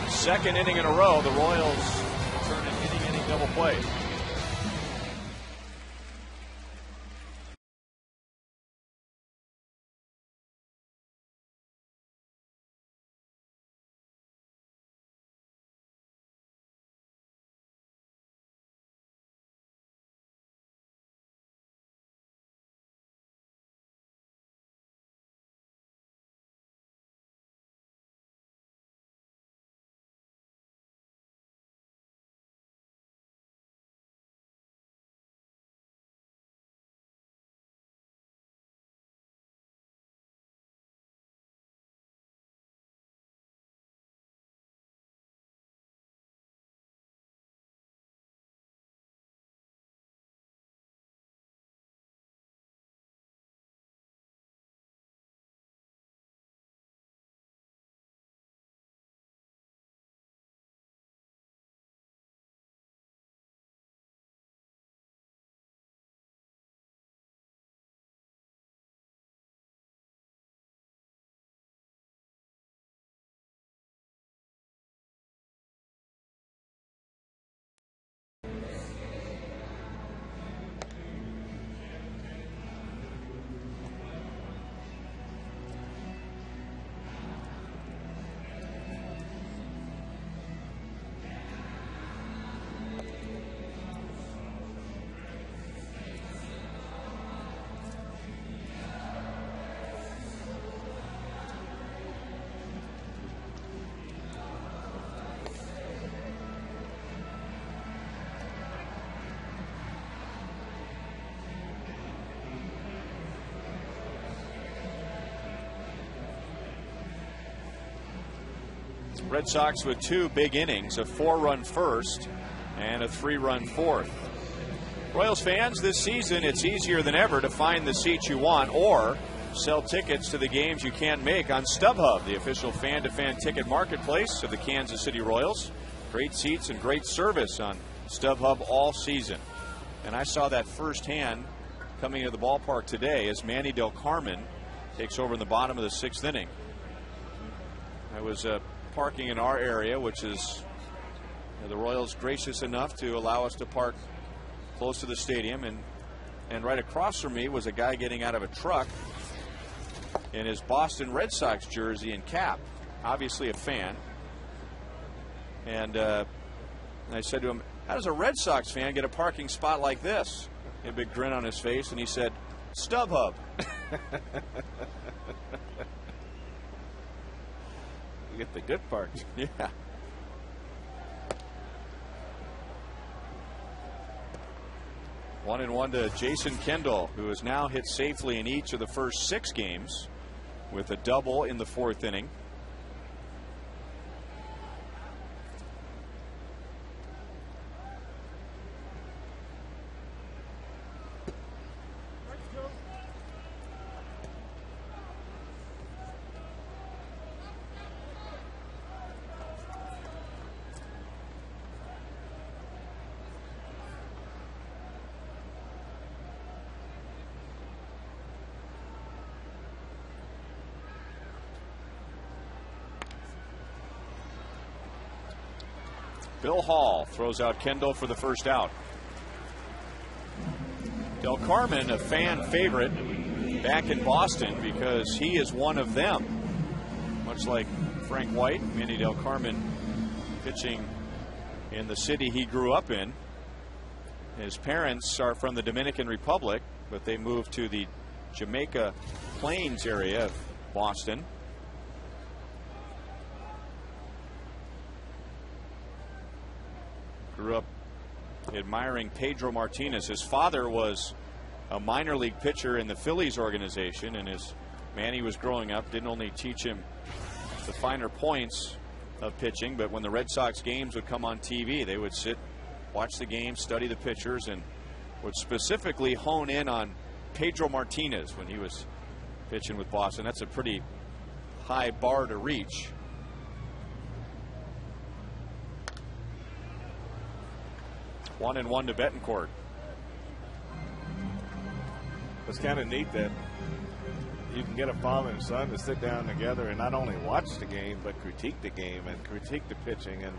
Second inning in a row, the Royals turn an inning double play. Red Sox with 2 big innings, a 4-run first and a 3-run fourth. Royals fans, this season it's easier than ever to find the seats you want or sell tickets to the games you can't make on StubHub, the official fan-to-fan ticket marketplace of the Kansas City Royals. Great seats and great service on StubHub all season. And I saw that firsthand coming into the ballpark today as Manny Del Carmen takes over in the bottom of the 6th inning. I was parking in our area, which is the Royals gracious enough to allow us to park close to the stadium, and right across from me was a guy getting out of a truck in his Boston Red Sox jersey and cap, obviously a fan. And I said to him, how does a Red Sox fan get a parking spot like this? A big grin on his face, and he said, StubHub. You get the good part. Yeah. One and one to Jason Kendall, who has now hit safely in each of the first 6 games with a double in the 4th inning. Bill Hall throws out Kendall for the first out. Del Carmen, a fan favorite back in Boston because he is one of them. Much like Frank White, Manny Del Carmen pitching in the city he grew up in. His parents are from the Dominican Republic, but they moved to the Jamaica Plains area of Boston. Grew up admiring Pedro Martinez. His father was a minor league pitcher in the Phillies organization, and as Manny was growing up, didn't only teach him the finer points of pitching, but when the Red Sox games would come on TV, they would sit, watch the game, study the pitchers, and would specifically hone in on Pedro Martinez when he was pitching with Boston. That's a pretty high bar to reach. One and one to Betancourt. It's kind of neat that you can get a father and son to sit down together and not only watch the game, but critique the game and critique the pitching. And,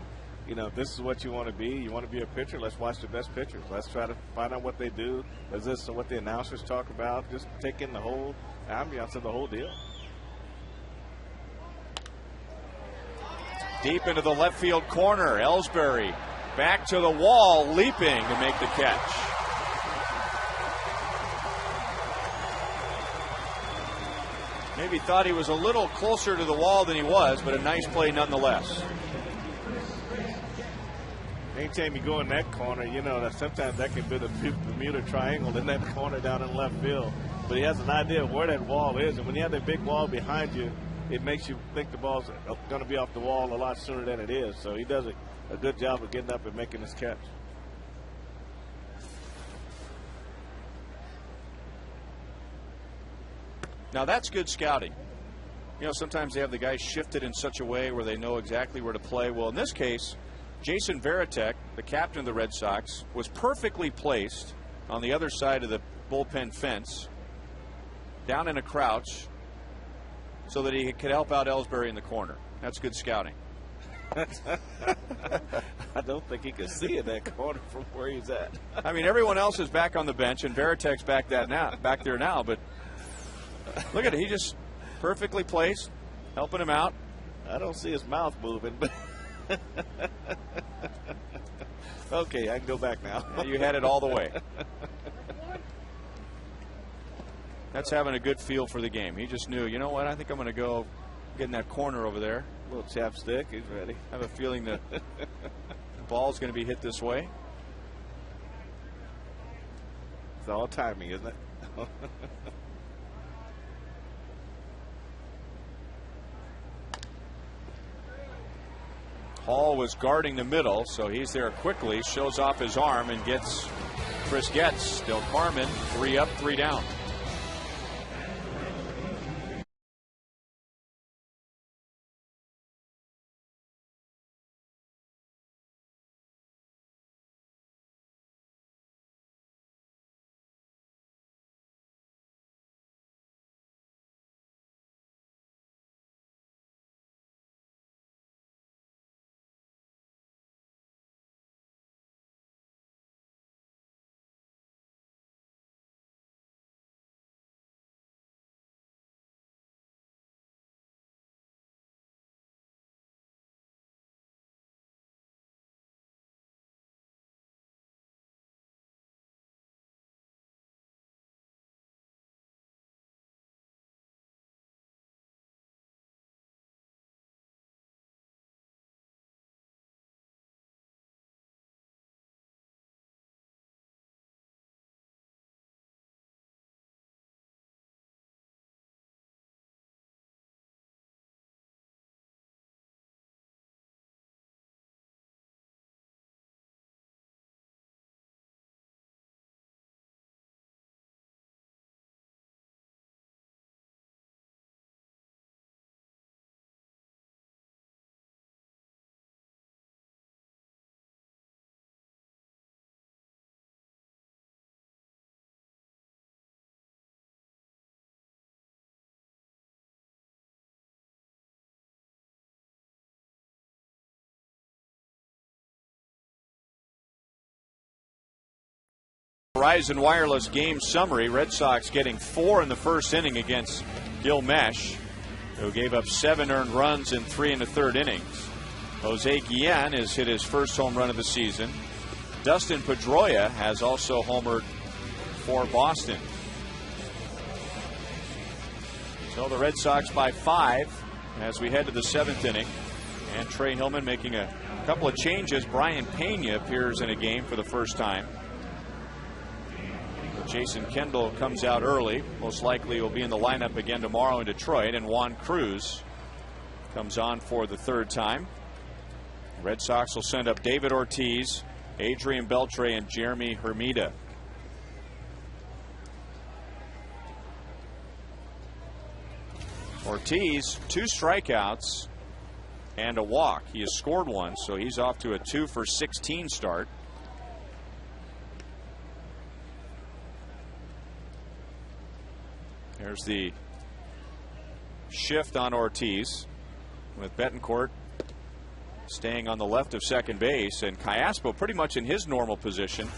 you know, this is what you want to be. You want to be a pitcher? Let's watch the best pitchers. Let's try to find out what they do. Is this what the announcers talk about? Just take in the whole ambiance of the whole deal. Deep into the left field corner. Ellsbury back to the wall, leaping to make the catch. Maybe thought he was a little closer to the wall than he was, but a nice play nonetheless. Anytime you go in that corner, you know that sometimes that can be the Bermuda Triangle in that corner down in left field. But he has an idea of where that wall is, and when you have that big wall behind you, it makes you think the ball's going to be off the wall a lot sooner than it is. So he does a good job of getting up and making his catch. Now that's good scouting. You know, sometimes they have the guys shifted in such a way where they know exactly where to play. Well, in this case, Jason Varitek, the captain of the Red Sox, was perfectly placed on the other side of the bullpen fence, down in a crouch, so that he could help out Ellsbury in the corner. That's good scouting. I don't think he can see in that corner from where he's at. I mean, everyone else is back on the bench, and Varitek's back there now. But look at it; he just perfectly placed, helping him out. I don't see his mouth moving, but okay, I can go back now. You had it all the way. That's having a good feel for the game. He just knew, you know what? I think I'm going to go get in that corner over there. A little chapstick. He's ready. I have a feeling that the ball's going to be hit this way. It's all timing, isn't it? Hall was guarding the middle, so he's there quickly, shows off his arm and gets Chris Getz. Del Carmen 3 up, 3 down. Verizon Wireless game summary. Red Sox getting 4 in the first inning against Gilmesh, who gave up 7 earned runs in 3 1/3 innings. Jose Guillen has hit his first home run of the season. Dustin Pedroia has also homered for Boston. So the Red Sox by 5 as we head to the 7th inning. And Trey Hillman making a couple of changes. Brian Pena appears in a game for the first time. Jason Kendall comes out early. Most likely will be in the lineup again tomorrow in Detroit. And Juan Cruz comes on for the 3rd time. Red Sox will send up David Ortiz, Adrian Beltre, and Jeremy Hermida. Ortiz, 2 strikeouts and a walk. He has scored 1, so he's off to a 2 for 16 start. There's the shift on Ortiz with Betancourt staying on the left of second base, and Callaspo pretty much in his normal position,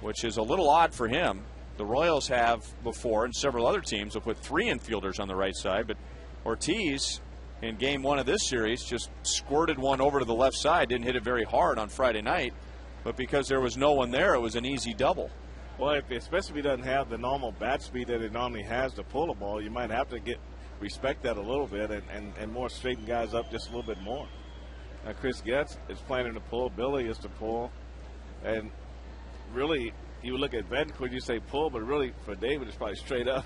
which is a little odd for him. The Royals have before, and several other teams have put 3 infielders on the right side, but Ortiz in game 1 of this series just squirted one over to the left side. Didn't hit it very hard on Friday night, but because there was no one there, it was an easy double. Well, especially if he doesn't have the normal bat speed that he normally has to pull a ball, you might have to respect that a little bit and more straighten guys up just a little bit more. Now, Chris Getz is planning to pull. Billy is to pull. And really, you would look at Betancourt, you say pull, but really for David, it's probably straight up.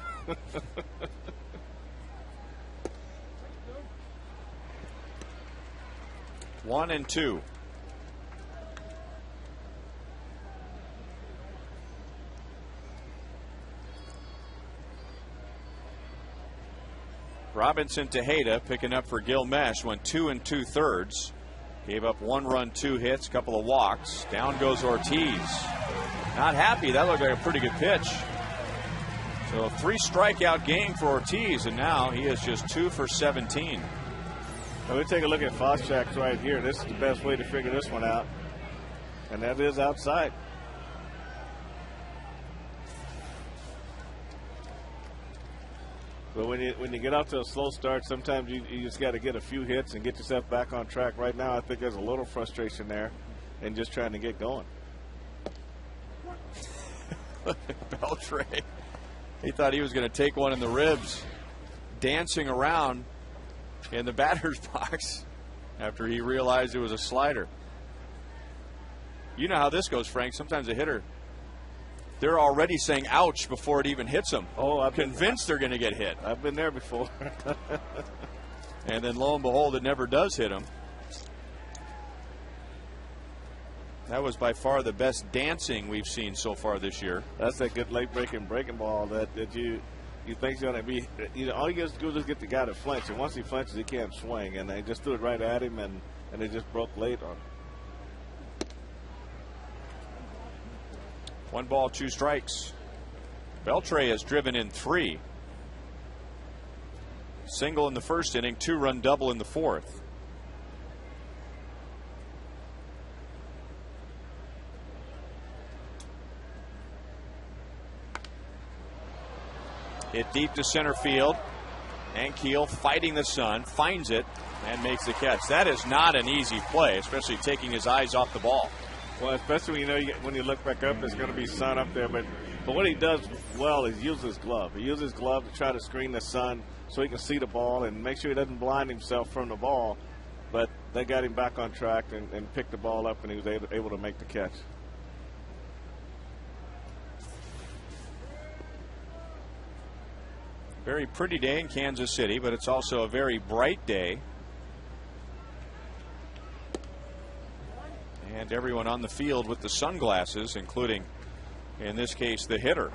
1-2. Robinson Tejeda picking up for Gilmesh, went 2 2/3. Gave up 1 run, 2 hits, couple of walks. Down goes Ortiz. Not happy. That looked like a pretty good pitch. So a 3 strikeout game for Ortiz, and now he is just 2 for 17. Now we take a look at Fostrax right here. This is the best way to figure this one out, and that is outside. But when you get out to a slow start, sometimes you just got to get a few hits and get yourself back on track. Right now, I think there's a little frustration there and just trying to get going. Beltre, he thought he was going to take one in the ribs, dancing around in the batter's box after he realized it was a slider. You know how this goes, Frank. Sometimes a hitter, they're already saying ouch before it even hits them. Oh, I'm convinced they're going to get hit. I've been there before. And then lo and behold, it never does hit them. That was by far the best dancing we've seen so far this year. That's that good late breaking ball that you think he's going to be. All he has to do is just get the guy to flinch, and once he flinches, he can't swing. And they just threw it right at him, and it just broke late on him. 1 ball, 2 strikes. Beltre has driven in 3. Single in the first inning, 2-run double in the fourth. Hit deep to center field. Ankiel fighting the sun, finds it, and makes the catch. That is not an easy play, especially taking his eyes off the ball. Well, especially when you look back up, there's going to be sun up there. But what he does well is use his glove. He uses his glove to try to screen the sun so he can see the ball and make sure he doesn't blind himself from the ball. But they got him back on track and picked the ball up, and he was able to make the catch. Very pretty day in Kansas City, but it's also a very bright day. And everyone on the field with the sunglasses, including, in this case, the hitter.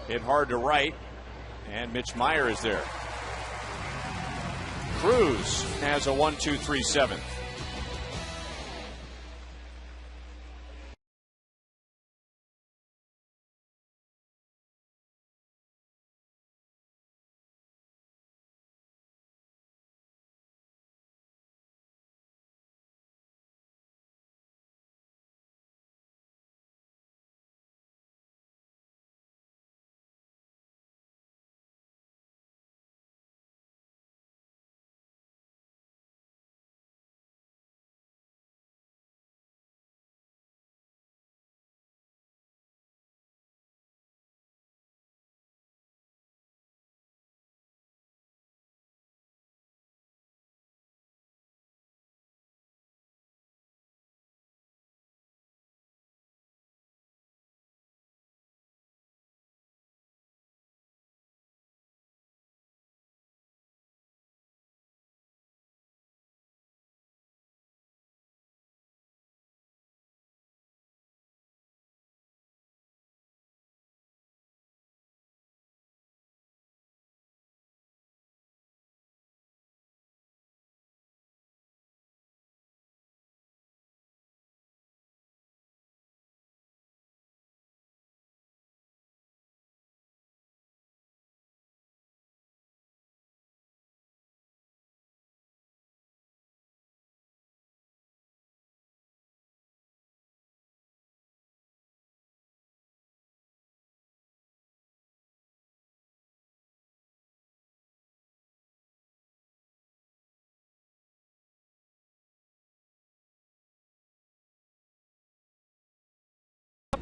Hit hard to right, and Mitch Meyer is there. Cruz has a 1-2-3 7th.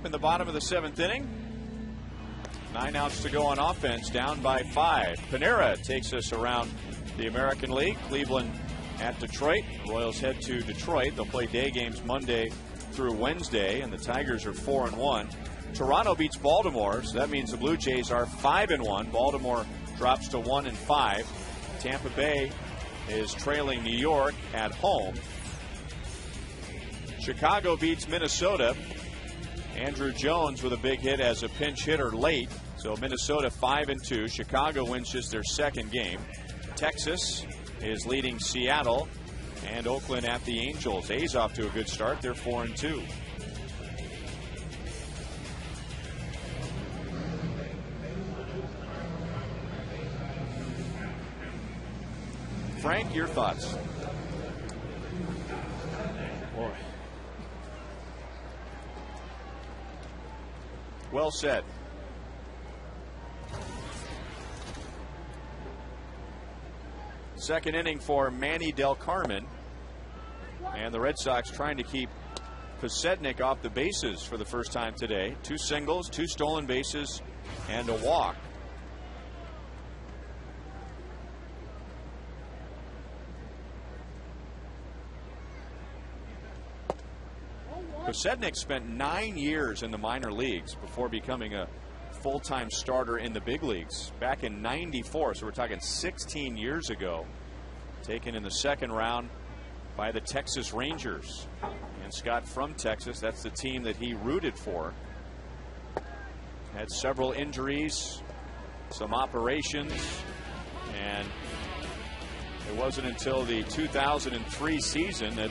In the bottom of the 7th inning, 9 outs to go on offense, down by 5. Panera takes us around the American League. Cleveland at Detroit. Royals head to Detroit. They'll play day games Monday through Wednesday, and the Tigers are 4-1. Toronto beats Baltimore, so that means the Blue Jays are 5-1. Baltimore drops to 1-5. Tampa Bay is trailing New York at home. Chicago beats Minnesota. Andrew Jones with a big hit as a pinch hitter late. So Minnesota 5-2. Chicago wins just their second game. Texas is leading Seattle, and Oakland at the Angels. A's off to a good start. They're 4-2. Frank, your thoughts? Boy. Well said. Second inning for Manny Del Carmen. And the Red Sox trying to keep Posednik off the bases for the first time today. 2 singles, 2 stolen bases, and a walk. Kosednik spent 9 years in the minor leagues before becoming a full-time starter in the big leagues back in '94. So we're talking 16 years ago. Taken in the second round by the Texas Rangers. And Scott from Texas, that's the team that he rooted for. Had several injuries, some operations, and it wasn't until the 2003 season that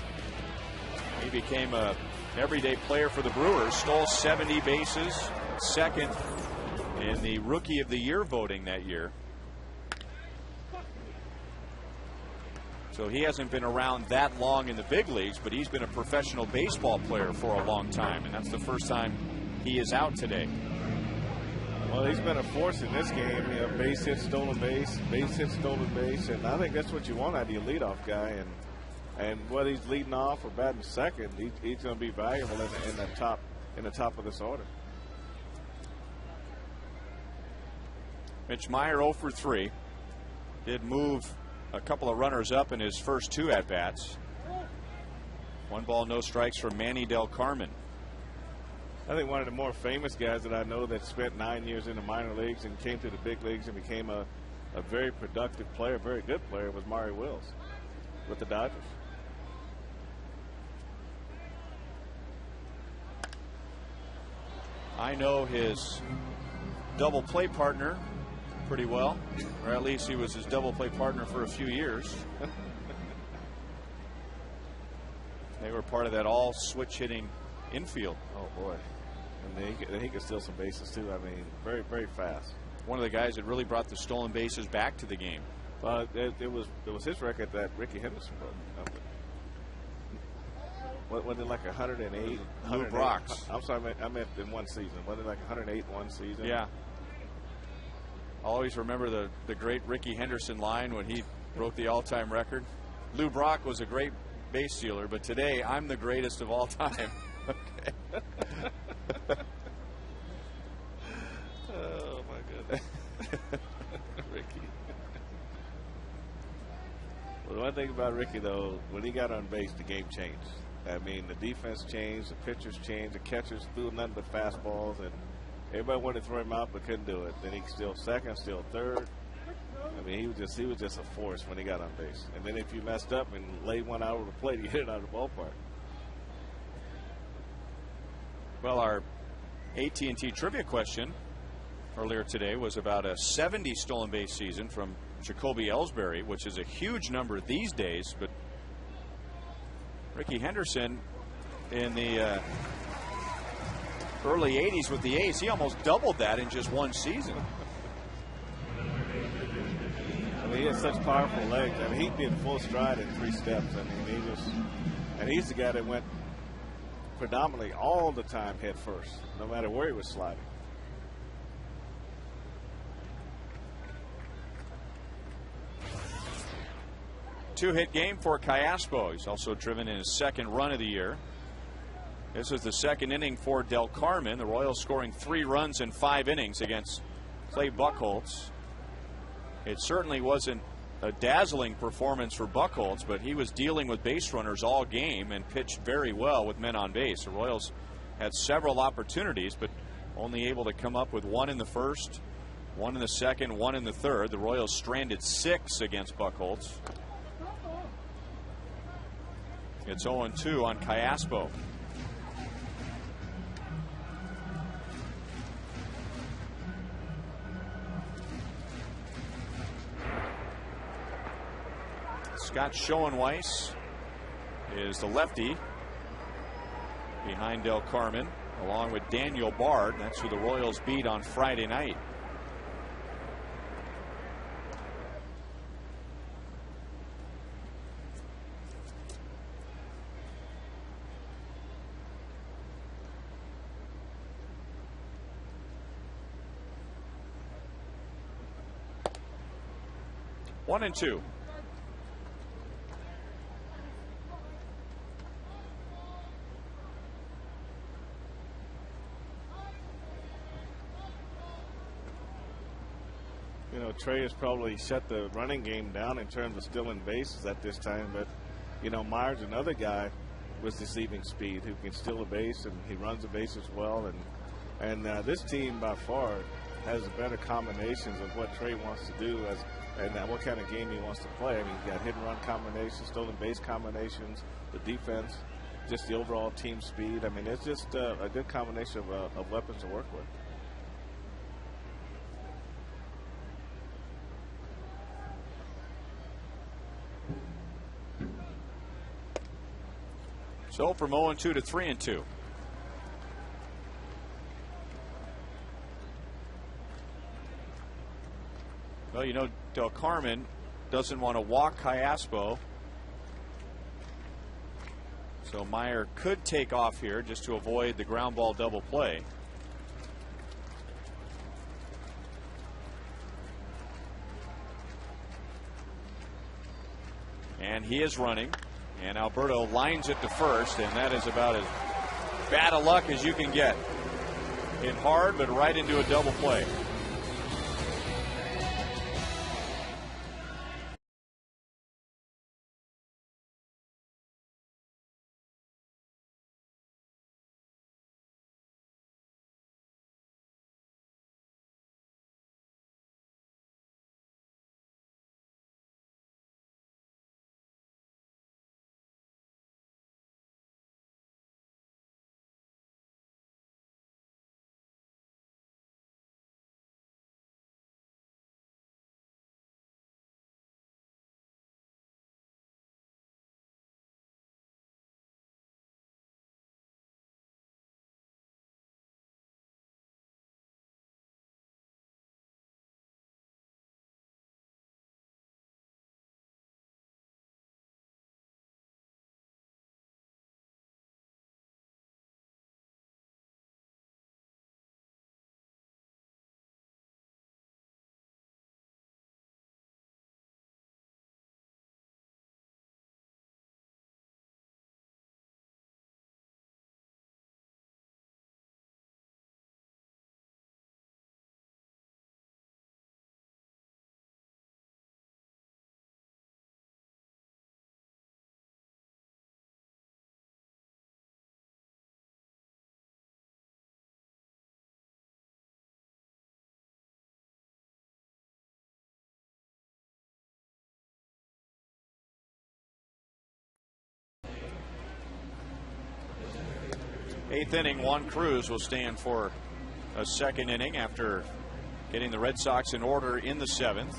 he became a everyday player for the Brewers. Stole 70 bases, second in the Rookie of the Year voting that year. So he hasn't been around that long in the big leagues, but he's been a professional baseball player for a long time, and that's the first time he is out today. Well, he's been a force in this game. You know, base hit, stolen base, base hit, stolen base, and I think that's what you want out of your leadoff guy. And whether he's leading off or batting second, he's going to be valuable in the top of this order. Mitch Meyer 0 for 3. Did move a couple of runners up in his first 2 at bats. 1 ball, no strikes from Manny Del Carmen. I think one of the more famous guys that I know that spent 9 years in the minor leagues and came to the big leagues and became a very productive player, very good player, was Maury Wills with the Dodgers. I know his double play partner pretty well, or at least he was his double play partner for a few years. They were part of that all switch hitting infield. Oh boy. And he could steal some bases too. I mean, very, very fast. One of the guys that really brought the stolen bases back to the game. It was his record that Ricky Henderson broke. Was it like 108? Lou Brock's. I'm sorry, I meant in one season. Was it like 108 in one season? Yeah. I'll always remember the great Ricky Henderson line when he broke the all-time record. Lou Brock was a great base stealer, but today I'm the greatest of all time. Okay. Oh my goodness. Ricky. Well, the one thing about Ricky though, when he got on base, the game changed. I mean, the defense changed, the pitchers changed, the catchers threw nothing but fastballs, and everybody wanted to throw him out but couldn't do it. Then he steal second, steal third. I mean, he was just a force when he got on base. And then if you messed up and laid one out over the plate, you hit it out of the ballpark. Well, our AT&T trivia question earlier today was about a 70 stolen base season from Jacoby Ellsbury, which is a huge number these days, but Ricky Henderson in the early 80s with the A's, he almost doubled that in just one season. I mean, he has such powerful legs. I mean, he'd be in full stride in 3 steps. I mean, and he's the guy that went predominantly all the time head first, no matter where he was sliding. Two-hit game for Cayaspo. He's also driven in his second run of the year. This is the second inning for Del Carmen. The Royals scoring 3 runs in 5 innings against Clay Buchholz. It certainly wasn't a dazzling performance for Buchholz, but he was dealing with base runners all game and pitched very well with men on base. The Royals had several opportunities, but only able to come up with 1 in the first, 1 in the second, 1 in the third. The Royals stranded 6 against Buchholz. It's 0-2 on Cayaspo. Scott Schoenweiss is the lefty behind Del Carmen, along with Daniel Bard. That's who the Royals beat on Friday night. One and two. You know, Trey has probably shut the running game down in terms of stealing bases at this time, but you know, Myers, another guy with deceiving speed, who can steal a base, and he runs the bases well. And this team by far has better combinations of what Trey wants to do and what kind of game he wants to play. I mean, he's got hit and run combinations, stolen base combinations, the defense, just the overall team speed. I mean, it's just a good combination of weapons to work with. So from 0-2 to 3-2. Well, you know, Del Carmen doesn't want to walk Cayaspo. So Meyer could take off here just to avoid the ground ball double play. And he is running. And Alberto lines it to first, and that is about as bad a luck as you can get. Hit hard, but right into a double play. Eighth inning, Juan Cruz will stand for a second inning after getting the Red Sox in order in the seventh.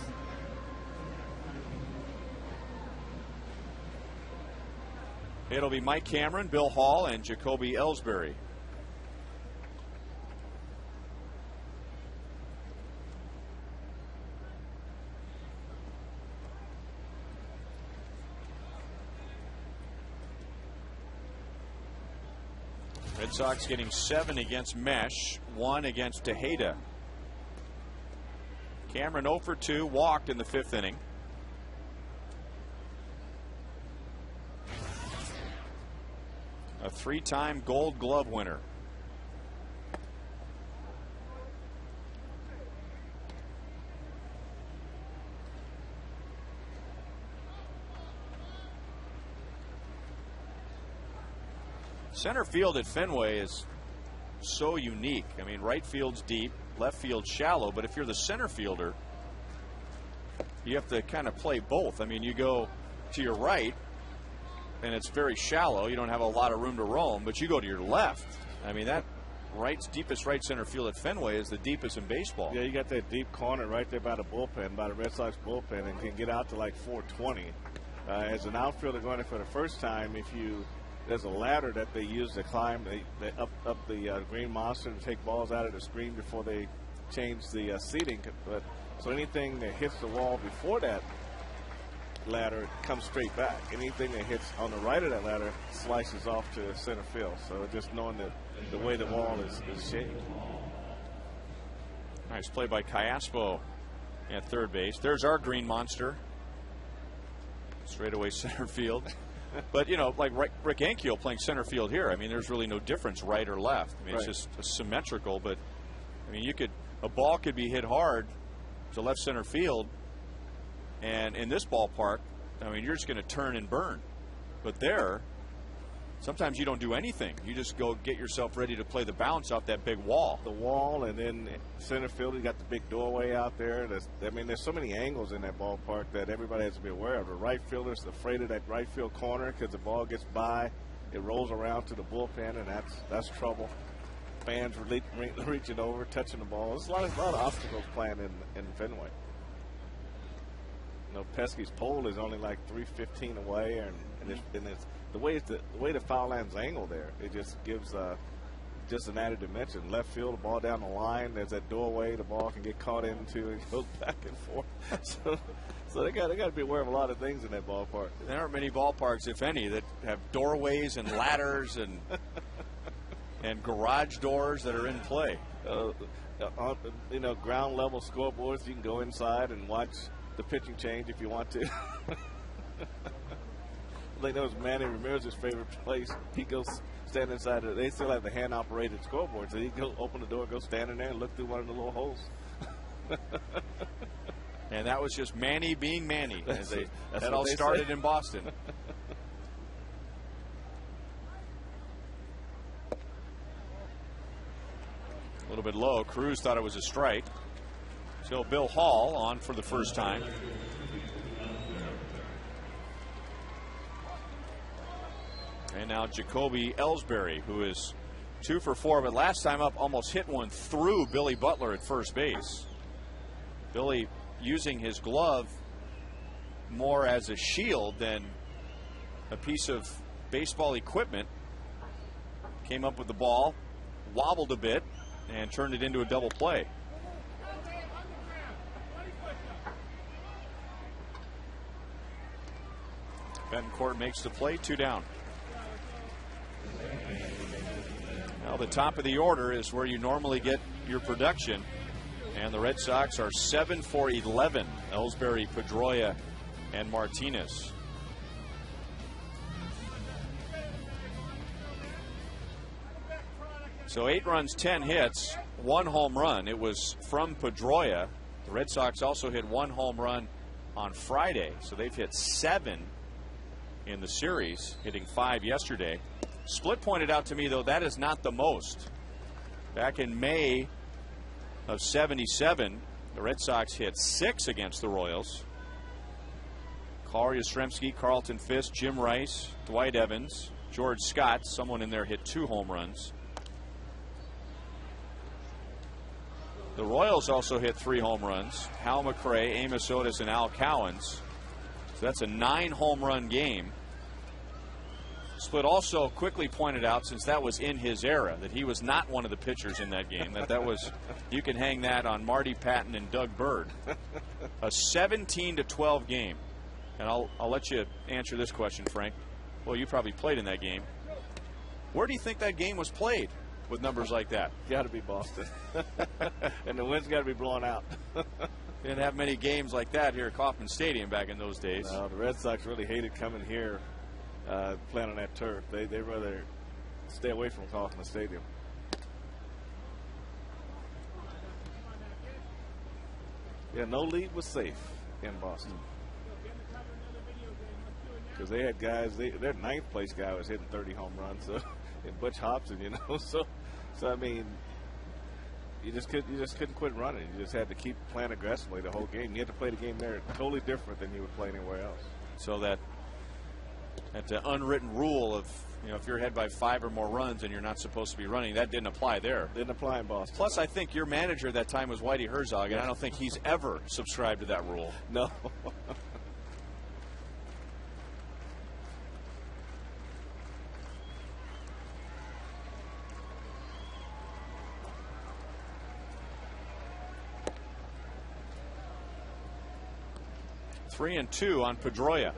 It'll be Mike Cameron, Bill Hall, and Jacoby Ellsbury. Red Sox getting 7 against Mesh, 1 against Tejeda. Cameron 0 for 2, walked in the fifth inning. A 3-time Gold Glove winner. Center field at Fenway is so unique. I mean, right field's deep, left field's shallow, but if you're the center fielder, you have to kind of play both. I mean, you go to your right and it's very shallow, you don't have a lot of room to roam, but you go to your left, I mean, that deepest right center field at Fenway is the deepest in baseball. Yeah, you got that deep corner right there by the bullpen, by the Red Sox bullpen, and can get out to like 420. As an outfielder going in for the first time, there's a ladder that they use to climb up the Green Monster to take balls out of the screen before they change the seating. But so anything that hits the wall before that ladder comes straight back. Anything that hits on the right of that ladder slices off to center field. So just knowing the way the wall is shaped. Nice play by Cayaspo at third base. There's our Green Monster. Straightaway center field. But, you know, like Rick Ankiel playing center field here, I mean, there's really no difference right or left. I mean, It's just symmetrical, but, I mean, a ball could be hit hard to left center field, and in this ballpark, I mean, you're just going to turn and burn. But there, sometimes you don't do anything. You just go get yourself ready to play the bounce off that big wall. The wall, and then center field, you got the big doorway out there. There's so many angles in that ballpark that everybody has to be aware of. The right fielder's afraid of that right field corner because the ball gets by, it rolls around to the bullpen, and that's trouble. Fans reaching over, touching the ball. There's a lot of obstacles playing in Fenway. You know, Pesky's pole is only like 315 away, and it's the way the foul line's angled there. It just gives just an added dimension. Left field, the ball down the line. There's that doorway the ball can get caught into and goes back and forth. So they got to be aware of a lot of things in that ballpark. There aren't many ballparks, if any, that have doorways and ladders and and garage doors that are in play. You know, ground level scoreboards. You can go inside and watch the pitching change if you want to. They know it's Manny Ramirez's favorite place. He goes stand inside. They still have the hand operated scoreboard, so he go open the door, go stand in there, and look through one of the little holes. And that was just Manny being Manny. That all they started say. in Boston. A little bit low. Cruz thought it was a strike. So Bill Hall on for the first time. And now Jacoby Ellsbury, who is 2 for 4, but last time up almost hit one through Billy Butler at first base. Billy using his glove more as a shield than a piece of baseball equipment. Came up with the ball, wobbled a bit, and turned it into a double play. Betancourt makes the play, 2 down. Now the top of the order is where you normally get your production, and the Red Sox are 7 for 11. Ellsbury, Pedroia, and Martinez. So 8 runs, 10 hits, 1 home run. It was from Pedroia. The Red Sox also hit 1 home run on Friday, so they've hit 7 in the series, hitting 5 yesterday. Split pointed out to me, though, that is not the most. Back in May of '77, the Red Sox hit 6 against the Royals. Carl Yastrzemski, Carlton Fisk, Jim Rice, Dwight Evans, George Scott, someone in there hit 2 home runs. The Royals also hit 3 home runs. Hal McRae, Amos Otis, and Al Cowens. So that's a 9 home run game. Split also quickly pointed out, since that was in his era, that he was not one of the pitchers in that game. That was, you can hang that on Marty Patton and Doug Bird. A 17-12 game. And I'll let you answer this question, Frank. Well, you probably played in that game. Where do you think that game was played with numbers like that? Got to be Boston. And the wind's got to be blowing out. Didn't have many games like that here at Kauffman Stadium back in those days. No, the Red Sox really hated coming here, playing on that turf. They'd rather stay away from Kauffman Stadium. Yeah, no lead was safe in Boston. Because they had guys, their 9th place guy was hitting 30 home runs, so, and Butch Hobson, you know. So I mean, you just couldn't quit running. You just had to keep playing aggressively the whole game. You had to play the game there totally different than you would play anywhere else. So that unwritten rule of, you know, if you're ahead by 5 or more runs and you're not supposed to be running, that didn't apply there. Didn't apply in Boston. Plus, I think your manager at that time was Whitey Herzog, and I don't think he's ever subscribed to that rule. No. 3-2 on Pedroia.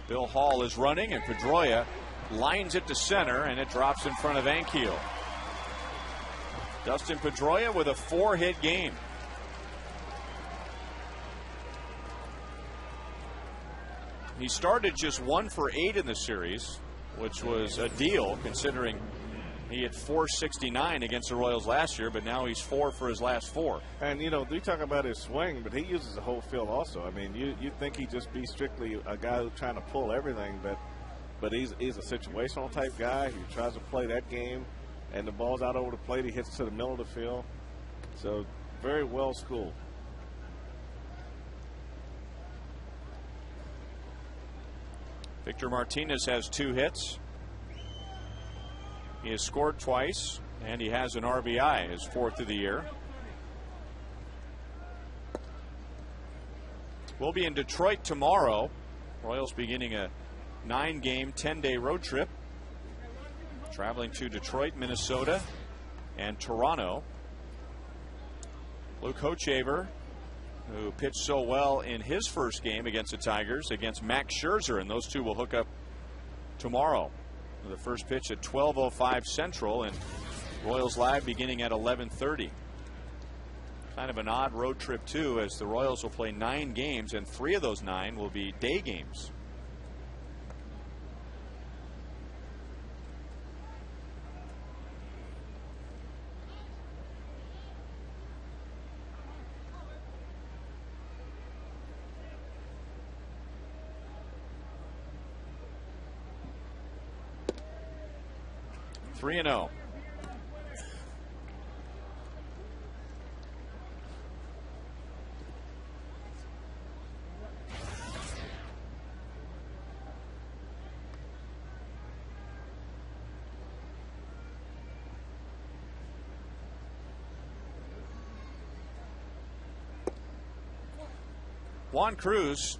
Bill Hall is running, and Pedroia lines it to center, and it drops in front of Ankiel. Dustin Pedroia with a 4-hit game. He started just 1 for 8 in the series, which was a deal considering he had 469 against the Royals last year, but now he's 4 for his last 4. And, you know, we talk about his swing, but he uses the whole field also. I mean, you think he'd just be strictly a guy who's trying to pull everything, but he's a situational type guy. He tries to play that game, and the ball's out over the plate. He hits to the middle of the field. So very well schooled. Victor Martinez has 2 hits. He has scored twice, and he has an RBI, his 4th of the year. We'll be in Detroit tomorrow. Royals beginning a 9-game, 10-day road trip, traveling to Detroit, Minnesota, and Toronto. Luke Hochevar, who pitched so well in his first game against the Tigers, against Max Scherzer, and those two will hook up tomorrow. The first pitch at 12:05 Central, and Royals Live beginning at 11:30. Kind of an odd road trip too, as the Royals will play 9 games, and 3 of those 9 will be day games. Three and 0. Juan Cruz,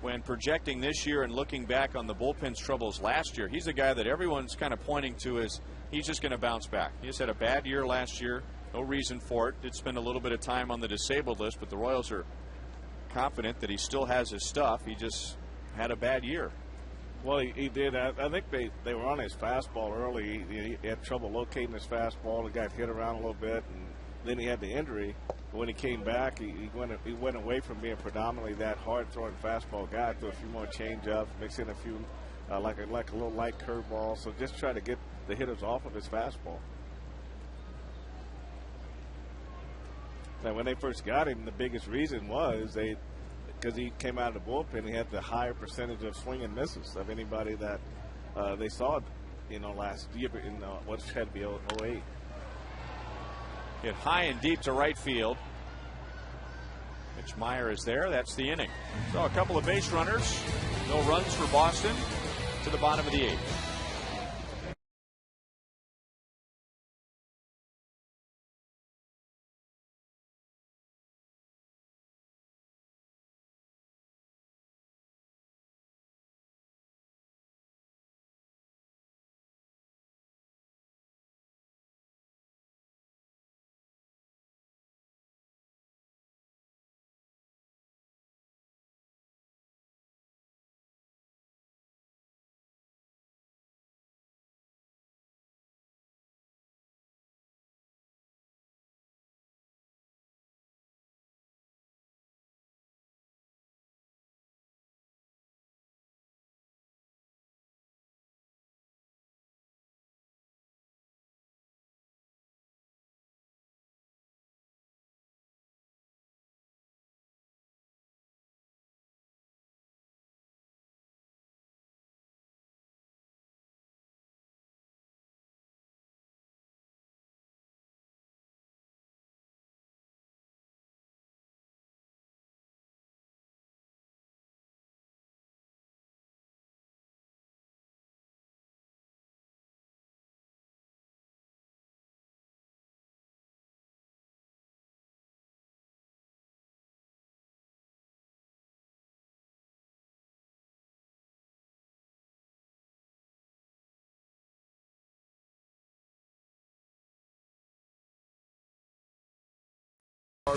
when projecting this year and looking back on the bullpen's troubles last year, he's a guy that everyone's kind of pointing to as he's just going to bounce back. He just had a bad year last year. No reason for it. Did spend a little bit of time on the disabled list, but the Royals are confident that he still has his stuff. He just had a bad year. Well, he did. I think they were on his fastball early. He had trouble locating his fastball. He got hit around a little bit, and then he had the injury. When he came back, he went away from being predominantly that hard-throwing fastball guy to a few more change-ups, mix in a few like a little light curveball. So just try to get the hitters off of his fastball. Now, when they first got him, the biggest reason was because he came out of the bullpen, he had the higher percentage of swing and misses of anybody that they saw, last year in what had to be 08. Hit high and deep to right field. Mitch Meyer is there. That's the inning. So a couple of base runners. No runs for Boston to the bottom of the 8th.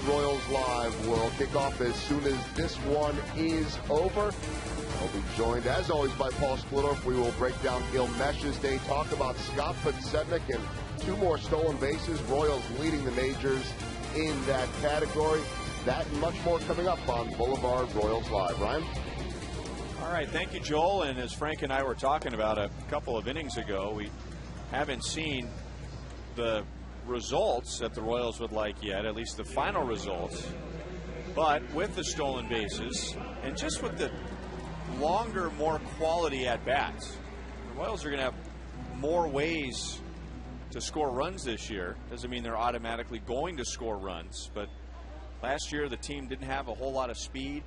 Royals Live will kick off as soon as this one is over. I'll be joined, as always, by Paul Splittorff. We will break down Gil Mesh's day, talk about Scott Podsednik and 2 more stolen bases. Royals leading the majors in that category. That and much more coming up on Boulevard Royals Live. Ryan? All right, thank you, Joel. And as Frank and I were talking about a couple of innings ago, we haven't seen the results that the Royals would like yet, at least the final results. But with the stolen bases and just with the longer, more quality at bats, the Royals are going to have more ways to score runs this year. Doesn't mean they're automatically going to score runs, but last year the team didn't have a whole lot of speed.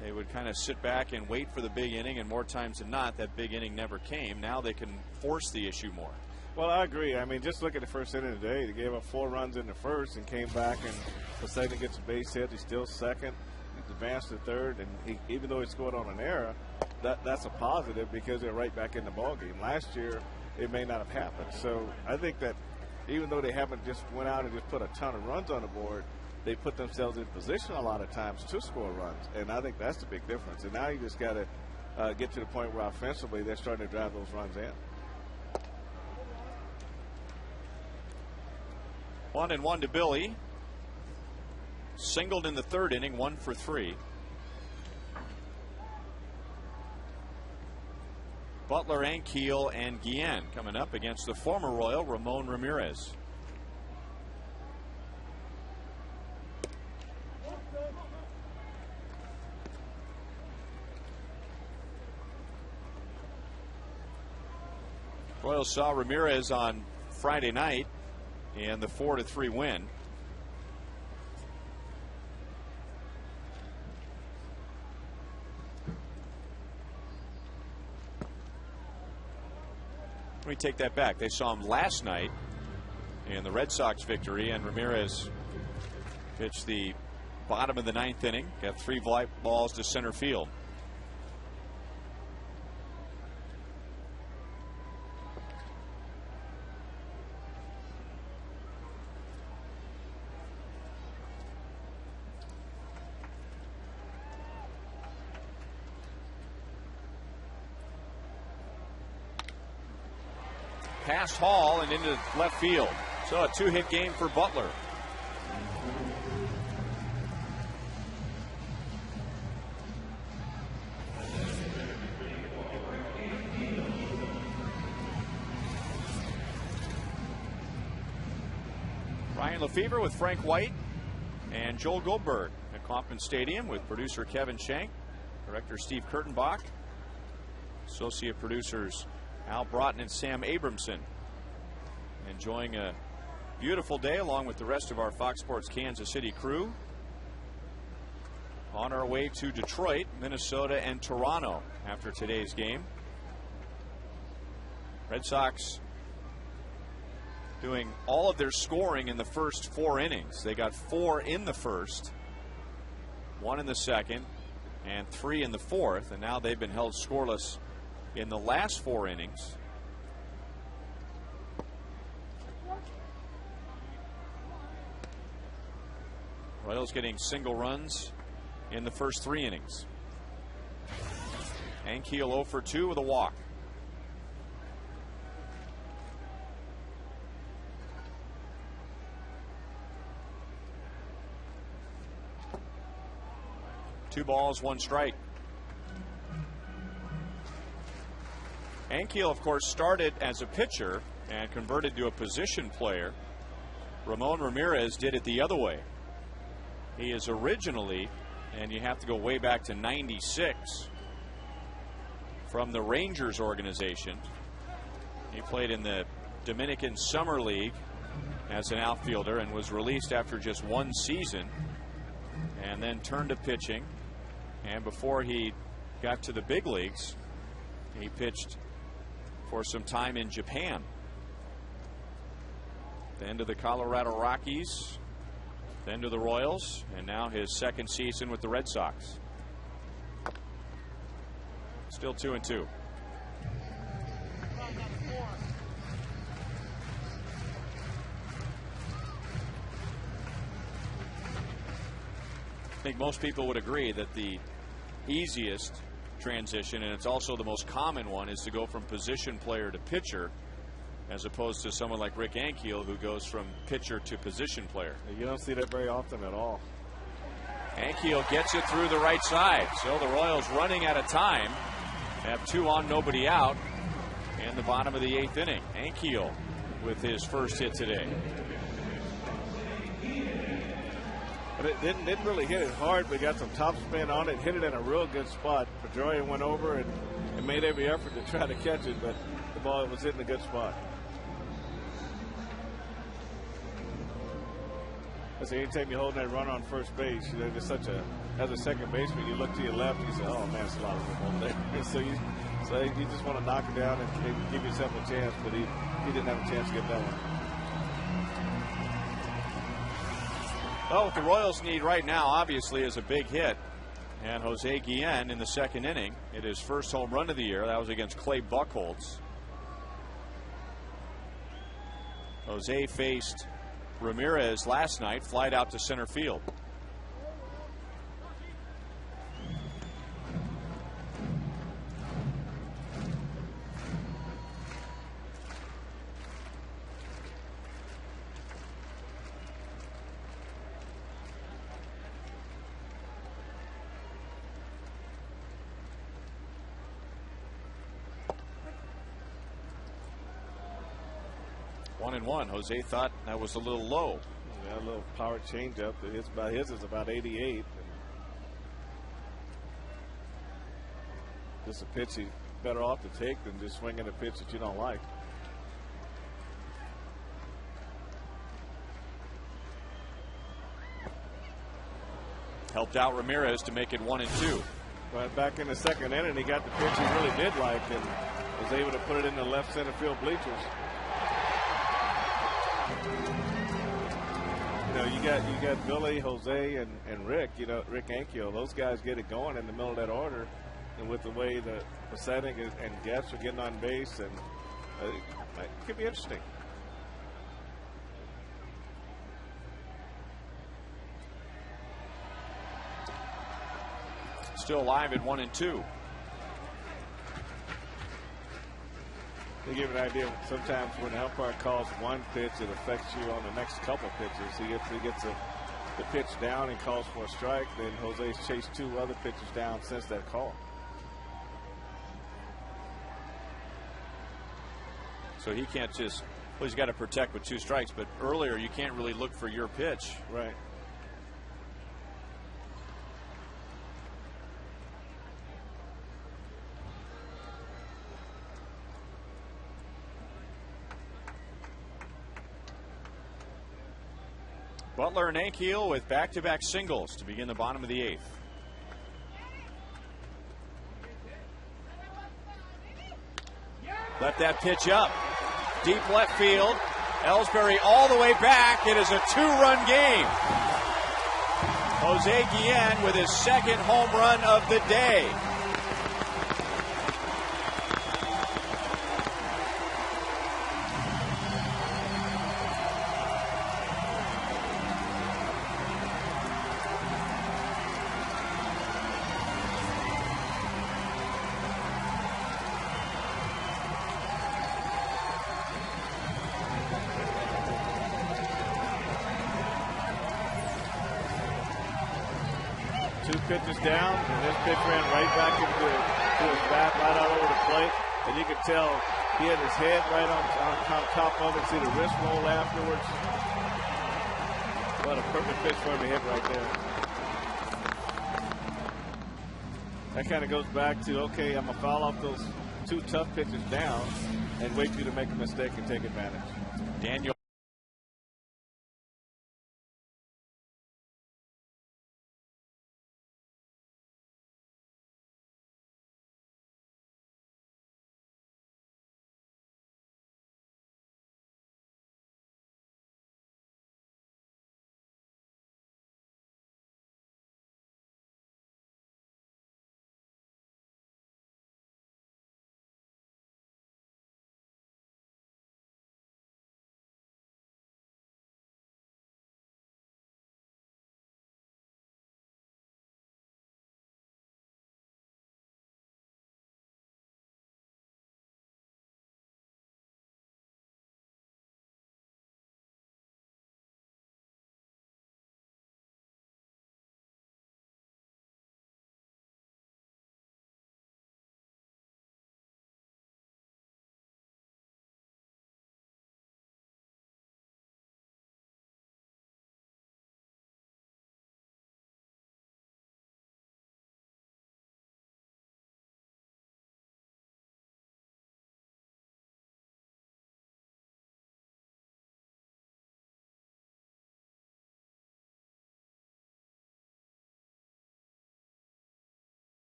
They would kind of sit back and wait for the big inning, and more times than not, that big inning never came. Now they can force the issue more. Well, I agree. I mean, just look at the first inning today. They gave up 4 runs in the first and came back, and Posada gets a base hit. He's still second. He's advanced to third, and even though he scored on an error, that's a positive because they're right back in the ballgame. Last year, it may not have happened. So I think that even though they haven't just went out and just put a ton of runs on the board, they put themselves in position a lot of times to score runs, and I think that's the big difference. And now you just got to get to the point where offensively they're starting to drive those runs in. 1-1 to Billy. Singled in the third inning, 1 for 3. Butler, Ankiel, and Guillen coming up against the former Royal, Ramon Ramirez. Royals saw Ramirez on Friday night in the 4-3 win. Let me take that back. They saw him last night in the Red Sox victory, and Ramirez pitched the bottom of the 9th inning, got 3 fly balls to center field. Past Hall and into left field. So a 2-hit game for Butler. Ryan Lefevre with Frank White and Joel Goldberg at Kauffman Stadium with producer Kevin Shank, director Steve Kurtenbach, associate producers Al Broughton and Sam Abramson. Enjoying a beautiful day along with the rest of our Fox Sports Kansas City crew. On our way to Detroit, Minnesota, and Toronto after today's game. Red Sox doing all of their scoring in the first 4 innings. They got 4 in the first, 1 in the second, and 3 in the fourth, and now they've been held scoreless in the last 4 innings. Royals getting single runs in the first 3 innings. Ankiel 0 for 2 with a walk. Two balls, 1 strike. Ankiel, of course, started as a pitcher and converted to a position player. Ramon Ramirez did it the other way. He is originally, and you have to go way back to '96, from the Rangers organization. He played in the Dominican Summer League as an outfielder and was released after just 1 season, and then turned to pitching. And before he got to the big leagues, he pitched for some time in Japan. Then to the Colorado Rockies, then to the Royals, and now his 2nd season with the Red Sox. Still 2-2. I think most people would agree that the easiest transition, and it's also the most common one, is to go from position player to pitcher, as opposed to someone like Rick Ankiel, who goes from pitcher to position player. You don't see that very often at all. Ankiel gets it through the right side. So the Royals running out of time. Have 2 on, nobody out. In the bottom of the 8th inning. Ankiel with his first hit today. But it didn't really hit it hard, but got some top spin on it. Hit it in a real good spot. Pedroia went over and made every effort to try to catch it, but the ball was hitting a good spot. That's anytime you're holding that runner on first base, you know, as a second baseman, you look to your left, you say, oh man, it's a lot of room over there. so you just want to knock it down and give yourself a chance, but he didn't have a chance to get that one. Well, what the Royals need right now, obviously, is a big hit. And Jose Guillen in the 2nd inning, it is first home run of the year. That was against Clay Buchholz. Jose faced Ramirez last night, flied out to center field. One and one. Jose thought that was a little low. Yeah, a little power changeup. His is about 88. Just a pitch he's better off to take than just swinging a pitch that you don't like. Helped out Ramirez to make it 1 and 2. But back in the 2nd inning, he got the pitch he really did like and was able to put it in the left center field bleachers. You know, you got Billy, Jose, and Rick. You know, Rick Ankiel. Those guys get it going in the middle of that order, and with the way the setting and Getz are getting on base, and it could be interesting. Still alive at 1 and 2. To give you an idea, sometimes when the umpire calls one pitch, it affects you on the next couple pitches. He gets the pitch down and calls for a strike. Then Jose's chased 2 other pitches down since that call. So he can't just, well, he's got to protect with 2 strikes, but earlier you can't really look for your pitch. Right. Butler and Ankiel with back-to-back singles to begin the bottom of the 8th. Let that pitch up. Deep left field. Ellsbury all the way back. It is a 2-run game. Jose Guillen with his 2nd home run of the day. Pitches down, and this pitch ran right back into his bat, right out over the plate, and you could tell he had his head right on top of it. See the wrist roll afterwards. What a perfect pitch for him to hit right there. That kind of goes back to, okay, I'm gonna foul off those 2 tough pitches down and wait for you to make a mistake and take advantage. Daniel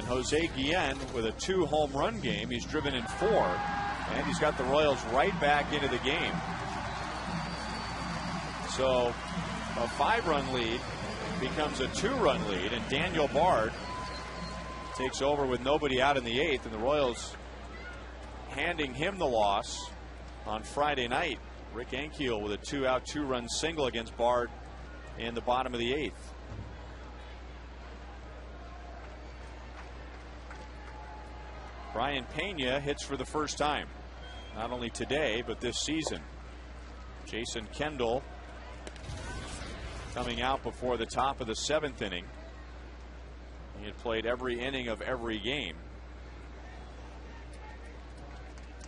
Jose Guillen with a 2-home run game. He's driven in 4, and he's got the Royals right back into the game. So a 5-run lead becomes a 2-run lead, and Daniel Bard takes over with nobody out in the 8th, and the Royals handing him the loss on Friday night. Rick Ankiel with a 2-out, 2-run single against Bard in the bottom of the 8th. Brian Pena hits for the first time, not only today but this season. Jason Kendall coming out before the top of the 7th inning. He had played every inning of every game.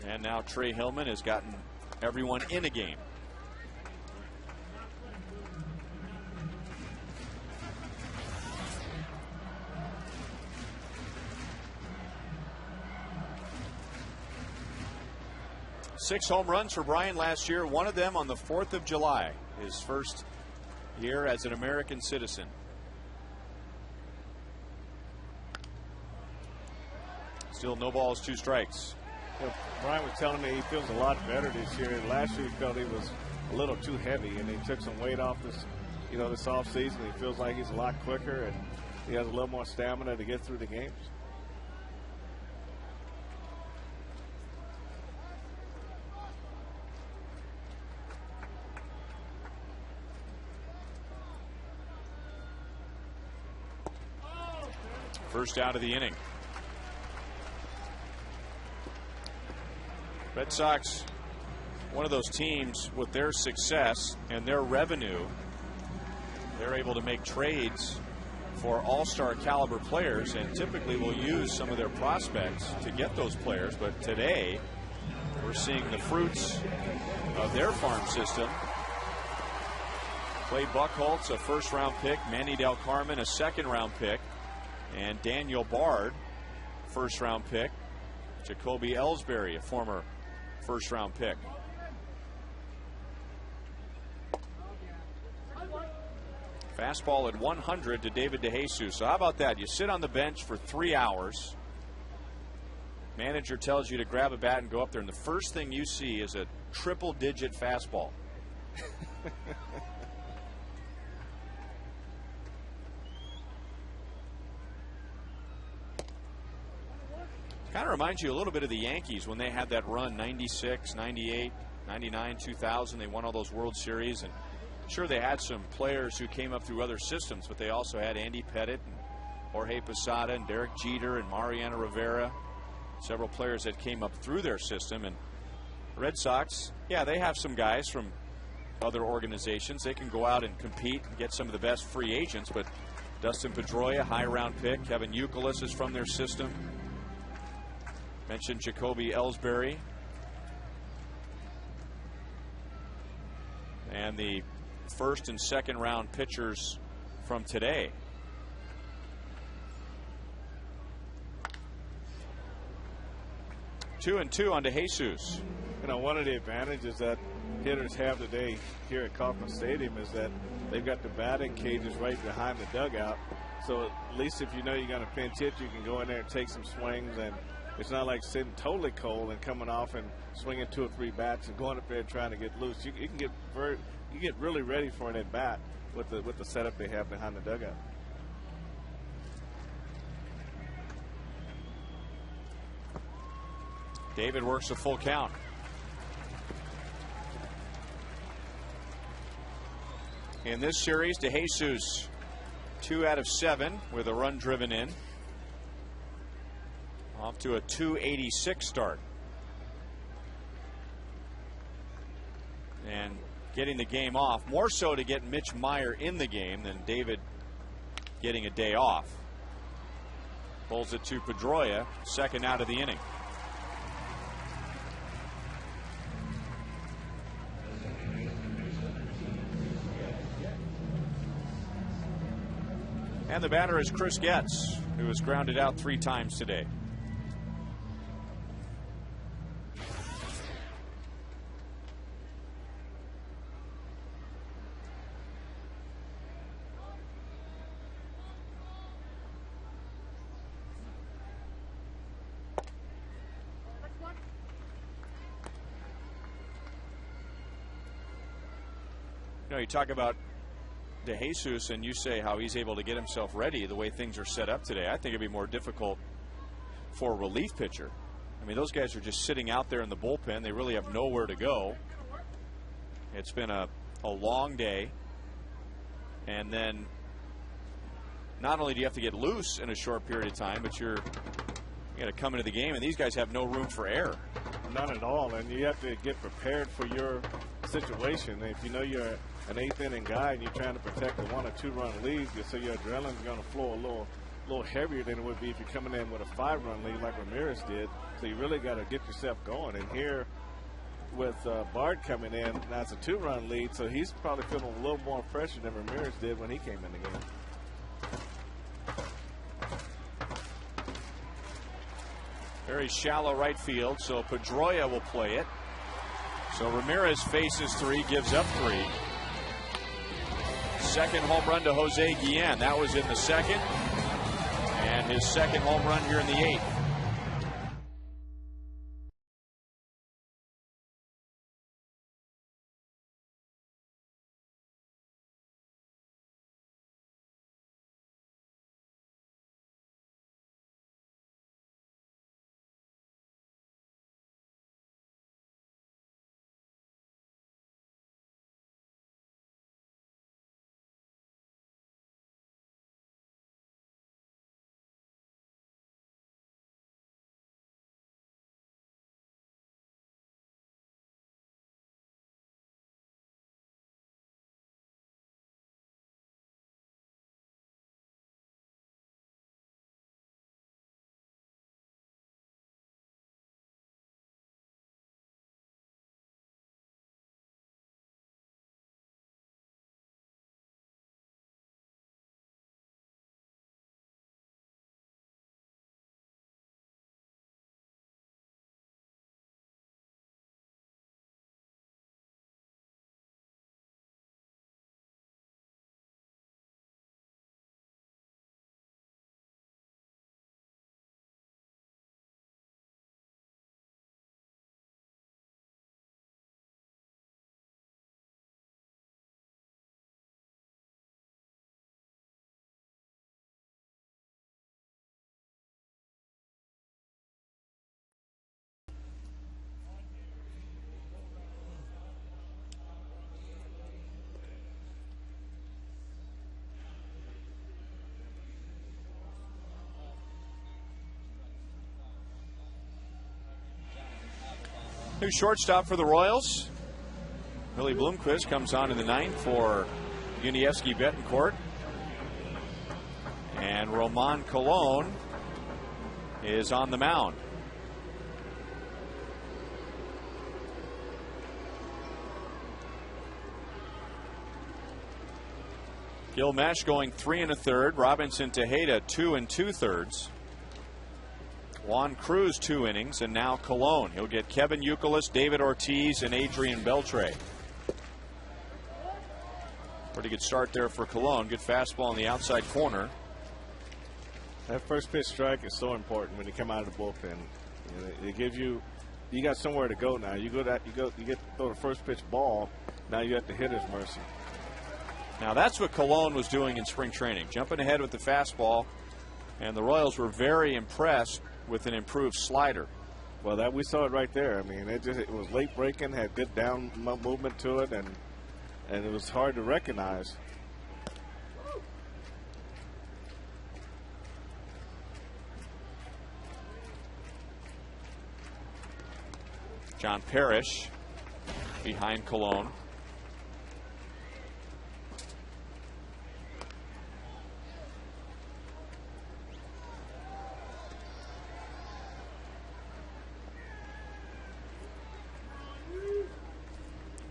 And now Trey Hillman has gotten everyone in a game. Six home runs for Brian last year, one of them on the 4th of July, his first year as an American citizen. Still no balls, 2 strikes. Yeah, Brian was telling me he feels a lot better this year. Last year he felt he was a little too heavy, and he took some weight off this, this off season. He feels like he's a lot quicker, and he has a little more stamina to get through the games. First out of the inning. Red Sox, one of those teams with their success and their revenue, they're able to make trades for all-star caliber players, and typically will use some of their prospects to get those players. But today we're seeing the fruits of their farm system. Clay Buchholz, a first-round pick, Manny Del Carmen, a second-round pick, and Daniel Bard, first-round pick. Jacoby Ellsbury, a former first-round pick. Fastball at 100 to David DeJesus. So how about that? You sit on the bench for 3 hours. Manager tells you to grab a bat and go up there, and the first thing you see is a triple-digit fastball. Kind of reminds you a little bit of the Yankees when they had that run, 96, 98, 99, 2000. They won all those World Series. And sure, they had some players who came up through other systems, but they also had Andy Pettitte and Jorge Posada and Derek Jeter and Mariano Rivera. Several players that came up through their system. And Red Sox, yeah, they have some guys from other organizations. They can go out and compete and get some of the best free agents. But Dustin Pedroia, high round pick. Kevin Youkilis is from their system. Mentioned Jacoby Ellsbury. And the first and second round pitchers from today. Two and two on DeJesus. One of the advantages that hitters have today here at Kauffman Stadium is that they've got the batting cages right behind the dugout. So at least if you know you're going to pinch hit, you can go in there and take some swings, and it's not like sitting totally cold and coming off and swinging 2 or 3 bats and going up there and trying to get loose. You can get really ready for an at bat with the setup they have behind the dugout. David works a full count. In this series, DeJesus 2 out of 7 with a run driven in. Off to a 286 start. And getting the game off, more so to get Mitch Meyer in the game than David getting a day off. Pulls it to Pedroia, second out of the inning. And the batter is Chris Getz, who has grounded out 3 times today. you talk about De Jesus and you say how he's able to get himself ready the way things are set up today. I think it'd be more difficult for a relief pitcher. I mean, those guys are just sitting out there in the bullpen. They really have nowhere to go. It's been a long day. And then not only do you have to get loose in a short period of time, but you got to come into the game, and these guys have no room for error. None at all, and you have to get prepared for your situation. If you know you're an 8th inning guy and you're trying to protect a 1 or 2 run lead, so your adrenaline's going to flow a little heavier than it would be if you're coming in with a 5-run lead like Ramirez did. So you really got to get yourself going. And here with Bart coming in, now it's a 2-run lead, so he's probably feeling a little more pressure than Ramirez did when he came in the game. Very shallow right field, so Pedroia will play it. So Ramirez faces 3, gives up 3. Second home run to Jose Guillen. That was in the 2nd. And his 2nd home run here in the 8th. New shortstop for the Royals. Billy Bloomquist comes on in the 9th for Yuniesky Betancourt. And Roman Colon is on the mound. Gil Mesh going 3 1/3. Robinson Tejeda 2 2/3. Juan Cruz 2 innings, and now Colon. He'll get Kevin Youkilis, David Ortiz, and Adrian Beltre. Pretty good start there for Colon. Good fastball in the outside corner. That first pitch strike is so important when you come out of the bullpen. It gives you got somewhere to go now. You get to throw the first pitch ball. Now you have the hitter's mercy. Now that's what Colon was doing in spring training, jumping ahead with the fastball, and the Royals were very impressed with an improved slider. Well, we saw it right there. I mean, it was late breaking, had good down movement to it, and it was hard to recognize. John Parrish behind Colon.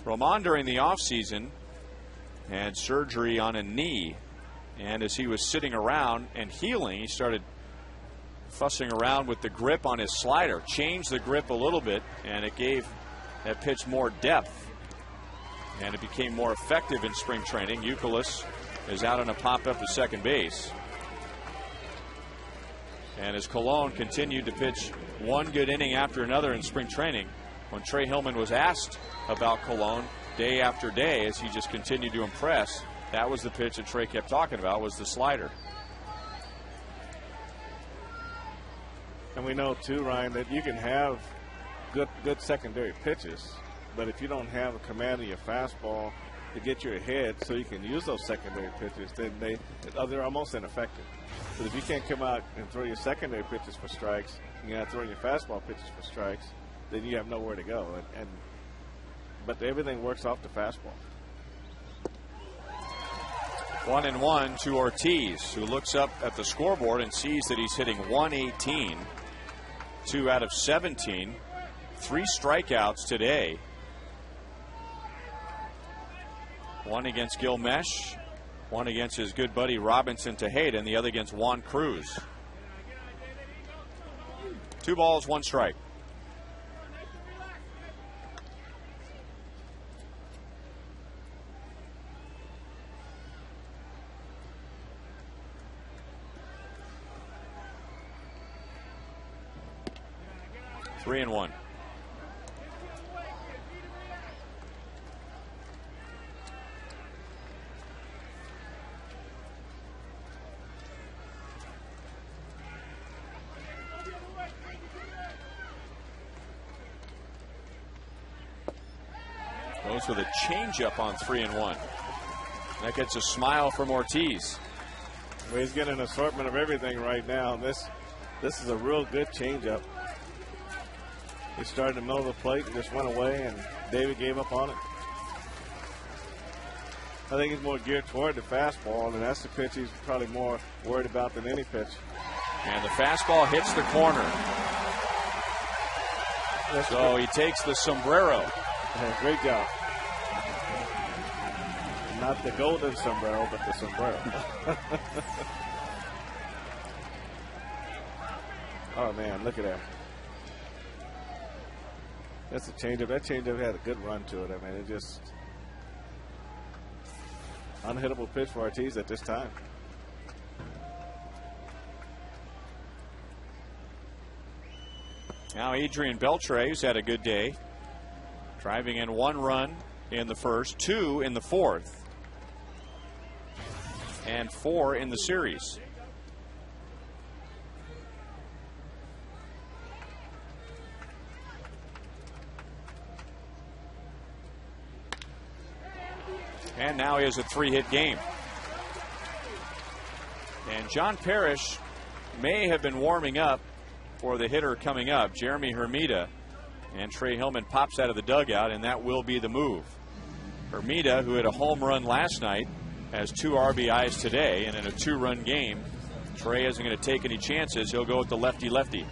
Roman during the offseason had surgery on a knee, and as he was sitting around and healing, he started fussing around with the grip on his slider, changed the grip a little bit, and it gave that pitch more depth, and it became more effective in spring training. Youkilis is out on a pop-up to second base. And as Colon continued to pitch one good inning after another in spring training, when Trey Hillman was asked about Colon, day after day as he just continued to impress. That was the pitch that Trey kept talking about, was the slider. And we know too, Ryan, that you can have good secondary pitches, but if you don't have a command of your fastball to get you ahead so you can use those secondary pitches, then they're almost ineffective. But if you can't come out and throw your secondary pitches for strikes, and you're not throwing your fastball pitches for strikes, then you have nowhere to go. But everything works off the fastball. 1-1 to Ortiz, who looks up at the scoreboard and sees that he's hitting 118, 2 out of 17, 3 strikeouts today. One against Gilmesh, one against his good buddy Robinson Tejeda, and the other against Juan Cruz. 2 balls, 1 strike. Three and one. Goes with a changeup on 3-1. That gets a smile from Ortiz. Well, he's getting an assortment of everything right now. This is a real good changeup. He started in the middle of the plate and just went away, and David gave up on it. I think he's more geared toward the fastball, and that's the pitch he's probably more worried about than any pitch. And the fastball hits the corner. So he takes the sombrero. Yeah, great job. Not the golden sombrero, but the sombrero. Oh, man, look at that. That's a changeup. That changeup had a good run to it. I mean, it just unhittable pitch for Ortiz at this time. Now Adrian Beltre, who's had a good day, driving in 1 run in the first, 2 in the fourth, and 4 in the series. And now he has a 3-hit game. And John Parrish may have been warming up for the hitter coming up, Jeremy Hermida. And Trey Hillman pops out of the dugout, and that will be the move. Hermida, who had a home run last night, has 2 RBIs today, and in a 2-run game, Trey isn't going to take any chances. He'll go with the lefty-lefty.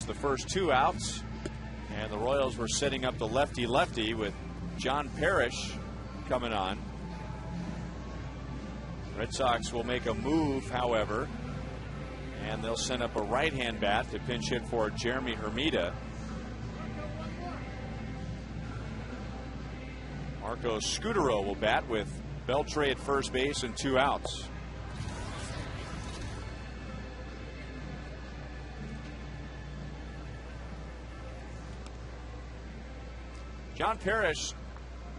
The first 2 outs, and the Royals were setting up the lefty-lefty with John Parrish coming on. Red Sox will make a move, however, and they'll send up a right-hand bat to pinch hit for Jeremy Hermida. Marco Scutero will bat with Beltre at first base and 2 outs. John Parrish,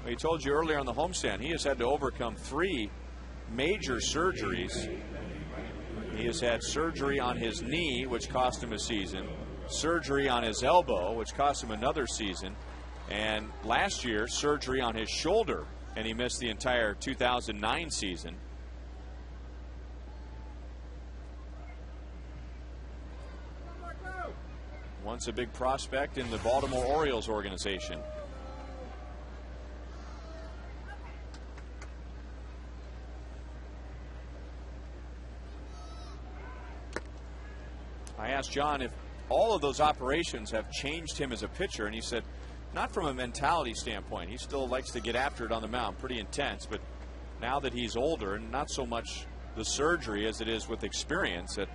we told you earlier on the homestand, he has had to overcome 3 major surgeries. He has had surgery on his knee, which cost him a season, surgery on his elbow, which cost him another season, and last year, surgery on his shoulder, and he missed the entire 2009 season. Once a big prospect in the Baltimore Orioles organization. I asked John if all of those operations have changed him as a pitcher, and he said not from a mentality standpoint. He still likes to get after it on the mound, pretty intense, but now that he's older, and not so much the surgery as it is with experience, that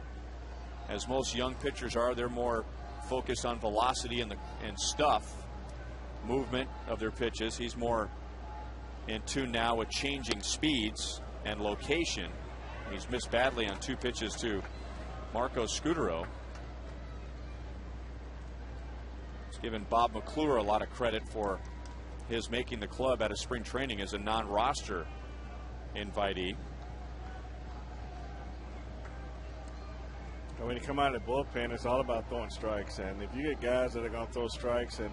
as most young pitchers are, they're more focused on velocity and stuff, movement of their pitches. He's more in tune now with changing speeds and location. He's missed badly on 2 pitches to Marco Scutero. He's given Bob McClure a lot of credit for his making the club out of spring training as a non-roster invitee. And when you come out of the bullpen, it's all about throwing strikes. And if you get guys that are going to throw strikes and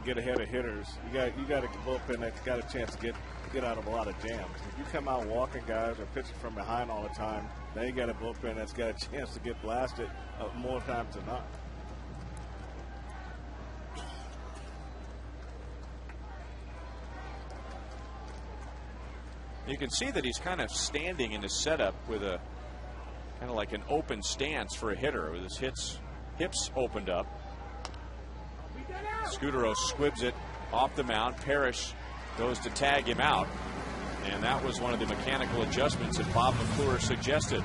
get ahead of hitters, you got a bullpen that's got a chance to get out of a lot of jams. If you come out walking guys or pitching from behind all the time, then you got a bullpen that's got a chance to get blasted more times than not. You can see that he's kind of standing in his setup with a kind of like an open stance for a hitter, with his hips opened up. Scutero squibs it off the mound. Parrish goes to tag him out, and that was one of the mechanical adjustments that Bob McClure suggested,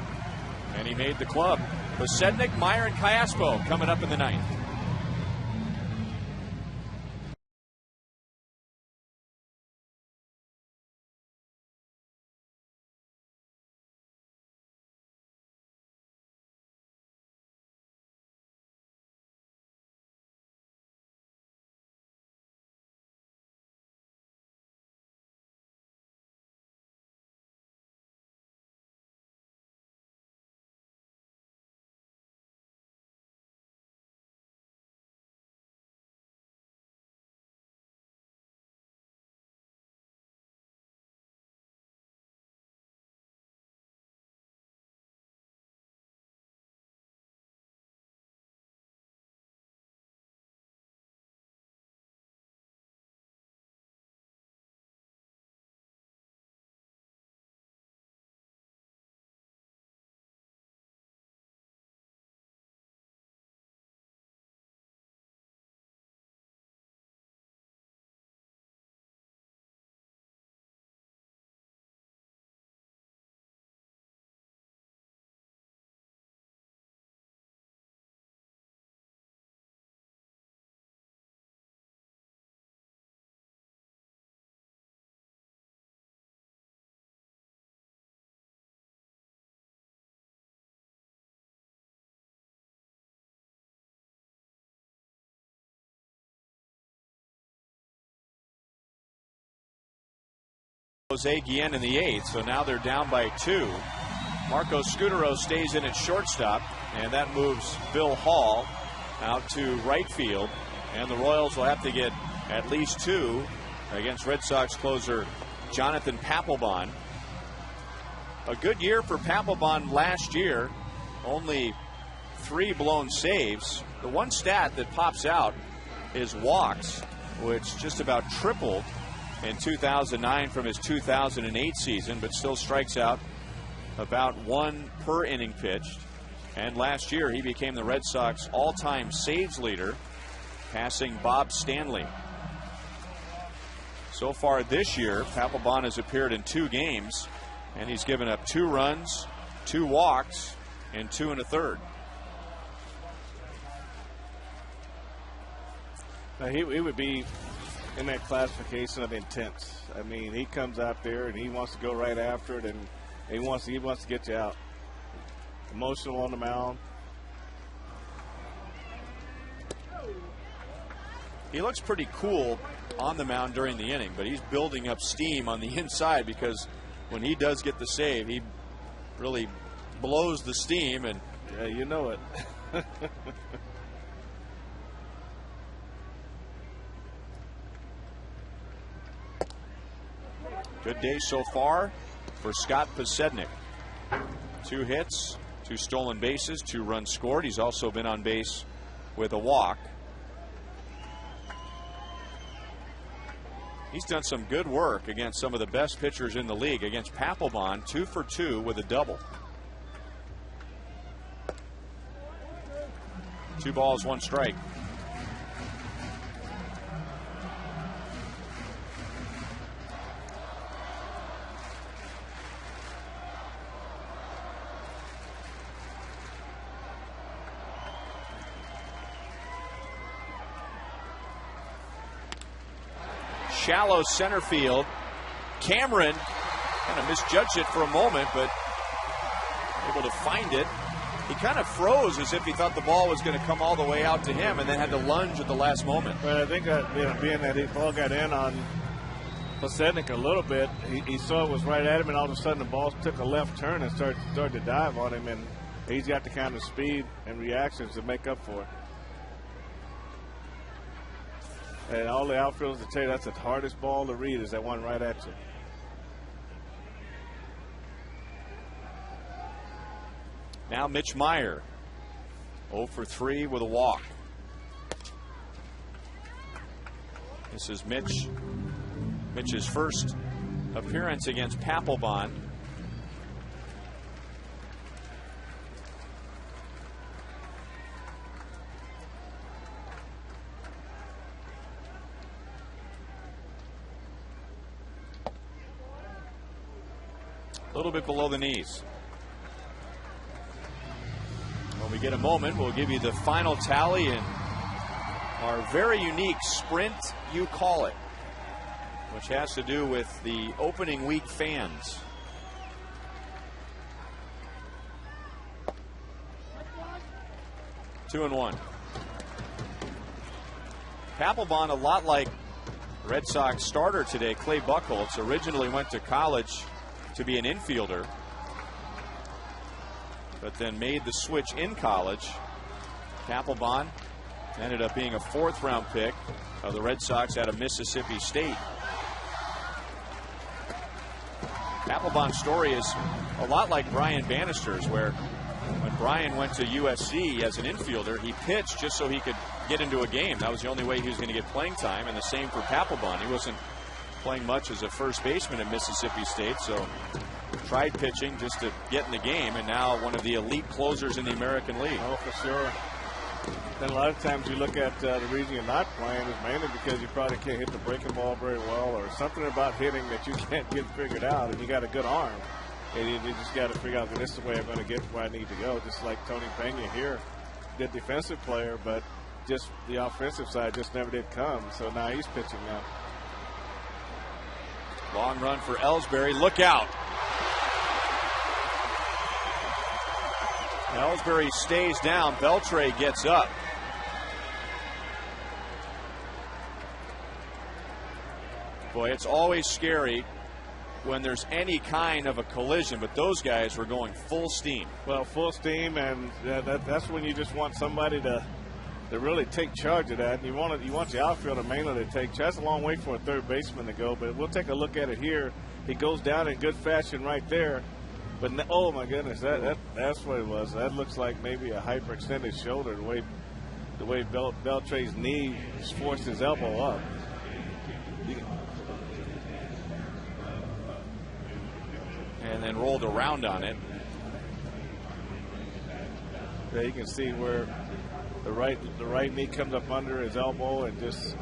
and he made the club. Posednik, Meyer, and Cayaspo coming up in the 9th. Jose Guillen in the 8th, so now they're down by 2. Marco Scutero stays in at shortstop, and that moves Bill Hall out to right field, and the Royals will have to get at least 2 against Red Sox closer Jonathan Papelbon. A good year for Papelbon last year, only 3 blown saves. The one stat that pops out is walks, which just about tripled in 2009 from his 2008 season, but still strikes out about 1 per inning pitched. And last year he became the Red Sox all-time saves leader, passing Bob Stanley. So So far this year, Papelbon has appeared in 2 games, and he's given up 2 runs, 2 walks, and 2 1/3. Now he would be in that classification of intense. I mean, he comes out there and he wants to go right after it, and he wants to get you out. Emotional on the mound. He looks pretty cool on the mound during the inning, but he's building up steam on the inside, because when he does get the save, he really blows the steam, and yeah, you know it. Good day so far for Scott Posednik. 2 hits, 2 stolen bases, 2 runs scored. He's also been on base with a walk. He's done some good work against some of the best pitchers in the league. Against Papelbon, 2 for 2 with a double. 2 balls, 1 strike. Shallow center field. Cameron kind of misjudged it for a moment, but able to find it. He kind of froze as if he thought the ball was going to come all the way out to him, and then had to lunge at the last moment. But I think being that the ball got in on Posednik a little bit, he saw it was right at him, and all of a sudden the ball took a left turn and started to dive on him, and he's got the kind of speed and reactions to make up for it. And all the outfielders will tell you that's the hardest ball to read, is that one right at you. Now Mitch Meyer, 0 for 3 with a walk. This is Mitch's first appearance against Papelbon. A little bit below the knees. When we get a moment, we'll give you the final tally and our very unique Sprint You Call It, which has to do with the opening week fans. Two and one. Papelbon, a lot like Red Sox starter today, Clay Buchholz, originally went to college to be an infielder, but then made the switch in college. Papelbon ended up being a 4th round pick of the Red Sox out of Mississippi State. Papelbon's story is a lot like Brian Bannister's, where when Brian went to USC as an infielder, he pitched just so he could get into a game. That was the only way he was going to get playing time, and the same for Papelbon. He wasn't playing much as a first baseman at Mississippi State, so tried pitching just to get in the game, and now one of the elite closers in the American League. Oh, for sure. And a lot of times you look at the reason you're not playing is mainly because you probably can't hit the breaking ball very well, or something about hitting that you can't get figured out, and you got a good arm. And you just got to figure out, this is the way I'm going to get where I need to go. Just like Tony Pena here, good defensive player, but just the offensive side just never did come. So now he's pitching now. Long run for Ellsbury. Look out. Ellsbury stays down. Beltre gets up. Boy, it's always scary when there's any kind of a collision, but those guys were going full steam. Well, full steam, and that's when you just want somebody to really take charge of that. And you want the outfielder mainly to take charge. That's a long way for a third baseman to go, but we'll take a look at it here. He goes down in good fashion right there. But oh my goodness, that's what it was. That looks like maybe a hyperextended shoulder. The way Beltre's knee forced his elbow up. And then rolled around on it. Yeah, you can see where the right knee comes up under his elbow and just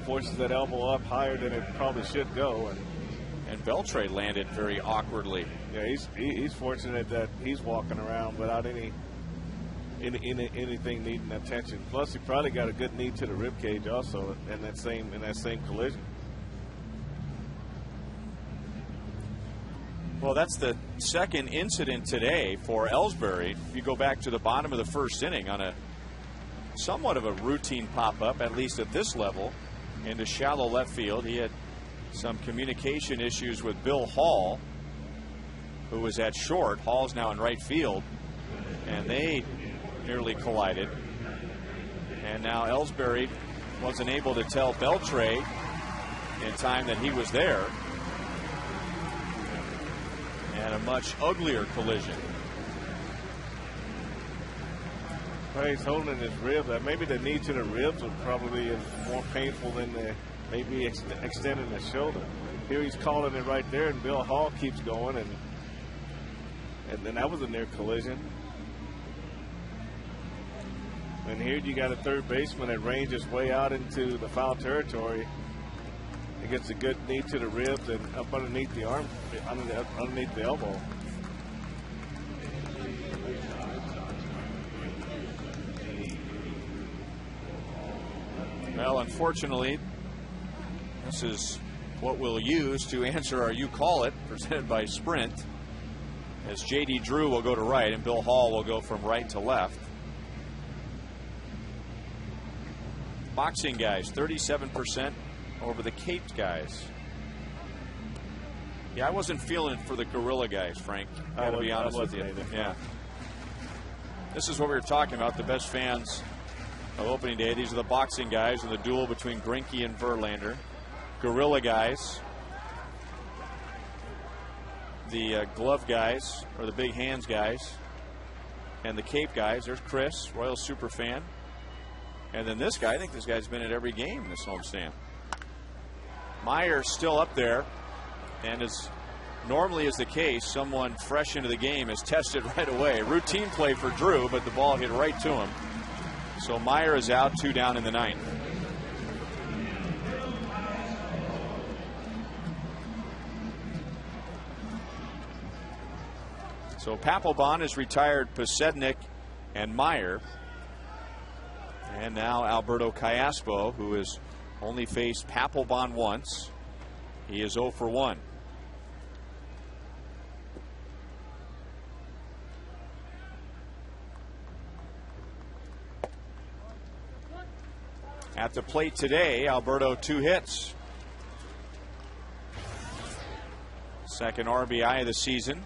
forces that elbow up higher than it probably should go. And Beltre landed very awkwardly. Yeah, he's fortunate that he's walking around without anything needing attention. Plus, he probably got a good knee to the rib cage also in that same collision. Well, that's the second incident today for Ellsbury. If you go back to the bottom of the first inning on a somewhat of a routine pop-up, at least at this level, into shallow left field. He had some communication issues with Bill Hall, who was at short. Hall's now in right field, and they nearly collided. And now Ellsbury wasn't able to tell Beltre in time that he was there. And a much uglier collision. Well, he's holding his ribs. Maybe the knee to the ribs was probably more painful than maybe extending the shoulder. Here he's calling it right there, and Bill Hall keeps going, and then that was a near collision. And here you got a third baseman that ranges way out into the foul territory. He gets a good knee to the ribs and up underneath the arm, underneath the elbow. Well, unfortunately, this is what we'll use to answer our You Call It, presented by Sprint, as J.D. Drew will go to right and Bill Hall will go from right to left. Boxing guys, 37% over the caped guys. Yeah, I wasn't feeling for the gorilla guys, Frank. I gotta be honest with you. Yeah. This is what we were talking about, the best fans of opening day. These are the boxing guys in the duel between Greinke and Verlander. Gorilla guys. The glove guys, or the big hands guys. And the cape guys. There's Chris, Royals super fan. And then this guy, I think this guy's been at every game in this homestand. Meyer's still up there, and as normally is the case, someone fresh into the game is tested right away. Routine play for Drew, but the ball hit right to him. So Meyer is out, 2 down in the ninth. So Papelbon has retired Posednik and Meyer. And now Alberto Callaspo, who has only faced Papelbon once. He is 0 for 1. At the plate today, Alberto 2 hits. Second RBI of the season.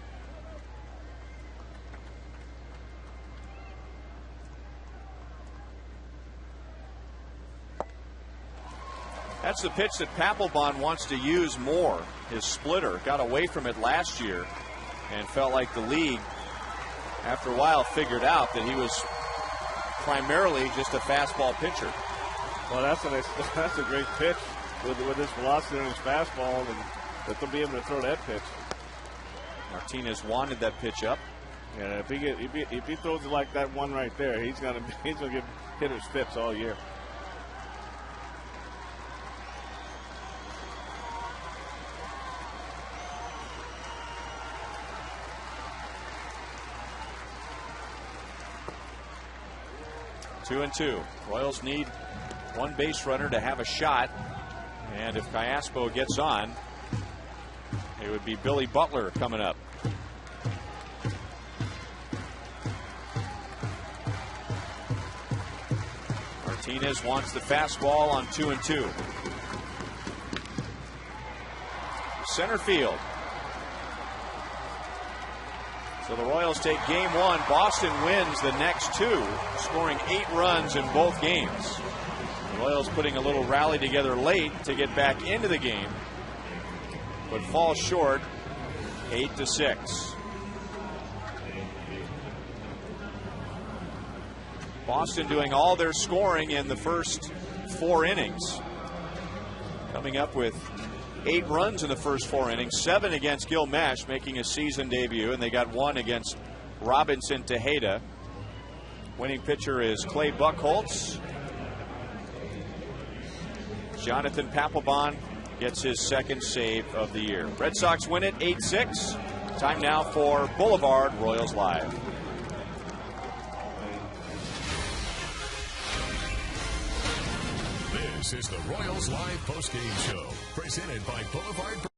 That's the pitch that Papelbon wants to use more. His splitter. Got away from it last year and felt like the league, after a while, figured out that he was primarily just a fastball pitcher. Well, that's a great pitch with his velocity on his fastball, and that they'll be able to throw that pitch. Martinez wanted that pitch up. Yeah, if he throws it like that one right there, he's gonna give hitters fits all year. Two and two. Royals need one base runner to have a shot, and if Callaspo gets on, it would be Billy Butler coming up. Martinez wants the fastball on 2 and 2. Center field. So the Royals take game 1. Boston wins the next 2, scoring 8 runs in both games. The Royals putting a little rally together late to get back into the game, but fall short 8-6. Boston doing all their scoring in the first 4 innings. Coming up with 8 runs in the first 4 innings, 7 against Gilmesh, making a season debut, and they got 1 against Robinson Tejeda. Winning pitcher is Clay Buchholz. Jonathan Papelbon gets his second save of the year. Red Sox win it 8-6. Time now for Boulevard Royals Live. This is the Royals Live postgame show, presented by Boulevard.